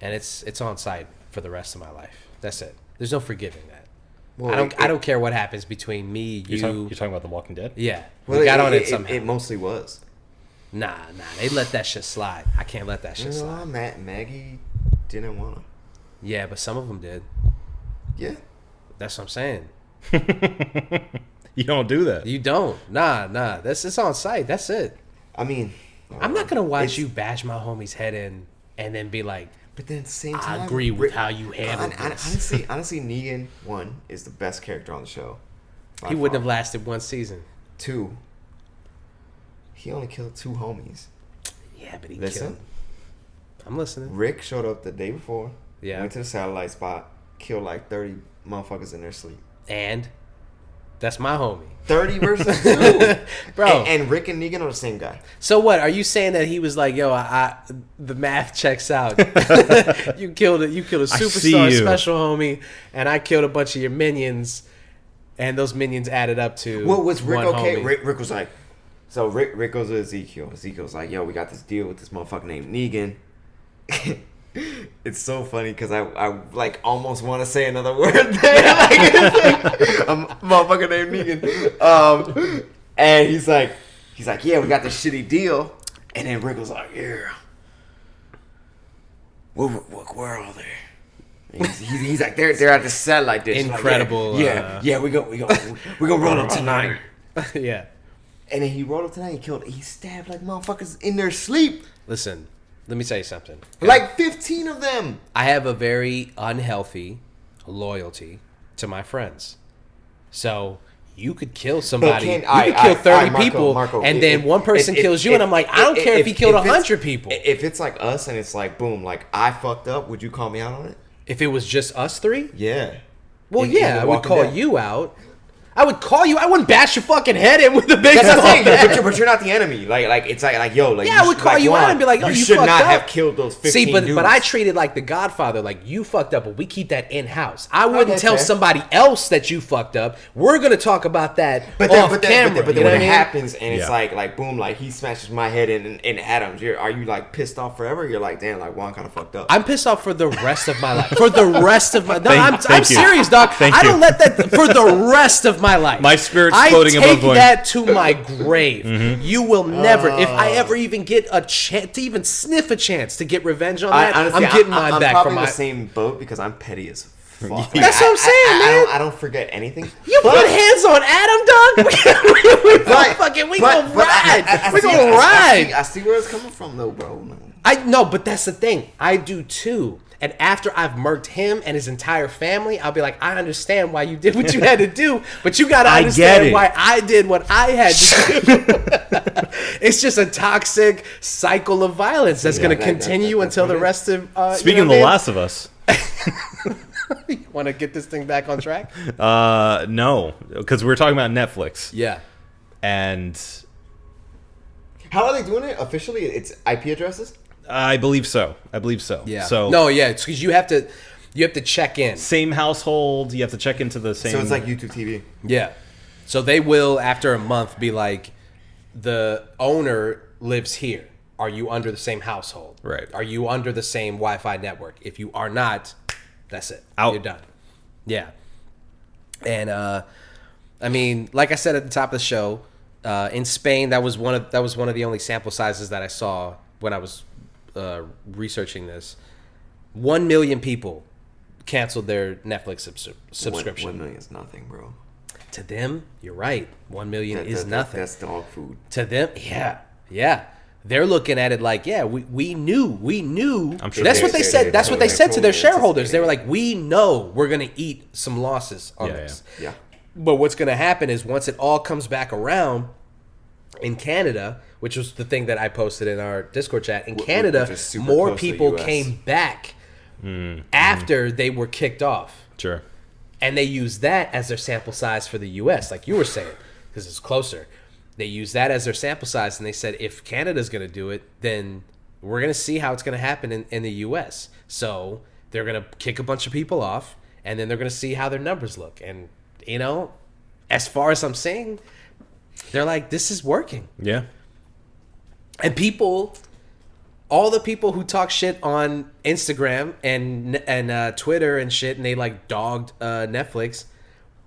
Speaker 3: and it's on site for the rest of my life. That's it. There's no forgiving that.
Speaker 2: Well,
Speaker 3: I don't care what happens between me, you.
Speaker 1: You're talking about The Walking Dead?
Speaker 3: Yeah,
Speaker 2: well,
Speaker 3: we got on it somehow.
Speaker 2: It mostly was.
Speaker 3: Nah, they let that shit slide. I can't let that shit slide.
Speaker 2: Maggie didn't want to.
Speaker 3: Yeah, but some of them did.
Speaker 2: Yeah.
Speaker 3: That's what I'm saying.
Speaker 1: You don't do that.
Speaker 3: You don't. Nah. It's on site. That's it.
Speaker 2: I mean,
Speaker 3: I'm not gonna watch
Speaker 2: it's-
Speaker 3: you bash my homie's head in and then be like,
Speaker 2: But then at the same time,
Speaker 3: I agree with how you handled this.
Speaker 2: Honestly, Negan 1 is the best character on the show. By
Speaker 3: He wouldn't
Speaker 2: far.
Speaker 3: have lasted one season.
Speaker 2: 2. He only killed 2 homies.
Speaker 3: Yeah, but he
Speaker 2: Listen.
Speaker 3: killed. I'm listening.
Speaker 2: Rick showed up the day before.
Speaker 3: Yeah.
Speaker 2: Went to the satellite spot. Killed like 30 motherfuckers in their sleep.
Speaker 3: And that's my homie.
Speaker 2: 30 versus 2.
Speaker 3: Bro.
Speaker 2: And Rick and Negan are the same guy.
Speaker 3: So what? Are you saying that he was like, yo, the math checks out. You killed a superstar
Speaker 1: you.
Speaker 3: special homie, and I killed a bunch of your minions, and those minions added up to
Speaker 2: What was Rick
Speaker 3: one
Speaker 2: okay?
Speaker 3: homie.
Speaker 2: Rick was like, so Rick goes to Ezekiel. Ezekiel's like, yo, we got this deal with this motherfucker named Negan. It's so funny because I like almost want to say another word there. A motherfucker named Negan. And he's like, yeah, we got this shitty deal. And then Rick was like, yeah. Where are they? He's like, they're at the satellite dish.
Speaker 3: Incredible,
Speaker 2: Like, yeah, we gonna roll up tonight.
Speaker 3: Yeah.
Speaker 2: And then he rolled up tonight. He stabbed like motherfuckers in their sleep.
Speaker 3: Listen, let me tell you something.
Speaker 2: Like 15 of them.
Speaker 3: I have a very unhealthy loyalty to my friends. So you could kill somebody. You could
Speaker 2: I-
Speaker 3: kill 30
Speaker 2: Marco,
Speaker 3: people,
Speaker 2: Marco,
Speaker 3: and then one person kills you, and I'm like, I don't care if he killed 100 people.
Speaker 2: If it's like us and it's like, boom, like I fucked up, would you call me out on it?
Speaker 3: If it was just us three,
Speaker 2: Yeah.
Speaker 3: well,
Speaker 2: In
Speaker 3: yeah,
Speaker 2: The
Speaker 3: I would
Speaker 2: Walking
Speaker 3: call
Speaker 2: Dead.
Speaker 3: you out. I would call you. I wouldn't bash your fucking head in with a big
Speaker 2: That's what I'm saying,
Speaker 3: sword.
Speaker 2: but you're not the enemy. Like it's like yo, like
Speaker 3: Yeah, I would call you out and be like, oh,
Speaker 2: you
Speaker 3: you
Speaker 2: should
Speaker 3: fucked
Speaker 2: not
Speaker 3: up.
Speaker 2: have killed those 15
Speaker 3: See, but
Speaker 2: dudes.
Speaker 3: I treated like the Godfather, like you fucked up, but we keep that in house. I wouldn't
Speaker 2: Okay,
Speaker 3: tell
Speaker 2: fair.
Speaker 3: somebody else that you fucked up. We're gonna talk about that
Speaker 2: But then,
Speaker 3: off
Speaker 2: but then,
Speaker 3: camera.
Speaker 2: but then
Speaker 3: you know
Speaker 2: when
Speaker 3: what
Speaker 2: it
Speaker 3: I mean?
Speaker 2: happens and it's
Speaker 1: Yeah.
Speaker 2: like boom, like he smashes my head in Adams. Are you like pissed off forever? You're like, damn, like Juan kind of fucked up.
Speaker 3: I'm pissed off for the rest of my life. For the rest of my no, I'm
Speaker 1: thank you.
Speaker 3: serious, dog.
Speaker 1: Thank
Speaker 3: I
Speaker 1: you.
Speaker 3: don't let that for the rest of my life.
Speaker 1: My spirit's
Speaker 3: I
Speaker 1: floating above
Speaker 3: take
Speaker 1: going.
Speaker 3: that to my grave. You will never, if I ever even get a chance to even sniff a chance to get revenge on that,
Speaker 2: Honestly,
Speaker 3: I'm getting mine
Speaker 2: I'm
Speaker 3: back
Speaker 2: probably
Speaker 3: from my.
Speaker 2: in the same boat because I'm petty as fuck. Like,
Speaker 3: That's what I'm saying, man.
Speaker 2: I don't forget anything.
Speaker 3: You put hands on Adam, dog. we
Speaker 2: But-
Speaker 3: fucking we
Speaker 2: but-
Speaker 3: gonna
Speaker 2: but
Speaker 3: ride. We
Speaker 2: see-
Speaker 3: gonna ride.
Speaker 2: I see where it's coming from, though, bro.
Speaker 3: I know, but that's the thing. I do too. And after I've murked him and his entire family, I'll be like, I understand why you did what you had to do, but you gotta
Speaker 1: I get
Speaker 3: understand
Speaker 1: it.
Speaker 3: why I did what I had to do. It's just a toxic cycle of violence that's gonna continue
Speaker 2: that's
Speaker 3: until
Speaker 2: what
Speaker 3: the
Speaker 2: it is.
Speaker 3: rest of.
Speaker 1: Speaking of The Last of Us,
Speaker 3: Want to get this thing back on track?
Speaker 1: no, because we're talking about Netflix,
Speaker 3: Yeah.
Speaker 1: and
Speaker 2: How are they doing it officially? It's IP addresses.
Speaker 1: I believe so.
Speaker 3: Yeah.
Speaker 1: So
Speaker 3: No, yeah, it's because you have to check in.
Speaker 1: same household. You have to check into the same.
Speaker 2: So it's like YouTube TV.
Speaker 3: Yeah. So they will, after a month, be like, the owner lives here. Are you under the same household?
Speaker 1: Right.
Speaker 3: Are you under the same Wi-Fi network? If you are not, that's it.
Speaker 1: Out.
Speaker 3: You're done. Yeah. And I mean, like I said at the top of the show, in Spain, that was one of the only sample sizes that I saw when I was researching this. 1 million people canceled their Netflix subscription.
Speaker 2: 1 million is nothing, bro.
Speaker 3: To them, you're right. 1 million is nothing.
Speaker 2: That's dog food.
Speaker 3: To them, yeah. They're looking at it like, yeah, we knew.
Speaker 1: I'm sure
Speaker 3: That's
Speaker 1: they-
Speaker 3: what they said. That's what they
Speaker 2: they're
Speaker 3: said to their
Speaker 2: totally
Speaker 3: shareholders. They were like,
Speaker 2: anticipating.
Speaker 3: we know we're gonna eat some losses on
Speaker 1: Yeah,
Speaker 3: this.
Speaker 2: Yeah.
Speaker 3: But what's gonna happen is once it all comes back around in Canada, which was the thing that I posted in our Discord chat, in Canada,
Speaker 2: which is super
Speaker 3: more
Speaker 2: close to the
Speaker 3: people
Speaker 2: US.
Speaker 3: came back after they were kicked off.
Speaker 1: Sure.
Speaker 3: And they use that as their sample size for the U.S., like you were saying, because it's closer. They use that as their sample size, and they said, if Canada's going to do it, then we're going to see how it's going to happen in the U.S. So they're going to kick a bunch of people off, and then they're going to see how their numbers look. And, you know, as far as I'm saying, they're like, this is working.
Speaker 1: Yeah.
Speaker 3: And people, all the people who talk shit on Instagram and Twitter and shit, and they like dogged Netflix,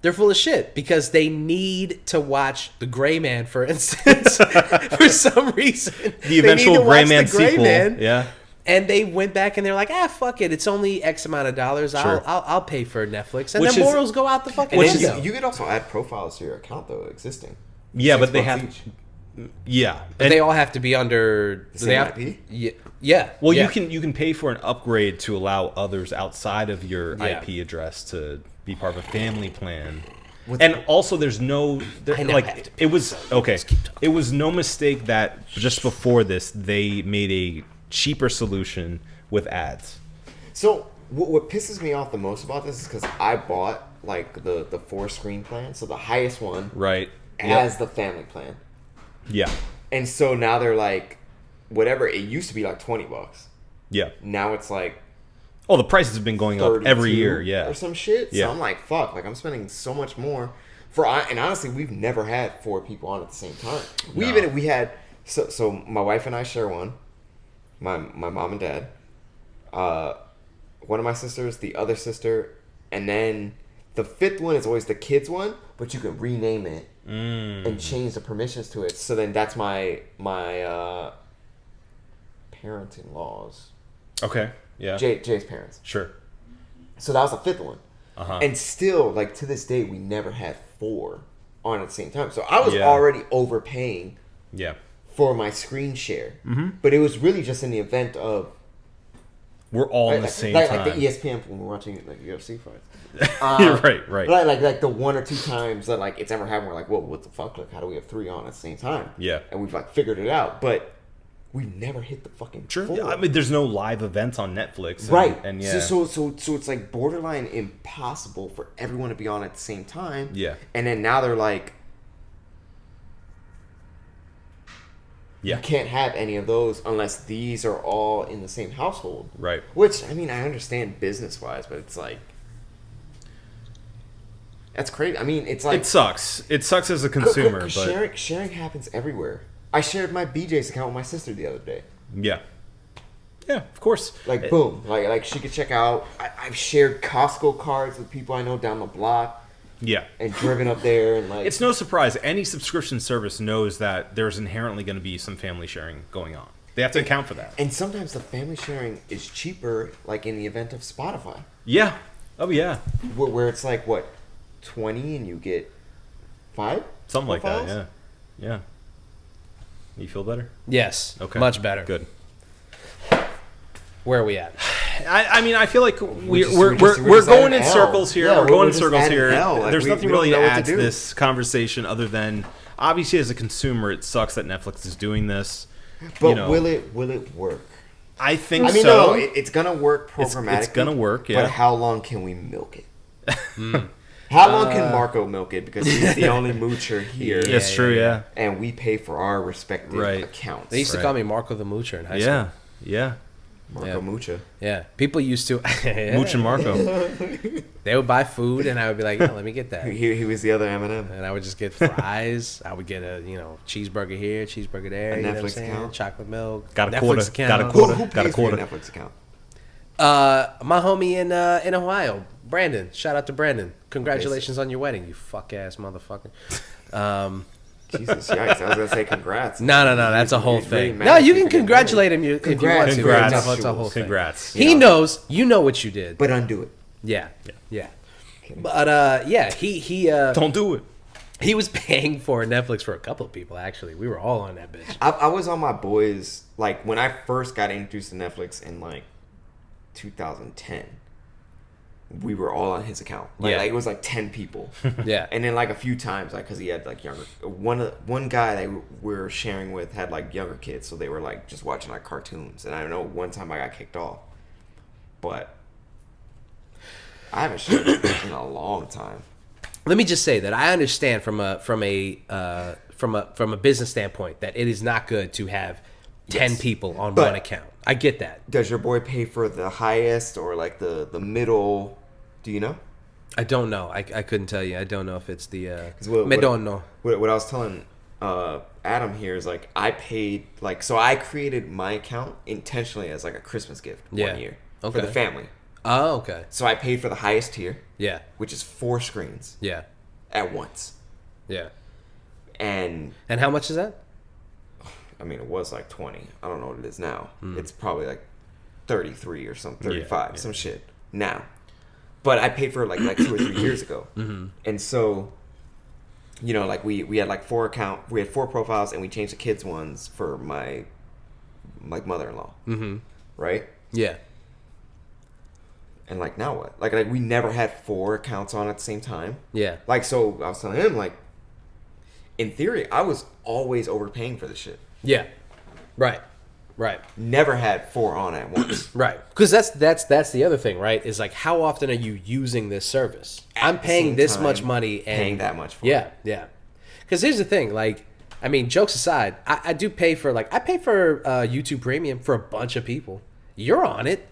Speaker 3: they're full of shit because they need to watch The Gray Man, for instance, for some reason.
Speaker 1: The eventual
Speaker 3: They need to
Speaker 1: Gray
Speaker 3: watch
Speaker 1: Man
Speaker 3: The Gray
Speaker 1: sequel.
Speaker 3: Man.
Speaker 1: Yeah.
Speaker 3: And they went back and they're like, fuck it. It's only X amount of dollars.
Speaker 1: Sure.
Speaker 3: I'll pay for Netflix. And
Speaker 1: Which
Speaker 3: their
Speaker 1: is-
Speaker 3: morals go out the fucking
Speaker 2: And then
Speaker 3: window.
Speaker 2: you could also add profiles to your account, though, existing.
Speaker 1: Yeah, but
Speaker 2: $6
Speaker 1: they have.
Speaker 2: each.
Speaker 1: Yeah.
Speaker 3: But they all have to be under
Speaker 2: The same
Speaker 3: they have,
Speaker 2: IP?
Speaker 3: Yeah.
Speaker 1: Well,
Speaker 3: yeah.
Speaker 1: you can pay for an upgrade to allow others outside of your
Speaker 3: Yeah.
Speaker 1: IP address to be part of a family plan. And also, there's no
Speaker 3: I now have
Speaker 1: like
Speaker 3: to
Speaker 1: it was okay. It was no mistake that just before this they made a cheaper solution with ads.
Speaker 2: So what pisses me off the most about this is because I bought like the 4-screen plan, so the highest one,
Speaker 1: Right.
Speaker 2: as the family plan,
Speaker 1: Yeah.
Speaker 2: and so now they're like, whatever. It used to be like $20.
Speaker 1: Yeah.
Speaker 2: Now it's like
Speaker 1: Oh, the prices have been going up
Speaker 2: 32
Speaker 1: every year. Yeah.
Speaker 2: or some shit.
Speaker 1: Yeah.
Speaker 2: So I'm like, fuck. Like I'm spending so much more and honestly, we've never had 4 people on at the same time. We had so my wife and I share one. My mom and dad. One of my sisters, the other sister, and then the 5th one is always the kids one, but you can rename it and change the permissions to it. So then that's my parent-in-laws,
Speaker 1: Okay. Yeah.
Speaker 2: Jay's parents.
Speaker 1: Sure.
Speaker 2: So that was the 5th one.
Speaker 1: Uh-huh.
Speaker 2: And still, like to this day, we never had 4 on at the same time. So I was
Speaker 1: Yeah.
Speaker 2: already overpaying
Speaker 1: Yeah.
Speaker 2: for my screen share. But it was really just in the event of
Speaker 1: We're all in the same time.
Speaker 2: Like the ESPN when we're watching like UFC fights.
Speaker 1: You're right.
Speaker 2: Like the 1 or 2 times that like it's ever happened, we're like, whoa, what the fuck? Like, how do we have 3 on at the same time?
Speaker 1: Yeah.
Speaker 2: And we've like figured it out, but we've never hit the fucking
Speaker 1: Sure.
Speaker 2: floor.
Speaker 1: Yeah, I mean, there's no live events on Netflix. And,
Speaker 2: Right.
Speaker 1: And yeah.
Speaker 2: So it's like borderline impossible for everyone to be on at the same time.
Speaker 1: Yeah.
Speaker 2: And then now they're like,
Speaker 1: yeah.
Speaker 2: you can't have any of those unless these are all in the same household.
Speaker 1: Right.
Speaker 2: Which, I mean, I understand business-wise, but it's like, that's crazy. I mean, it's like...
Speaker 1: It sucks. It sucks as a consumer, but...
Speaker 2: Sharing happens everywhere. I shared my BJ's account with my sister the other day.
Speaker 1: Yeah. Yeah, of course.
Speaker 2: Like, boom. Like she could check out. I've shared Costco cards with people I know down the block.
Speaker 1: Yeah.
Speaker 2: And driven up there and like...
Speaker 1: It's no surprise. Any subscription service knows that there's inherently going to be some family sharing going on. They have to account for that.
Speaker 2: And sometimes the family sharing is cheaper, like in the event of Spotify.
Speaker 1: Yeah. Oh, yeah.
Speaker 2: Where it's like, what, 20 and you get 5?
Speaker 1: Something like
Speaker 2: profiles?
Speaker 1: that, yeah. Yeah. You feel better?
Speaker 3: Yes.
Speaker 1: Okay.
Speaker 3: Much better.
Speaker 1: Good.
Speaker 3: Where are we at?
Speaker 1: I mean, I feel like we're
Speaker 2: just
Speaker 1: going in
Speaker 2: adding
Speaker 1: circles here.
Speaker 2: Yeah,
Speaker 1: we're going in
Speaker 2: just
Speaker 1: circles
Speaker 2: adding
Speaker 1: here.
Speaker 2: L. Like,
Speaker 1: There's
Speaker 2: we
Speaker 1: nothing
Speaker 2: don't
Speaker 1: really
Speaker 2: know
Speaker 1: to
Speaker 2: what
Speaker 1: add to
Speaker 2: do.
Speaker 1: this conversation other than, obviously, as a consumer, it sucks that Netflix is doing this.
Speaker 2: But
Speaker 1: you know,
Speaker 2: will it work?
Speaker 1: I think
Speaker 2: I mean,
Speaker 1: so.
Speaker 2: no, it's gonna work programmatically.
Speaker 1: It's gonna work, yeah.
Speaker 2: But how long can we milk it? How long can Marco milk it? Because he's the only moocher here.
Speaker 1: It's true, yeah.
Speaker 2: And we pay for our respective
Speaker 1: Right.
Speaker 2: accounts.
Speaker 3: They used to call me Marco the Moocher in high school.
Speaker 1: Yeah, yeah.
Speaker 2: Marco
Speaker 3: Yeah.
Speaker 2: Moocha.
Speaker 3: Yeah. People used to...
Speaker 1: Mooch and Marco.
Speaker 3: They would buy food, and I would be like, let me get that.
Speaker 2: He was the other Eminem.
Speaker 3: And I would just get fries. I would get a cheeseburger here, cheeseburger there.
Speaker 2: A
Speaker 3: you know what I'm
Speaker 2: Netflix
Speaker 3: saying?
Speaker 2: account?
Speaker 3: Chocolate milk.
Speaker 1: Got a
Speaker 3: Netflix
Speaker 1: quarter.
Speaker 3: account.
Speaker 1: Got a quarter.
Speaker 2: Who
Speaker 1: Got a
Speaker 2: pays for your
Speaker 1: quarter.
Speaker 2: Netflix account?
Speaker 3: My homie in Ohio, Brandon. Shout out to Brandon. Congratulations on your wedding, you fuck ass motherfucker.
Speaker 2: Jesus, yikes. I was going to say congrats.
Speaker 3: No. That's a whole
Speaker 2: He's really
Speaker 3: thing.
Speaker 2: mad
Speaker 3: No,
Speaker 2: at
Speaker 3: you
Speaker 2: you
Speaker 3: can
Speaker 2: for getting
Speaker 3: congratulate him if you want to.
Speaker 1: Congrats.
Speaker 3: It's a whole thing.
Speaker 1: Congrats.
Speaker 3: He knows. You know what you did.
Speaker 2: But undo it.
Speaker 3: Yeah. But yeah, he
Speaker 1: Don't do it.
Speaker 3: he was paying for Netflix for a couple of people. Actually, we were all on that bitch.
Speaker 2: I was on my boys, like, when I first got introduced to Netflix in, like, 2010. We were all on his account. Like it was like 10 people.
Speaker 3: Yeah.
Speaker 2: And then like a few times, like, because he had like younger, one guy that we were sharing with had like younger kids, so they were like just watching like cartoons. And I know one time I got kicked off, but I haven't shared in a long time.
Speaker 3: Let me just say that I understand from a business standpoint that it is not good to have 10
Speaker 2: Yes.
Speaker 3: people on
Speaker 2: But-
Speaker 3: one account. I get that.
Speaker 2: Does your boy pay for the highest or like the middle? Do you know?
Speaker 3: I don't know. I couldn't tell you. I don't know if it's the.
Speaker 2: what-
Speaker 3: I don't know.
Speaker 2: What I was telling Adam here is like I paid like so I created my account intentionally as like a Christmas gift
Speaker 3: Yeah.
Speaker 2: 1 year
Speaker 3: Okay.
Speaker 2: for the family.
Speaker 3: Oh, okay.
Speaker 2: So I paid for the highest tier,
Speaker 3: Yeah.
Speaker 2: which is 4 screens
Speaker 3: Yeah.
Speaker 2: at once.
Speaker 3: Yeah.
Speaker 2: And
Speaker 3: And how much is that?
Speaker 2: I mean, it was like 20. I don't know what it is now. It's probably like 33 or some 35, some shit now. But I paid for it like 2 or 3 years ago. And so, you know, like we had like 4 profiles and we changed the kids' ones for my like mother-in-law. Right?
Speaker 3: Yeah.
Speaker 2: And like now what? Like we never had 4 accounts on at the same time.
Speaker 3: Yeah.
Speaker 2: Like, so I was telling him, like, in theory, I was always overpaying for this shit.
Speaker 3: Yeah. Right. Right.
Speaker 2: Never had 4 on at once.
Speaker 3: Right. Because that's the other thing, right? Is like, how often are you using this service? I'm
Speaker 2: the
Speaker 3: paying
Speaker 2: same
Speaker 3: this
Speaker 2: time,
Speaker 3: much money and
Speaker 2: paying that much for
Speaker 3: yeah,
Speaker 2: it.
Speaker 3: yeah. Because here's the thing, like, I mean, jokes aside, I do pay for I pay for YouTube Premium for a bunch of people. You're on it.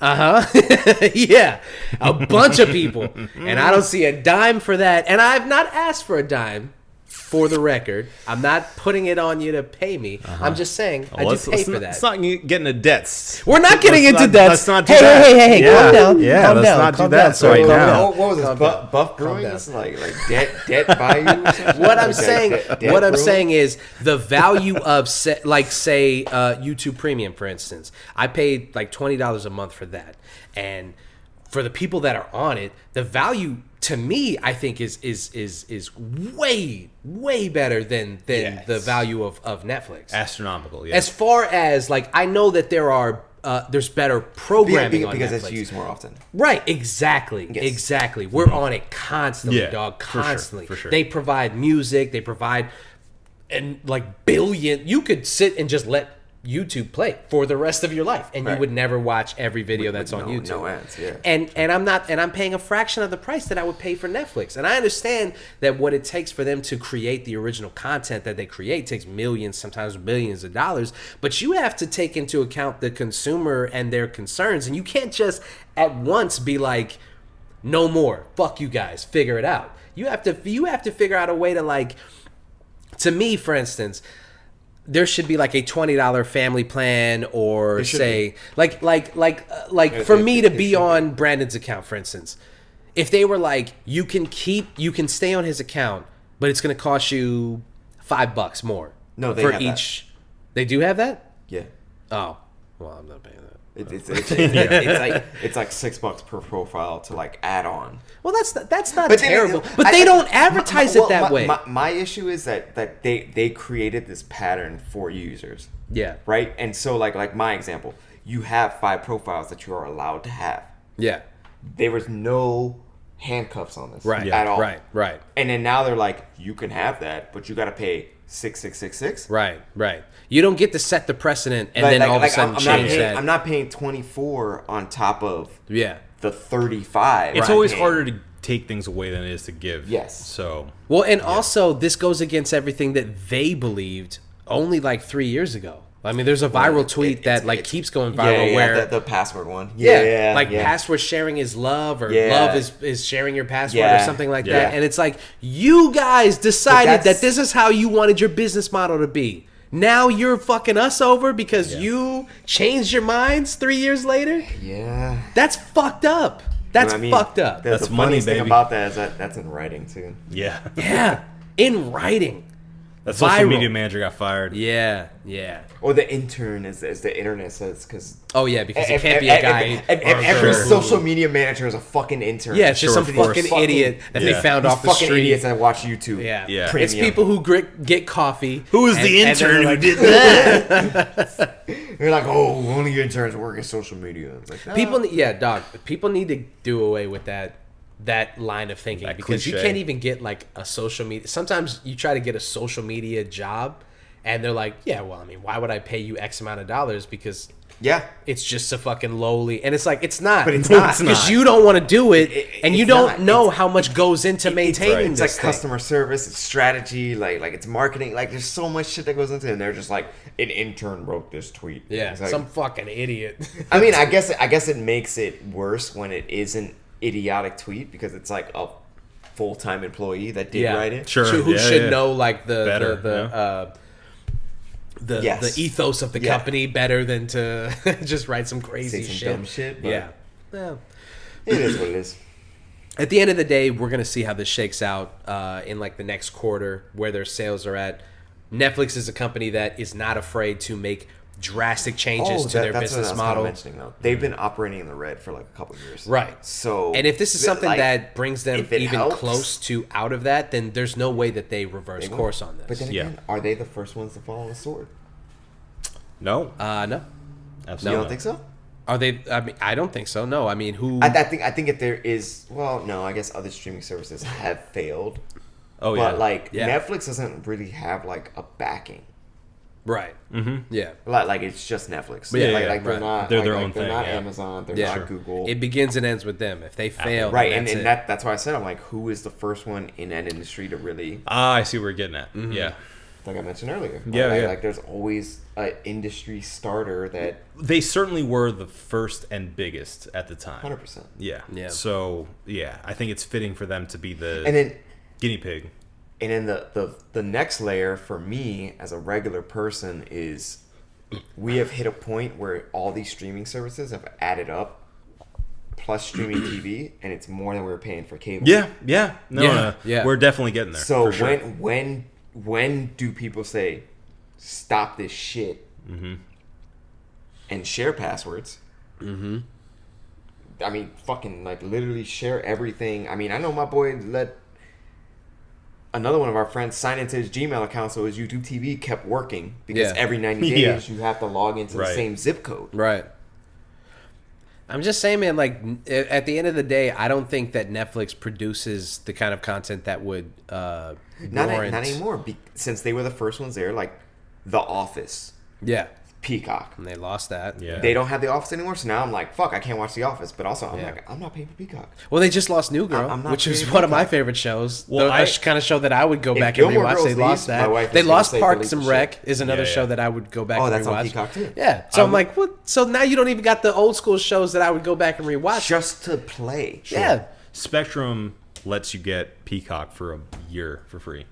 Speaker 3: Yeah, a bunch of people, and I don't see a dime for that. And I've not asked for a dime. For the record, I'm not putting it on you to pay me. I'm just saying I do pay for that.
Speaker 1: Let's not get into debts.
Speaker 3: We're not getting
Speaker 1: Let's
Speaker 3: into
Speaker 1: not-
Speaker 3: debts.
Speaker 1: let's not do
Speaker 3: hey,
Speaker 1: that.
Speaker 3: Hey,
Speaker 1: Yeah,
Speaker 3: calm down.
Speaker 1: yeah,
Speaker 3: calm
Speaker 1: let's
Speaker 3: down,
Speaker 1: not do
Speaker 3: calm
Speaker 1: that
Speaker 3: down, sir.
Speaker 1: right
Speaker 3: Calm
Speaker 1: now.
Speaker 3: down.
Speaker 2: What was this?
Speaker 3: Calm down.
Speaker 2: Buff Brewing?
Speaker 3: down.
Speaker 2: This is like debt Bayou or something?
Speaker 3: What I'm
Speaker 2: Like
Speaker 3: saying,
Speaker 2: debt
Speaker 3: what I'm
Speaker 2: Brewing?
Speaker 3: saying is the value of say YouTube Premium, for instance. I paid like $20 a month for that, and for the people that are on it, the value to me, I think is way better than
Speaker 1: Yes.
Speaker 3: the value of Netflix.
Speaker 1: Astronomical, yeah.
Speaker 3: As far as like, I know that there are programming on
Speaker 2: because
Speaker 3: Netflix.
Speaker 2: it's used more often.
Speaker 3: Right, exactly.
Speaker 2: Yes.
Speaker 3: Exactly. We're on it constantly,
Speaker 1: Yeah,
Speaker 3: dog.
Speaker 1: for sure,
Speaker 3: Constantly.
Speaker 1: for sure.
Speaker 3: They provide music, they provide and like billion you could sit and just let YouTube play for the rest of your life and you
Speaker 2: Right.
Speaker 3: would never watch every video that's on YouTube.
Speaker 2: No ads, yeah.
Speaker 3: And I'm paying a fraction of the price that I would pay for Netflix. And I understand that what it takes for them to create the original content that they create takes millions, sometimes billions of dollars, but you have to take into account the consumer and their concerns, and you can't just at once be like, no more, fuck you guys, figure it out. You have to figure out a way to, like, to me, for instance, there should be like a $20 family plan, or say like for me to be on Brandon's account, for instance. If they were like, you can stay on his account, but it's going to cost you $5 more.
Speaker 2: No, they
Speaker 3: for
Speaker 2: have
Speaker 3: each. That. They do have that?
Speaker 2: Yeah.
Speaker 3: Oh, well, I'm not paying that.
Speaker 2: It's like $6 per profile to like add on.
Speaker 3: Well, that's not
Speaker 2: But
Speaker 3: terrible. But they don't advertise it that way.
Speaker 2: My issue is that they created this pattern for users.
Speaker 3: Yeah.
Speaker 2: Right? And so like my example, you have 5 profiles that you are allowed to have.
Speaker 3: Yeah.
Speaker 2: There was no handcuffs on this at all.
Speaker 3: Right.
Speaker 2: And then now they're like, you can have that, but you got to pay 666.
Speaker 3: Right. You don't get to set the precedent and then all of a sudden change that.
Speaker 2: I'm not paying 24 on top of
Speaker 3: Yeah.
Speaker 2: the 35.
Speaker 1: It's always harder to take things away than it is to give.
Speaker 2: Yes.
Speaker 1: So
Speaker 3: Well, and also this goes against everything that they believed only like 3 years ago. I mean, there's a viral tweet that like keeps going viral where
Speaker 2: the password one.
Speaker 3: Password sharing is love, or love is sharing your password or something like that. And it's like, you guys decided that this is how you wanted your business model to be. Now you're fucking us over because you changed your minds 3 years later?
Speaker 2: Yeah.
Speaker 3: That's fucked up. That's fucked up.
Speaker 1: That's
Speaker 2: the
Speaker 1: money,
Speaker 2: funniest thing
Speaker 1: baby.
Speaker 2: about that is that's in writing too.
Speaker 1: yeah.
Speaker 3: Yeah. In writing.
Speaker 1: That social
Speaker 3: Viral.
Speaker 1: media manager got fired.
Speaker 3: Yeah.
Speaker 2: Or the intern, as the internet says, because
Speaker 3: Oh, yeah, because it can't be a guy.
Speaker 2: every social media manager is a fucking intern.
Speaker 3: Yeah, it's just some
Speaker 1: Sure, of course.
Speaker 3: fucking idiot that they found
Speaker 2: These
Speaker 3: off the
Speaker 2: fucking
Speaker 3: street.
Speaker 2: idiots that watch YouTube.
Speaker 3: Yeah.
Speaker 1: Yeah.
Speaker 3: It's
Speaker 2: Premium.
Speaker 3: people who get coffee.
Speaker 1: Who was the
Speaker 3: and
Speaker 1: intern
Speaker 3: they're
Speaker 1: who
Speaker 3: like,
Speaker 1: did that?
Speaker 2: They're like, oh, only interns work in social media. It's like, no.
Speaker 3: People need to do away with that line of thinking, because you
Speaker 1: cliche.
Speaker 3: can't even get like a social media. Sometimes you try to get a social media job and they're like, yeah, well, I mean, why would I pay you X amount of dollars? Because it's just a fucking lowly, and it's like, it's not.
Speaker 2: But it's not.
Speaker 3: Because you don't want to do it, and you
Speaker 2: it's
Speaker 3: don't
Speaker 2: not.
Speaker 3: know how much goes into maintaining
Speaker 2: It's
Speaker 3: this
Speaker 2: like
Speaker 3: thing.
Speaker 2: customer service, it's strategy, like it's marketing. Like there's so much shit that goes into it, and they're just like, an intern wrote this tweet.
Speaker 3: Yeah,
Speaker 2: It's like,
Speaker 3: some fucking idiot.
Speaker 2: I mean, I guess it makes it worse when it is an idiotic tweet, because it's like a full-time employee that did write it.
Speaker 1: Sure.
Speaker 3: Who
Speaker 1: Yeah,
Speaker 3: should
Speaker 1: yeah.
Speaker 3: know like
Speaker 1: Better,
Speaker 3: the ethos of the company better than to just write some crazy
Speaker 2: Say some
Speaker 3: shit.
Speaker 2: dumb shit, but
Speaker 3: Yeah. Well,
Speaker 2: it is what it is.
Speaker 3: at the end of the day, we're gonna see how this shakes out in like the next quarter, where their sales are at. Netflix is a company that is not afraid to make drastic changes to their
Speaker 2: that's what
Speaker 3: business
Speaker 2: I was
Speaker 3: model.
Speaker 2: mentioning, though. They've been operating in the red for like a couple of years.
Speaker 3: Right.
Speaker 2: So,
Speaker 3: And if this is something
Speaker 2: like,
Speaker 3: that brings them
Speaker 2: if it
Speaker 3: even
Speaker 2: helps-
Speaker 3: close to out of that, then there's no way that they reverse course on this.
Speaker 2: But then
Speaker 1: Yeah.
Speaker 2: again, are they the first ones to fall on the sword?
Speaker 1: No.
Speaker 3: No.
Speaker 1: Absolutely.
Speaker 2: You don't
Speaker 1: not.
Speaker 2: think so?
Speaker 3: Are they? I mean, I don't think so. No. I mean, who?
Speaker 2: I think if there is, well, no, I guess other streaming services have failed.
Speaker 1: Oh yeah.
Speaker 2: But like
Speaker 3: Yeah.
Speaker 2: Netflix doesn't really have like a backing.
Speaker 3: Right. Mm-hmm. Yeah.
Speaker 2: Like it's just Netflix.
Speaker 1: Yeah,
Speaker 2: like,
Speaker 1: yeah,
Speaker 2: like they're
Speaker 1: right.
Speaker 2: not.
Speaker 1: They're
Speaker 2: like,
Speaker 1: their
Speaker 2: like
Speaker 1: own
Speaker 2: they're
Speaker 1: thing,
Speaker 2: not
Speaker 1: yeah.
Speaker 2: Amazon. They're
Speaker 3: Yeah.
Speaker 2: not Google.
Speaker 3: It begins and ends with them. If they fail,
Speaker 2: right,
Speaker 3: then
Speaker 2: and
Speaker 3: that's it.
Speaker 2: that's why I said, I'm like, who is the first one in that industry to really,
Speaker 1: I see where we're getting at.
Speaker 3: Mm-hmm.
Speaker 1: Yeah.
Speaker 2: like I mentioned earlier.
Speaker 1: Yeah,
Speaker 2: like,
Speaker 1: yeah.
Speaker 2: Like there's always an industry starter that
Speaker 1: They certainly were the first and biggest at the time.
Speaker 2: 100%.
Speaker 1: Yeah.
Speaker 3: Yeah.
Speaker 1: So yeah, I think it's fitting for them to be the
Speaker 2: And then
Speaker 1: guinea pig.
Speaker 2: And then the next layer for me as a regular person is, we have hit a point where all these streaming services have added up, plus streaming TV, and it's more than we were paying for cable.
Speaker 1: Yeah. No,
Speaker 3: Yeah,
Speaker 1: no.
Speaker 3: yeah.
Speaker 1: We're definitely getting there.
Speaker 2: So
Speaker 1: for sure.
Speaker 2: when do people say, stop this shit, and share passwords? Mm-hmm. I mean, fucking like literally share everything. I mean, I know my boy let another one of our friends sign into his Gmail account so his YouTube TV kept working, because
Speaker 3: Yeah.
Speaker 2: every 90 days you have to log into the
Speaker 1: Right.
Speaker 2: same zip code.
Speaker 3: Right. I'm just saying, man, like, at the end of the day, I don't think that Netflix produces the kind of content that would
Speaker 2: Not
Speaker 3: warrant...
Speaker 2: anymore. Since they were the first ones there, like The Office,
Speaker 3: Yeah.
Speaker 2: Peacock.
Speaker 3: And they lost that.
Speaker 1: Yeah.
Speaker 2: They don't have The Office anymore, so now I'm like, fuck, I can't watch The Office. But also, I'm
Speaker 3: Yeah.
Speaker 2: like, I'm not paying for Peacock.
Speaker 3: Well, they just lost New Girl,
Speaker 2: I'm not
Speaker 3: which is
Speaker 2: paying
Speaker 3: one of my
Speaker 2: Peacock.
Speaker 3: favorite shows.
Speaker 1: Well,
Speaker 3: A kind of show that I would go
Speaker 2: If
Speaker 3: back and
Speaker 2: Gilmore
Speaker 3: rewatch.
Speaker 2: Girls
Speaker 3: They lost
Speaker 2: leaves, my
Speaker 3: that.
Speaker 2: wife
Speaker 3: They
Speaker 2: is gonna
Speaker 3: lost
Speaker 2: say
Speaker 3: Parks
Speaker 2: delete
Speaker 3: and
Speaker 2: the
Speaker 3: Rec
Speaker 2: shit.
Speaker 3: is another
Speaker 1: Yeah,
Speaker 3: show
Speaker 1: yeah.
Speaker 3: that I would go back
Speaker 2: Oh,
Speaker 3: and
Speaker 2: that's on
Speaker 3: rewatch.
Speaker 2: Peacock, too.
Speaker 3: Yeah. So I'm like, what? So now you don't even got the old school shows that I would go back and rewatch.
Speaker 2: Just to play.
Speaker 3: Yeah.
Speaker 1: Spectrum lets you get Peacock for a year for free.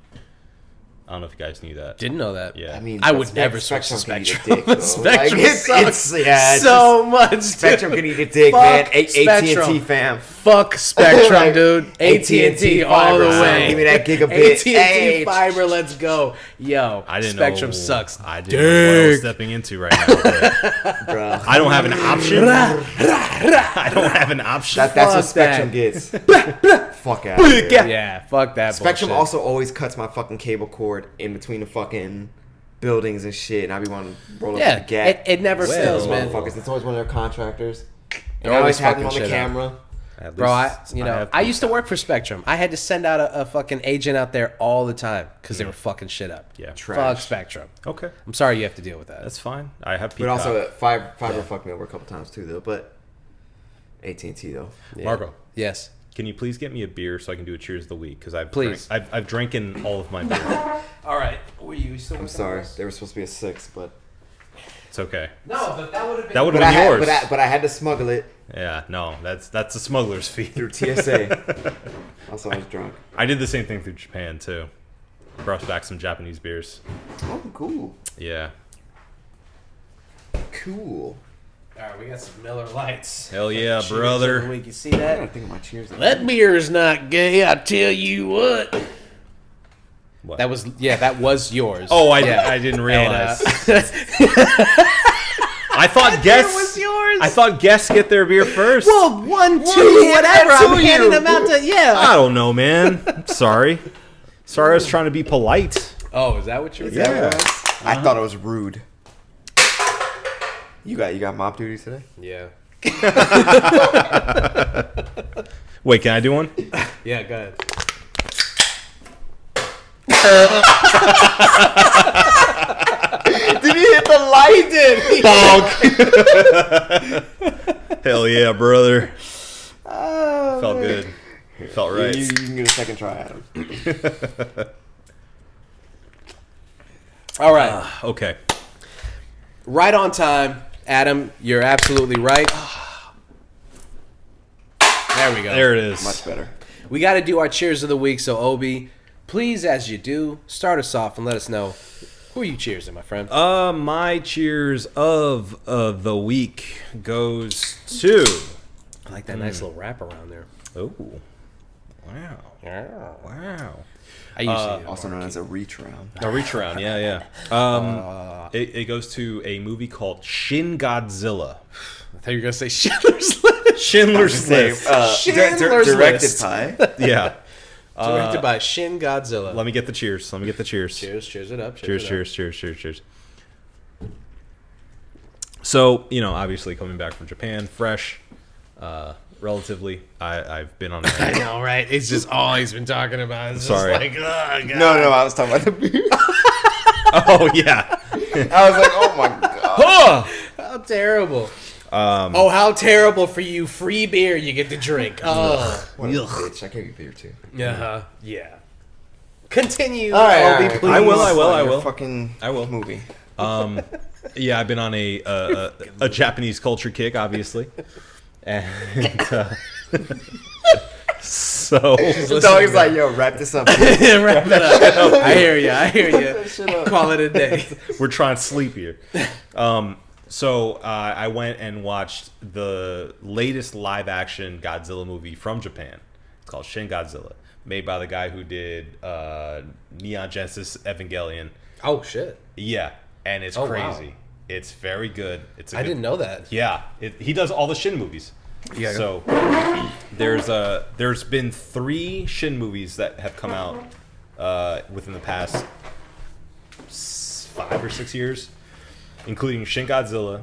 Speaker 1: I don't know if you guys knew that.
Speaker 3: Didn't know that.
Speaker 1: Yeah.
Speaker 2: I mean,
Speaker 3: I
Speaker 2: but
Speaker 3: would never switch to
Speaker 2: can eat a
Speaker 3: Spectrum.
Speaker 2: dick, though.
Speaker 3: Spectrum
Speaker 2: Like,
Speaker 3: sucks
Speaker 2: it's
Speaker 3: so much. Dude.
Speaker 2: Spectrum can eat a dick,
Speaker 3: Fuck
Speaker 2: man. AT&T
Speaker 3: Spectrum.
Speaker 2: fam.
Speaker 3: Fuck Spectrum,
Speaker 2: Like,
Speaker 3: dude. AT&T all the
Speaker 2: fiber,
Speaker 3: way.
Speaker 2: give me that gigabit.
Speaker 3: AT&T
Speaker 2: Hey.
Speaker 3: fiber, let's go. Yo,
Speaker 1: I didn't
Speaker 3: Spectrum
Speaker 1: know.
Speaker 3: sucks.
Speaker 1: I didn't know what I was
Speaker 3: Dick.
Speaker 1: stepping into right now. But
Speaker 2: Bro.
Speaker 1: I don't have an option. I don't have an option.
Speaker 2: That's what
Speaker 3: Fuck
Speaker 2: Spectrum
Speaker 3: that.
Speaker 2: gets. Fuck out of here.
Speaker 3: Yeah, fuck that
Speaker 2: Spectrum
Speaker 3: bullshit.
Speaker 2: also always cuts my fucking cable cord in between the fucking buildings and shit, and I be wanting to roll up
Speaker 3: Yeah,
Speaker 2: to the gap.
Speaker 3: it never
Speaker 1: Well,
Speaker 3: fails, man.
Speaker 2: Motherfuckers. It's always one of their contractors.
Speaker 3: They're
Speaker 2: And I always
Speaker 3: always
Speaker 2: have them on the
Speaker 3: fucking shit up.
Speaker 2: camera.
Speaker 1: At
Speaker 3: Bro,
Speaker 1: least
Speaker 3: I used to work for Spectrum. I had to send out a fucking agent out there all the time because they were fucking shit up.
Speaker 1: Yeah.
Speaker 3: Fuck
Speaker 2: Trash.
Speaker 3: Spectrum.
Speaker 1: Okay.
Speaker 3: I'm sorry you have to deal with that.
Speaker 1: That's fine. I have
Speaker 2: But
Speaker 1: Peacock.
Speaker 2: also, fiber fucked me over a couple times too, though. But AT&T though.
Speaker 3: Yeah.
Speaker 1: Margo,
Speaker 3: Yes.
Speaker 1: can you please get me a beer so I can do a cheers of the week? Because
Speaker 3: Please.
Speaker 1: I've drinking all of my beer.
Speaker 3: All right. Were you still?
Speaker 2: I'm sorry, they were supposed to be a 6, but
Speaker 1: It's okay.
Speaker 3: No, but that would have been.
Speaker 1: That would
Speaker 2: but
Speaker 1: have
Speaker 2: I
Speaker 1: been
Speaker 2: had,
Speaker 1: yours.
Speaker 2: but I had to smuggle it
Speaker 1: Yeah, no, that's a smuggler's fee.
Speaker 2: through TSA. Also, I was drunk.
Speaker 1: I did the same thing through Japan too. Brought back some Japanese beers.
Speaker 2: Oh, cool,
Speaker 1: Yeah.
Speaker 2: cool.
Speaker 3: All right, we got some Miller Lights.
Speaker 1: Hell yeah,
Speaker 3: Cheers
Speaker 1: brother.
Speaker 3: of the week. You see
Speaker 2: I gotta
Speaker 3: that?
Speaker 2: think of my cheers.
Speaker 3: That beer's not gay. I tell you what.
Speaker 1: What?
Speaker 3: That was yours.
Speaker 1: Oh, I
Speaker 3: Yeah.
Speaker 1: didn't
Speaker 3: And,
Speaker 1: realize. I thought guests
Speaker 3: was yours.
Speaker 1: I thought guests get their beer first.
Speaker 3: Well, 1, 2,
Speaker 2: he
Speaker 3: whatever.
Speaker 2: had that
Speaker 3: I'm
Speaker 2: to
Speaker 3: handing
Speaker 2: you.
Speaker 3: them out to
Speaker 1: I don't know, man. I'm sorry. Sorry, I was trying to be polite.
Speaker 3: Oh, is that what you were
Speaker 2: Is that
Speaker 3: doing?
Speaker 2: what it was? I thought it was rude. You got mop duty today?
Speaker 3: Yeah.
Speaker 1: Wait, can I do one?
Speaker 3: Yeah, go ahead.
Speaker 2: Did he hit the light?
Speaker 1: Bonk. Hell yeah, brother.
Speaker 2: Oh,
Speaker 1: Felt good. Felt right.
Speaker 2: You can get a second try at him.
Speaker 3: All right.
Speaker 1: Okay.
Speaker 3: Right on time. Adam, you're absolutely right. There we go.
Speaker 1: There it is.
Speaker 2: Much better.
Speaker 3: We got to do our cheers of the week. So, Obi, please, as you do, start us off and let us know who are you cheersing, my friend.
Speaker 1: My cheers of the week goes to.
Speaker 3: I like that nice little wrap around there.
Speaker 1: Oh, wow, wow.
Speaker 3: I usually
Speaker 2: Also known as a reach round.
Speaker 1: A reach around, yeah. It goes to a movie called Shin Godzilla.
Speaker 3: I thought you were gonna say Schindler's List.
Speaker 1: Schindler's List.
Speaker 3: Schindler's
Speaker 2: directed
Speaker 3: List.
Speaker 2: by.
Speaker 1: Yeah.
Speaker 3: Directed by Shin Godzilla.
Speaker 1: Let me get the cheers. Cheers.
Speaker 3: Cheers it up.
Speaker 1: Cheers. So, obviously coming back from Japan, fresh, relatively. I've been on
Speaker 3: I
Speaker 1: a...
Speaker 3: know, right? It's just all he's been talking about. It's
Speaker 1: Sorry.
Speaker 3: Just like, oh, God.
Speaker 2: No, I was talking about the beer.
Speaker 1: Oh, yeah.
Speaker 2: I was like, oh my god.
Speaker 1: Oh!
Speaker 3: How terrible. How terrible for you. Free beer you get to drink. Oh.
Speaker 2: What a bitch. I gave you beer too.
Speaker 3: Yeah. Continue,
Speaker 2: All right,
Speaker 3: Obi, please.
Speaker 1: I will.
Speaker 2: Your fucking
Speaker 1: I will.
Speaker 2: movie.
Speaker 1: Yeah, I've been on a Japanese culture kick, obviously. And so...
Speaker 2: The dog is like, yo, wrap this up.
Speaker 3: Wrap it up. I hear you. Call it a day.
Speaker 1: We're trying to sleep here. So I went and watched the latest live-action Godzilla movie from Japan. It's called Shin Godzilla, made by the guy who did Neon Genesis Evangelion.
Speaker 3: Oh, shit.
Speaker 1: Yeah, and it's
Speaker 3: Oh,
Speaker 1: crazy.
Speaker 3: wow.
Speaker 1: It's very good.
Speaker 3: I didn't know that.
Speaker 1: Yeah, he does all the Shin movies.
Speaker 3: Yeah.
Speaker 1: So there's been 3 Shin movies that have come out within the past 5 or 6 years. including Shin Godzilla,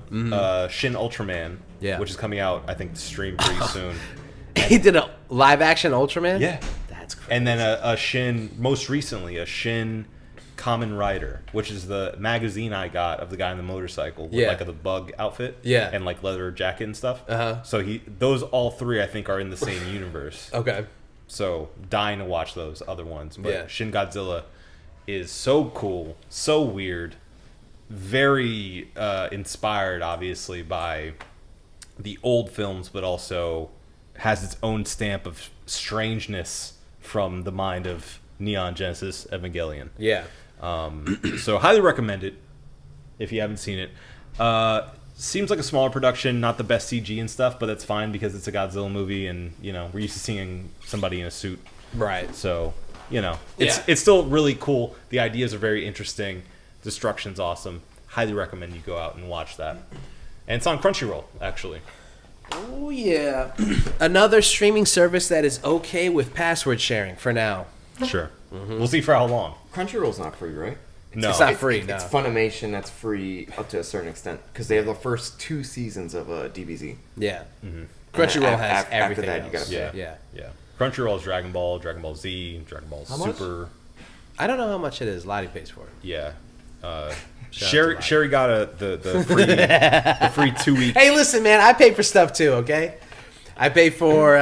Speaker 1: Shin Ultraman,
Speaker 3: Yeah.
Speaker 1: which is coming out, I think, to stream pretty soon.
Speaker 3: He did a live action Ultraman?
Speaker 1: Yeah.
Speaker 3: That's crazy.
Speaker 1: And then a Shin, most recently, a Shin Kamen Rider, which is the magazine I got of the guy on the motorcycle with like the bug outfit, and like leather jacket and stuff. So those all three I think are in the same universe.
Speaker 3: Okay.
Speaker 1: So dying to watch those other ones, but
Speaker 3: Yeah.
Speaker 1: Shin Godzilla is so cool, so weird, very inspired obviously by the old films, but also has its own stamp of strangeness from the mind of Neon Genesis Evangelion.
Speaker 3: Yeah.
Speaker 1: So highly recommend it if you haven't seen it. Seems like a smaller production, not the best CG and stuff, but that's fine because it's a Godzilla movie, and we're used to seeing somebody in a suit,
Speaker 3: Right.
Speaker 1: so it's still really cool. The ideas are very interesting. Destruction's awesome. Highly recommend you go out and watch that. And it's on Crunchyroll, actually.
Speaker 3: Oh yeah. Another streaming service that is okay with password sharing for now.
Speaker 1: Sure. We'll see for how long.
Speaker 2: Crunchyroll's not free, right?
Speaker 1: No.
Speaker 3: It's not free.
Speaker 2: It's Funimation that's free up to a certain extent because they have the first 2 seasons of DBZ.
Speaker 3: Yeah. Crunchyroll has
Speaker 2: After
Speaker 3: everything
Speaker 2: that,
Speaker 3: else.
Speaker 2: you gotta pay.
Speaker 3: Yeah.
Speaker 1: Crunchyroll is Dragon Ball Z, Dragon Ball
Speaker 2: much?
Speaker 1: Super.
Speaker 3: I don't know how much it is. Lottie pays for it.
Speaker 1: Yeah.
Speaker 3: Shout out to
Speaker 1: Sherry got the free 2-week
Speaker 3: Hey, listen, man. I pay for stuff too. Okay. I pay for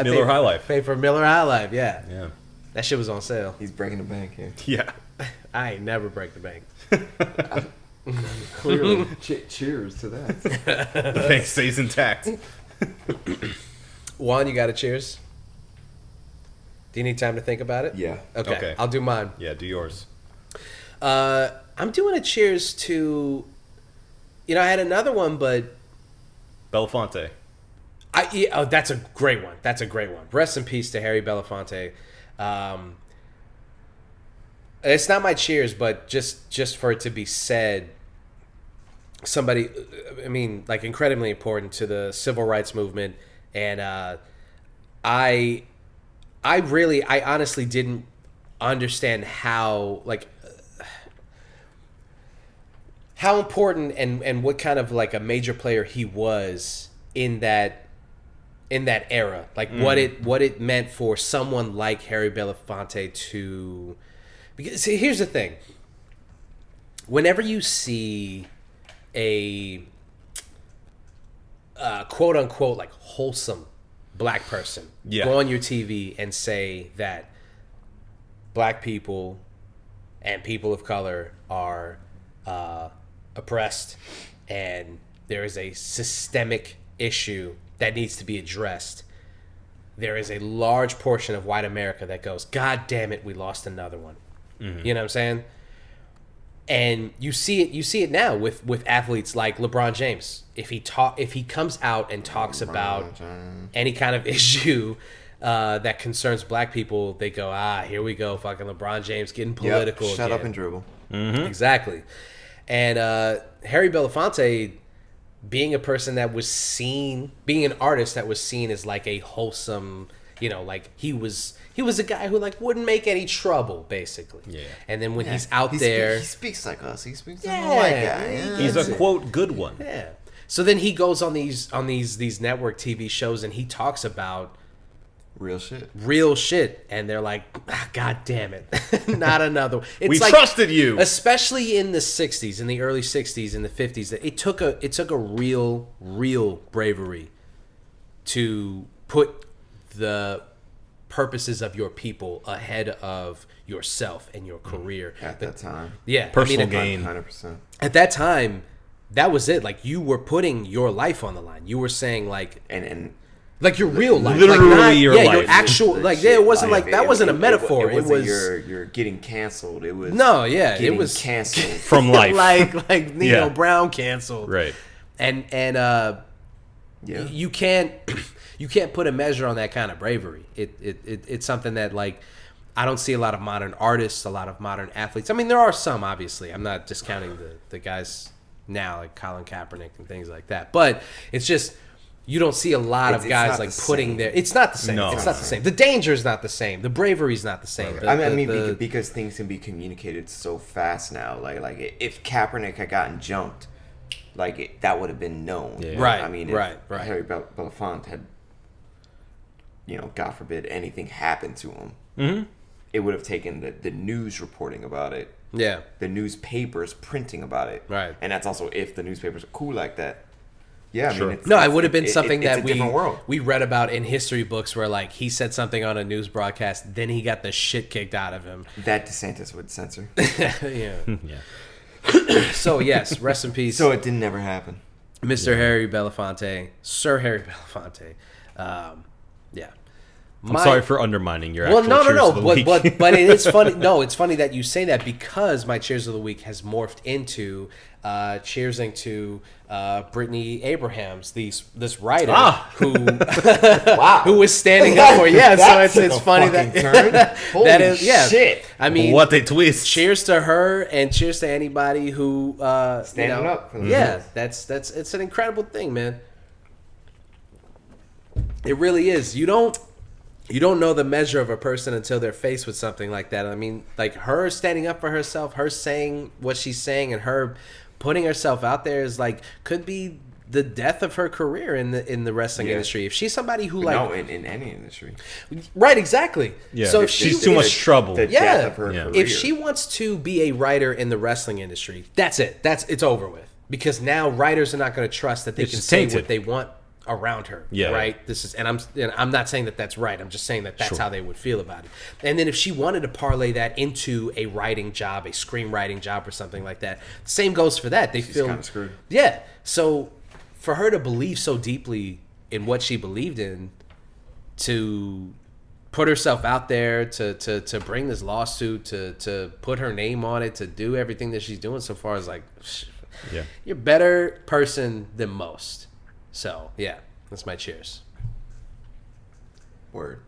Speaker 1: Miller High Life.
Speaker 3: Pay for Miller High Life. Yeah.
Speaker 1: Yeah.
Speaker 3: That shit was on sale.
Speaker 2: He's breaking the bank here.
Speaker 1: Yeah.
Speaker 3: I ain't never break the bank.
Speaker 2: Clearly. Cheers to that.
Speaker 1: The bank stays intact.
Speaker 3: Juan, you got a cheers? Do you need time to think about it?
Speaker 2: Yeah.
Speaker 3: Okay. I'll do mine.
Speaker 1: Yeah, do yours.
Speaker 3: I'm doing a cheers to. I had another one, but
Speaker 1: Belafonte.
Speaker 3: that's a great one. That's a great one. Rest in peace to Harry Belafonte. It's not my cheers, but just for it to be said, somebody, incredibly important to the civil rights movement, and I honestly didn't understand how important and what kind of like a major player he was in that era, what it meant for someone like Harry Belafonte to. Because see, here's the thing. Whenever you see a quote unquote like wholesome black person go on your TV and say that black people and people of color are oppressed and there is a systemic issue that needs to be addressed, there is a large portion of white America that goes, God damn it, we lost another one. Mm-hmm. You know what I'm saying? And you see it now with athletes like LeBron James. If he comes out and talks about any kind of issue that concerns black people, they go, here we go, fucking LeBron James getting political.
Speaker 2: Shut
Speaker 3: again.
Speaker 2: up and dribble.
Speaker 3: Mm-hmm. Exactly. And Harry Belafonte, being a person that was seen, being an artist that was seen as like a wholesome, like he was a guy who like wouldn't make any trouble, basically. Yeah. And then when he's out there,
Speaker 2: he speaks like us. He speaks like
Speaker 3: Yeah,
Speaker 2: a white guy. Yeah.
Speaker 1: He's a quote good one.
Speaker 3: yeah. So then he goes on these network TV shows and he talks about
Speaker 2: Real shit.
Speaker 3: and they're like, God damn it, not another one. It's
Speaker 1: We
Speaker 3: like,
Speaker 1: trusted you.
Speaker 3: especially in the 60s, in the early 60s, in the 50s. It took a real bravery to put the purposes of your people ahead of yourself and your career
Speaker 2: At that time.
Speaker 3: Yeah,
Speaker 1: Personal gain.
Speaker 2: 100%.
Speaker 3: At that time, that was it. Like you were putting your life on the line. You were saying like
Speaker 2: And
Speaker 3: like your real life,
Speaker 1: Literally
Speaker 3: like not,
Speaker 1: your
Speaker 3: yeah,
Speaker 1: life.
Speaker 3: your actual like. Yeah, it wasn't like that. Wasn't a metaphor. It was
Speaker 2: you're getting canceled. It was
Speaker 3: it
Speaker 2: getting
Speaker 3: was
Speaker 2: canceled.
Speaker 1: From life.
Speaker 3: like Nino
Speaker 1: Yeah.
Speaker 3: Brown canceled.
Speaker 1: Right.
Speaker 3: And
Speaker 2: Yeah.
Speaker 3: you can't put a measure on that kind of bravery. It's something that like I don't see a lot of modern artists, a lot of modern athletes. I mean, there are some, obviously. I'm not discounting the guys now like Colin Kaepernick and things like that. But it's just You don't see a lot of
Speaker 2: It's
Speaker 3: guys
Speaker 2: not
Speaker 3: like
Speaker 2: the
Speaker 3: putting
Speaker 2: same.
Speaker 3: their. It's not the same.
Speaker 1: No.
Speaker 3: It's not the same. The danger is not the same. The bravery is not the same.
Speaker 1: Right.
Speaker 3: The-
Speaker 2: Because things can be communicated so fast now. Like if Kaepernick had gotten jumped, that would have been known.
Speaker 1: Yeah.
Speaker 3: Right,
Speaker 2: I mean,
Speaker 3: right.
Speaker 2: Harry Belafonte had, God forbid, anything happened to him, it would have taken the news reporting about it,
Speaker 3: yeah.
Speaker 2: the newspapers printing about it,
Speaker 3: Right.
Speaker 2: And that's also if the newspapers are cool like that. Yeah,
Speaker 1: Sure.
Speaker 2: I mean,
Speaker 3: No, it would have been something
Speaker 2: it's
Speaker 3: that
Speaker 2: a different world.
Speaker 3: we read about in history books where like he said something on a news broadcast, then he got the shit kicked out of him.
Speaker 2: That DeSantis would censor.
Speaker 3: Yeah.
Speaker 1: Yeah.
Speaker 3: So yes, rest in peace,
Speaker 2: So it didn't ever happen.
Speaker 3: Mr. Harry Belafonte, Sir Harry Belafonte. Yeah.
Speaker 1: I'm sorry for undermining your
Speaker 3: Well,
Speaker 1: actual
Speaker 3: no,
Speaker 1: cheers of the week.
Speaker 3: but it is funny. No, it's funny that you say that because my cheers of the week has morphed into cheersing to Brittany Abrahams, this writer who who was standing up for So it's funny that
Speaker 2: Holy
Speaker 3: that is
Speaker 2: shit.
Speaker 3: I mean,
Speaker 1: What a twist.
Speaker 3: cheers to her and cheers to anybody who
Speaker 2: Standing up for
Speaker 3: yeah,
Speaker 2: themselves.
Speaker 3: that's it's an incredible thing, man. It really is. You don't know the measure of a person until they're faced with something like that. I mean, like her standing up for herself, her saying what she's saying, and her putting herself out there is like could be the death of her career in the wrestling industry. If she's somebody who
Speaker 2: in any industry.
Speaker 3: right, exactly.
Speaker 1: Yeah.
Speaker 3: So if
Speaker 1: She's too much trouble.
Speaker 2: The
Speaker 3: Yeah.
Speaker 2: death of her
Speaker 1: Yeah.
Speaker 2: career.
Speaker 3: if she wants to be a writer in the wrestling industry, that's it. It's over with because now writers are not going to trust that they
Speaker 1: It's
Speaker 3: can
Speaker 1: just
Speaker 3: say
Speaker 1: tainted.
Speaker 3: what they want around her.
Speaker 1: Yeah.
Speaker 3: Right. This is, and I'm not saying that that's right. I'm just saying that that's
Speaker 1: Sure.
Speaker 3: how they would feel about it. And then if she wanted to parlay that into a writing job, a screenwriting job, or something like that, same goes for that. They feel
Speaker 2: kinda screwed.
Speaker 3: Yeah. So for her to believe so deeply in what she believed in, to put herself out there, to bring this lawsuit, to put her name on it, to do everything that she's doing so far is like,
Speaker 1: Yeah.
Speaker 3: you're a better person than most. So yeah, that's my cheers.
Speaker 2: Word.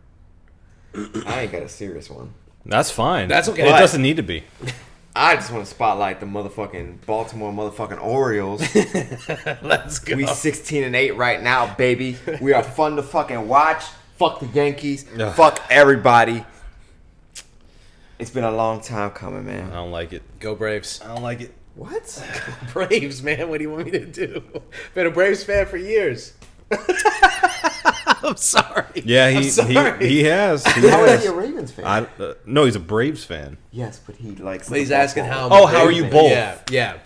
Speaker 2: I ain't got a serious one.
Speaker 1: That's fine.
Speaker 3: That's okay.
Speaker 1: It
Speaker 3: But-
Speaker 1: doesn't need to be.
Speaker 2: I just want to spotlight the motherfucking Baltimore motherfucking Orioles.
Speaker 3: Let's go.
Speaker 2: We 16-8 right now, baby. We are fun to fucking watch. Fuck the Yankees.
Speaker 1: Ugh.
Speaker 2: Fuck everybody. It's been a long time coming,
Speaker 1: I
Speaker 2: man.
Speaker 1: don't like it.
Speaker 3: Go Braves.
Speaker 1: I don't like it.
Speaker 2: What?
Speaker 3: Braves, man. What do you want me to do? Been a Braves fan for years. I'm sorry.
Speaker 1: Yeah,
Speaker 3: I'm sorry.
Speaker 1: he has. He
Speaker 2: How is
Speaker 1: has.
Speaker 2: he a Ravens fan?
Speaker 1: No, he's a Braves fan.
Speaker 2: Yes, but he likes.
Speaker 3: But he's
Speaker 2: the
Speaker 3: asking
Speaker 2: football.
Speaker 3: how. I'm a
Speaker 1: Oh, how are
Speaker 3: Braves
Speaker 1: you
Speaker 3: fan.
Speaker 1: both?
Speaker 3: Yeah.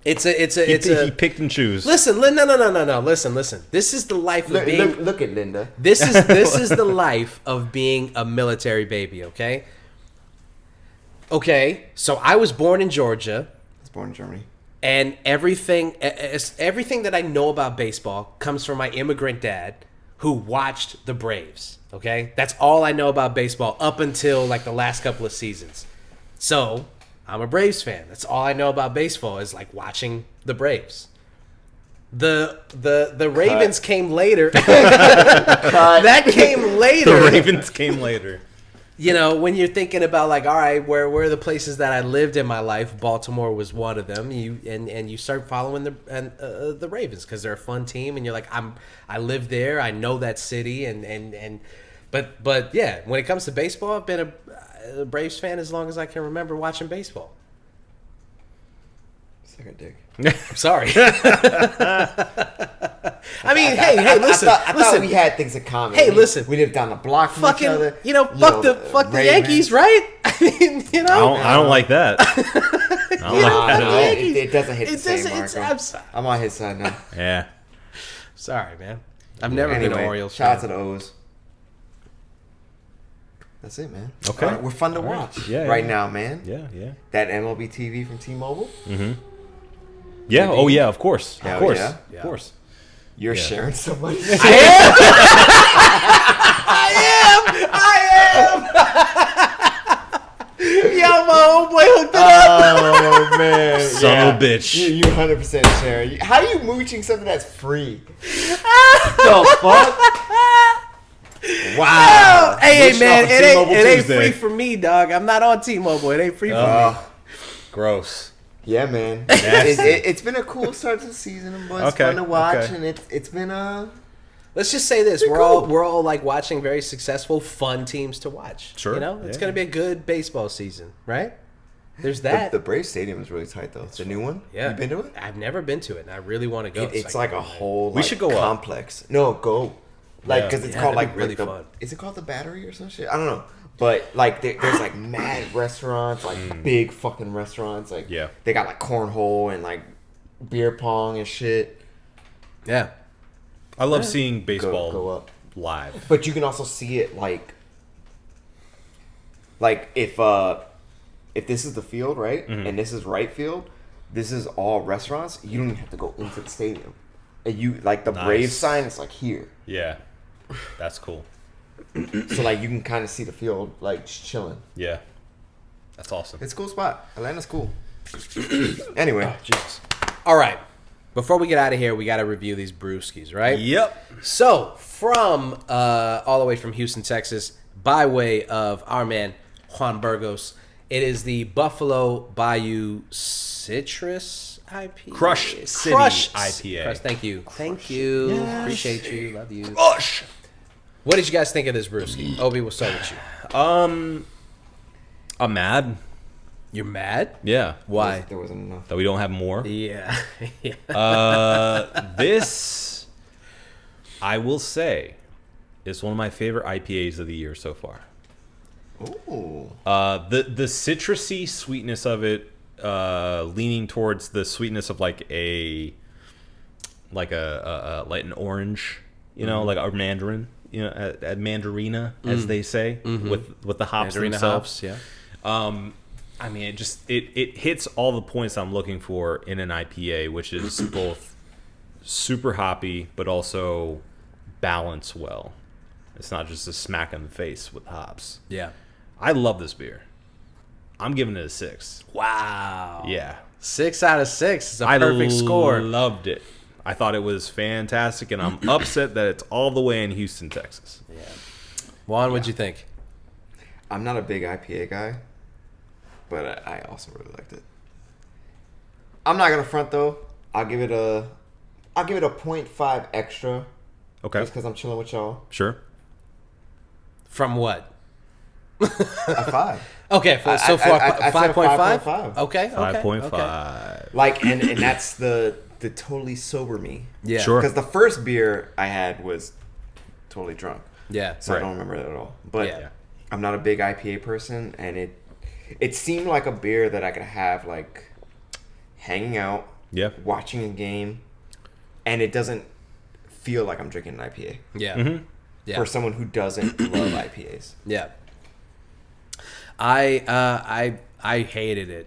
Speaker 3: It's
Speaker 1: He
Speaker 3: a.
Speaker 1: picked and choose.
Speaker 3: Listen, no. Listen. This is the life of being.
Speaker 2: Look at Linda.
Speaker 3: This is the life of being a military baby. Okay. Okay. So I was born in Georgia.
Speaker 2: I was born in Germany.
Speaker 3: And everything that I know about baseball comes from my immigrant dad who watched the Braves, okay? That's all I know about baseball up until like the last couple of seasons. So, I'm a Braves fan. That's all I know about baseball is like watching the Braves. The Ravens came later. That came later.
Speaker 1: The Ravens came later.
Speaker 3: You know, when you're thinking about like, all right, where are the places that I lived in my life? Baltimore was one of them. You start following the Ravens because they're a fun team, and you're like, I live there, I know that city, but yeah, when it comes to baseball, I've been a Braves fan as long as I can remember watching baseball.
Speaker 2: Suck a dick.
Speaker 3: I'm sorry. I mean, hey, listen,
Speaker 2: I thought we had things in common.
Speaker 3: Hey, listen.
Speaker 2: We lived down the block from
Speaker 3: fucking,
Speaker 2: each other.
Speaker 3: fuck the
Speaker 2: Ravens.
Speaker 3: Yankees, right? I mean, you know.
Speaker 1: I don't like that. I don't like
Speaker 2: Nah,
Speaker 1: that at
Speaker 2: no,
Speaker 1: all.
Speaker 2: it doesn't hit the
Speaker 3: It
Speaker 2: same,
Speaker 3: doesn't-
Speaker 2: Marco. I'm on his side now.
Speaker 1: Yeah.
Speaker 3: Sorry, man. I've never been
Speaker 2: Anyway,
Speaker 3: an Orioles
Speaker 2: shout out
Speaker 3: fan.
Speaker 2: to the O's. That's it, man.
Speaker 1: Okay.
Speaker 2: All right, we're fun to
Speaker 1: All right.
Speaker 2: watch
Speaker 1: Yeah,
Speaker 2: right
Speaker 1: yeah.
Speaker 2: now, man.
Speaker 1: Yeah, yeah.
Speaker 2: That MLB TV from T-Mobile.
Speaker 1: Yeah, oh yeah, of course.
Speaker 2: Hell
Speaker 1: Of course.
Speaker 2: yeah.
Speaker 1: Of course.
Speaker 2: You're
Speaker 1: Yeah.
Speaker 2: sharing so much.
Speaker 3: Yo, my homeboy hooked it up.
Speaker 2: Oh man,
Speaker 1: Son of a bitch.
Speaker 2: You 100% sharing. How are you mooching something that's free? The fuck? Wow.
Speaker 3: Hey,
Speaker 1: Mooching
Speaker 3: man,
Speaker 1: off of
Speaker 3: it
Speaker 1: T-Mobile
Speaker 3: ain't
Speaker 1: Tuesday.
Speaker 3: free for me, dog. I'm not on T-Mobile. It ain't free for me.
Speaker 1: Gross.
Speaker 2: Yeah, man.
Speaker 1: Nasty.
Speaker 2: It's been a cool start to the season, boys. It's
Speaker 1: Okay,
Speaker 2: fun to watch,
Speaker 1: okay.
Speaker 2: and it's been
Speaker 3: Let's just say this: we're all like watching very successful, fun teams to watch.
Speaker 1: Sure,
Speaker 3: you know, it's
Speaker 1: yeah.
Speaker 3: going to be a good baseball season, right? There's that.
Speaker 2: The Brave Stadium is really tight though. The new one.
Speaker 3: Yeah,
Speaker 2: You been to it?
Speaker 3: I've never been to it, and I really want to go.
Speaker 2: It's like a whole.
Speaker 1: We should go up.
Speaker 2: complex. No, go. Like, because it's
Speaker 3: Yeah,
Speaker 2: called
Speaker 3: that'd
Speaker 2: like
Speaker 3: be really
Speaker 2: the,
Speaker 3: fun.
Speaker 2: Is it called the Battery or some shit? I don't know. But like, there's like mad restaurants, like big fucking restaurants. Like,
Speaker 1: Yeah.
Speaker 2: they got like cornhole and like beer pong and shit.
Speaker 3: Yeah.
Speaker 1: I love seeing baseball
Speaker 2: Go up.
Speaker 1: live.
Speaker 2: But you can also see it like if this is the field, right, and this is right field, this is all restaurants. You don't even have to go into the stadium, and you like the Brave
Speaker 1: Nice.
Speaker 2: sign is like here,
Speaker 1: Yeah, that's cool.
Speaker 2: so like you can kind of see the field like just chilling.
Speaker 1: Yeah, that's awesome.
Speaker 2: It's a cool spot. Atlanta's cool. Anyway,
Speaker 3: All right. Before we get out of here, we got to review these brewskis, right?
Speaker 1: Yep.
Speaker 3: So, from all the way from Houston, Texas, by way of our man Juan Burgos, it is the Buffalo Bayou Citrus IPA.
Speaker 1: Crush City IPA.
Speaker 3: Crush, thank you. Thank you.
Speaker 1: Yes.
Speaker 3: Appreciate you. Love you.
Speaker 1: Gosh.
Speaker 3: What did you guys think of this brewski? Obi, we'll start with you.
Speaker 1: I'm mad.
Speaker 3: You're mad?
Speaker 1: Yeah.
Speaker 3: Why?
Speaker 2: there wasn't enough.
Speaker 1: That we don't have more.
Speaker 3: Yeah. Yeah.
Speaker 1: This, I will say, is one of my favorite IPAs of the year so far.
Speaker 2: Ooh.
Speaker 1: The citrusy sweetness of it, leaning towards the sweetness of like an orange, you know, like a mandarin, you know, a mandarina, as they say, with the hops
Speaker 3: Mandarina
Speaker 1: themselves.
Speaker 3: hops, yeah.
Speaker 1: I mean, it hits all the points I'm looking for in an IPA, which is both super hoppy but also balanced well. It's not just a smack in the face with hops.
Speaker 3: Yeah.
Speaker 1: I love this beer. I'm giving it a 6.
Speaker 3: Wow.
Speaker 1: Yeah.
Speaker 3: 6 out of 6 is a perfect score.
Speaker 1: I loved it. I thought it was fantastic, and I'm upset that it's all the way in Houston, Texas.
Speaker 3: Yeah. Juan, what'd you think?
Speaker 2: I'm not a big IPA guy, but I also really liked it. I'm not gonna front though. I'll give it a 0.5 extra.
Speaker 1: Okay.
Speaker 2: Just because I'm chilling with y'all.
Speaker 1: Sure.
Speaker 3: From what?
Speaker 2: A 5.
Speaker 3: Okay, so
Speaker 2: I said
Speaker 3: 5.5?
Speaker 2: 5.5.
Speaker 3: Okay,
Speaker 1: 5.5.
Speaker 3: okay.
Speaker 2: Like, and that's the totally sober me.
Speaker 3: Yeah.
Speaker 1: Sure.
Speaker 2: Because the first beer I had was totally drunk.
Speaker 3: Yeah.
Speaker 2: So
Speaker 1: Right.
Speaker 2: I don't remember that at all. But
Speaker 3: Yeah.
Speaker 2: I'm not a big IPA person, and it seemed like a beer that I could have like hanging out,
Speaker 1: Yeah.
Speaker 2: watching a game, and it doesn't feel like I'm drinking an IPA.
Speaker 3: Yeah.
Speaker 1: Mm-hmm.
Speaker 3: Yeah.
Speaker 2: For someone who doesn't love IPAs.
Speaker 3: Yeah. I hated it.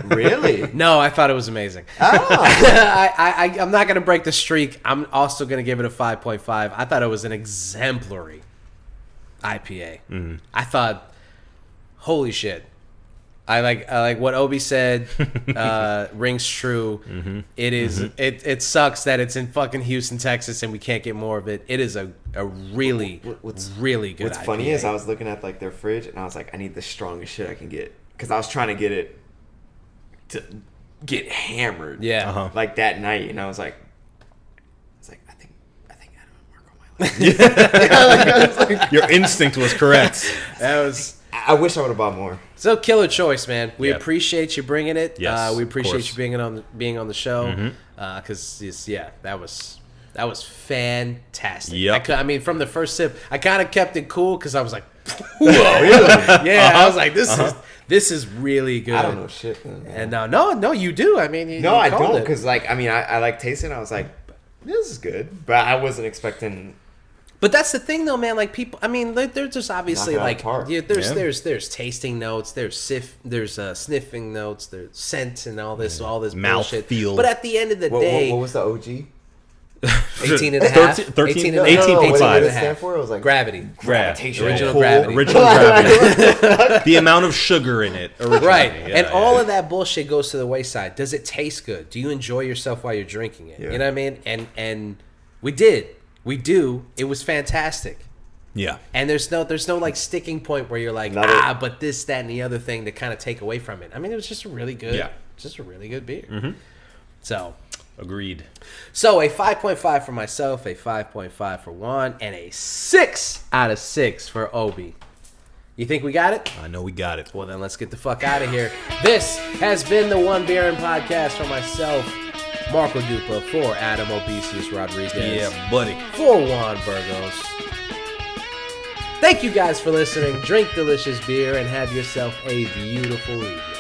Speaker 2: Really?
Speaker 3: No, I thought it was amazing.
Speaker 2: Ah.
Speaker 3: I'm not going to break the streak. I'm also going to give it a 5.5. I thought it was an exemplary IPA.
Speaker 1: Mm-hmm.
Speaker 3: I thought, holy shit. I like what Obi said. Rings true.
Speaker 1: Mm-hmm.
Speaker 3: It is. It sucks that it's in fucking Houston, Texas, and we can't get more of it. It is a really really good.
Speaker 2: What's
Speaker 3: IPA.
Speaker 2: funny is I was looking at like their fridge, and I was like, I need the strongest shit I can get, because I was trying to get it to get hammered.
Speaker 3: Yeah.
Speaker 1: Uh-huh.
Speaker 2: Like that night, and I was like, I think I don't mark on my life.
Speaker 1: Your instinct was correct.
Speaker 3: That was.
Speaker 2: I wish I would have bought more.
Speaker 3: So killer choice, man. We
Speaker 1: Yeah.
Speaker 3: appreciate you bringing it.
Speaker 1: Yes,
Speaker 3: we
Speaker 1: of
Speaker 3: appreciate
Speaker 1: course.
Speaker 3: you being on the show. Because that was fantastic.
Speaker 1: Yep.
Speaker 3: I mean, from the first sip, I kind of kept it cool because I was like, whoa, yeah. I was like, this is really good.
Speaker 2: I don't know shit. Man.
Speaker 3: And no, you do. I mean,
Speaker 2: No,
Speaker 3: you
Speaker 2: I
Speaker 3: called
Speaker 2: don't,
Speaker 3: it.
Speaker 2: because like I like tasting. I was like, this is good, but I wasn't expecting.
Speaker 3: But that's the thing, though, man. Like people, I mean, they're just obviously
Speaker 2: Knock it out
Speaker 3: like,
Speaker 2: the park.
Speaker 3: yeah,
Speaker 1: Yeah.
Speaker 3: there's tasting notes, there's sniffing notes, there's scent and all this
Speaker 1: Mouth
Speaker 3: bullshit.
Speaker 1: feel.
Speaker 3: But at the end of the day,
Speaker 2: What was the OG?
Speaker 3: 18 and a half.
Speaker 1: 13
Speaker 3: 18
Speaker 1: no,
Speaker 3: and a half.
Speaker 1: 18.5.
Speaker 2: What did
Speaker 3: and a
Speaker 2: it stand
Speaker 3: half.
Speaker 2: for? It was like
Speaker 3: Gravity.
Speaker 2: gravitational
Speaker 3: Original
Speaker 2: pull.
Speaker 3: gravity.
Speaker 1: Original gravity. The amount of sugar in it. Originally.
Speaker 3: Right.
Speaker 1: Yeah,
Speaker 3: and
Speaker 1: yeah.
Speaker 3: all of that bullshit goes to the wayside. Does it taste good? Do you enjoy yourself while you're drinking it?
Speaker 2: Yeah.
Speaker 3: You know what I mean? And we did. We do. It was fantastic.
Speaker 1: Yeah.
Speaker 3: And there's no like sticking point where you're like,
Speaker 2: Not it.
Speaker 3: but this, that, and the other thing to kind of take away from it. I mean, it was just a really good, just a really good beer. So,
Speaker 1: Agreed.
Speaker 3: so a 5.5 for myself, a 5.5 for Juan, and a 6 out of 6 for Obi. You think we got it?
Speaker 1: I know we got it.
Speaker 3: Well, then let's get the fuck out of here. This has been the One Beer and Podcast for myself, Marco Dupa, for Adam Obesius Rodriguez.
Speaker 1: Yeah, buddy.
Speaker 3: For Juan Burgos. Thank you guys for listening. Drink delicious beer and have yourself a beautiful evening.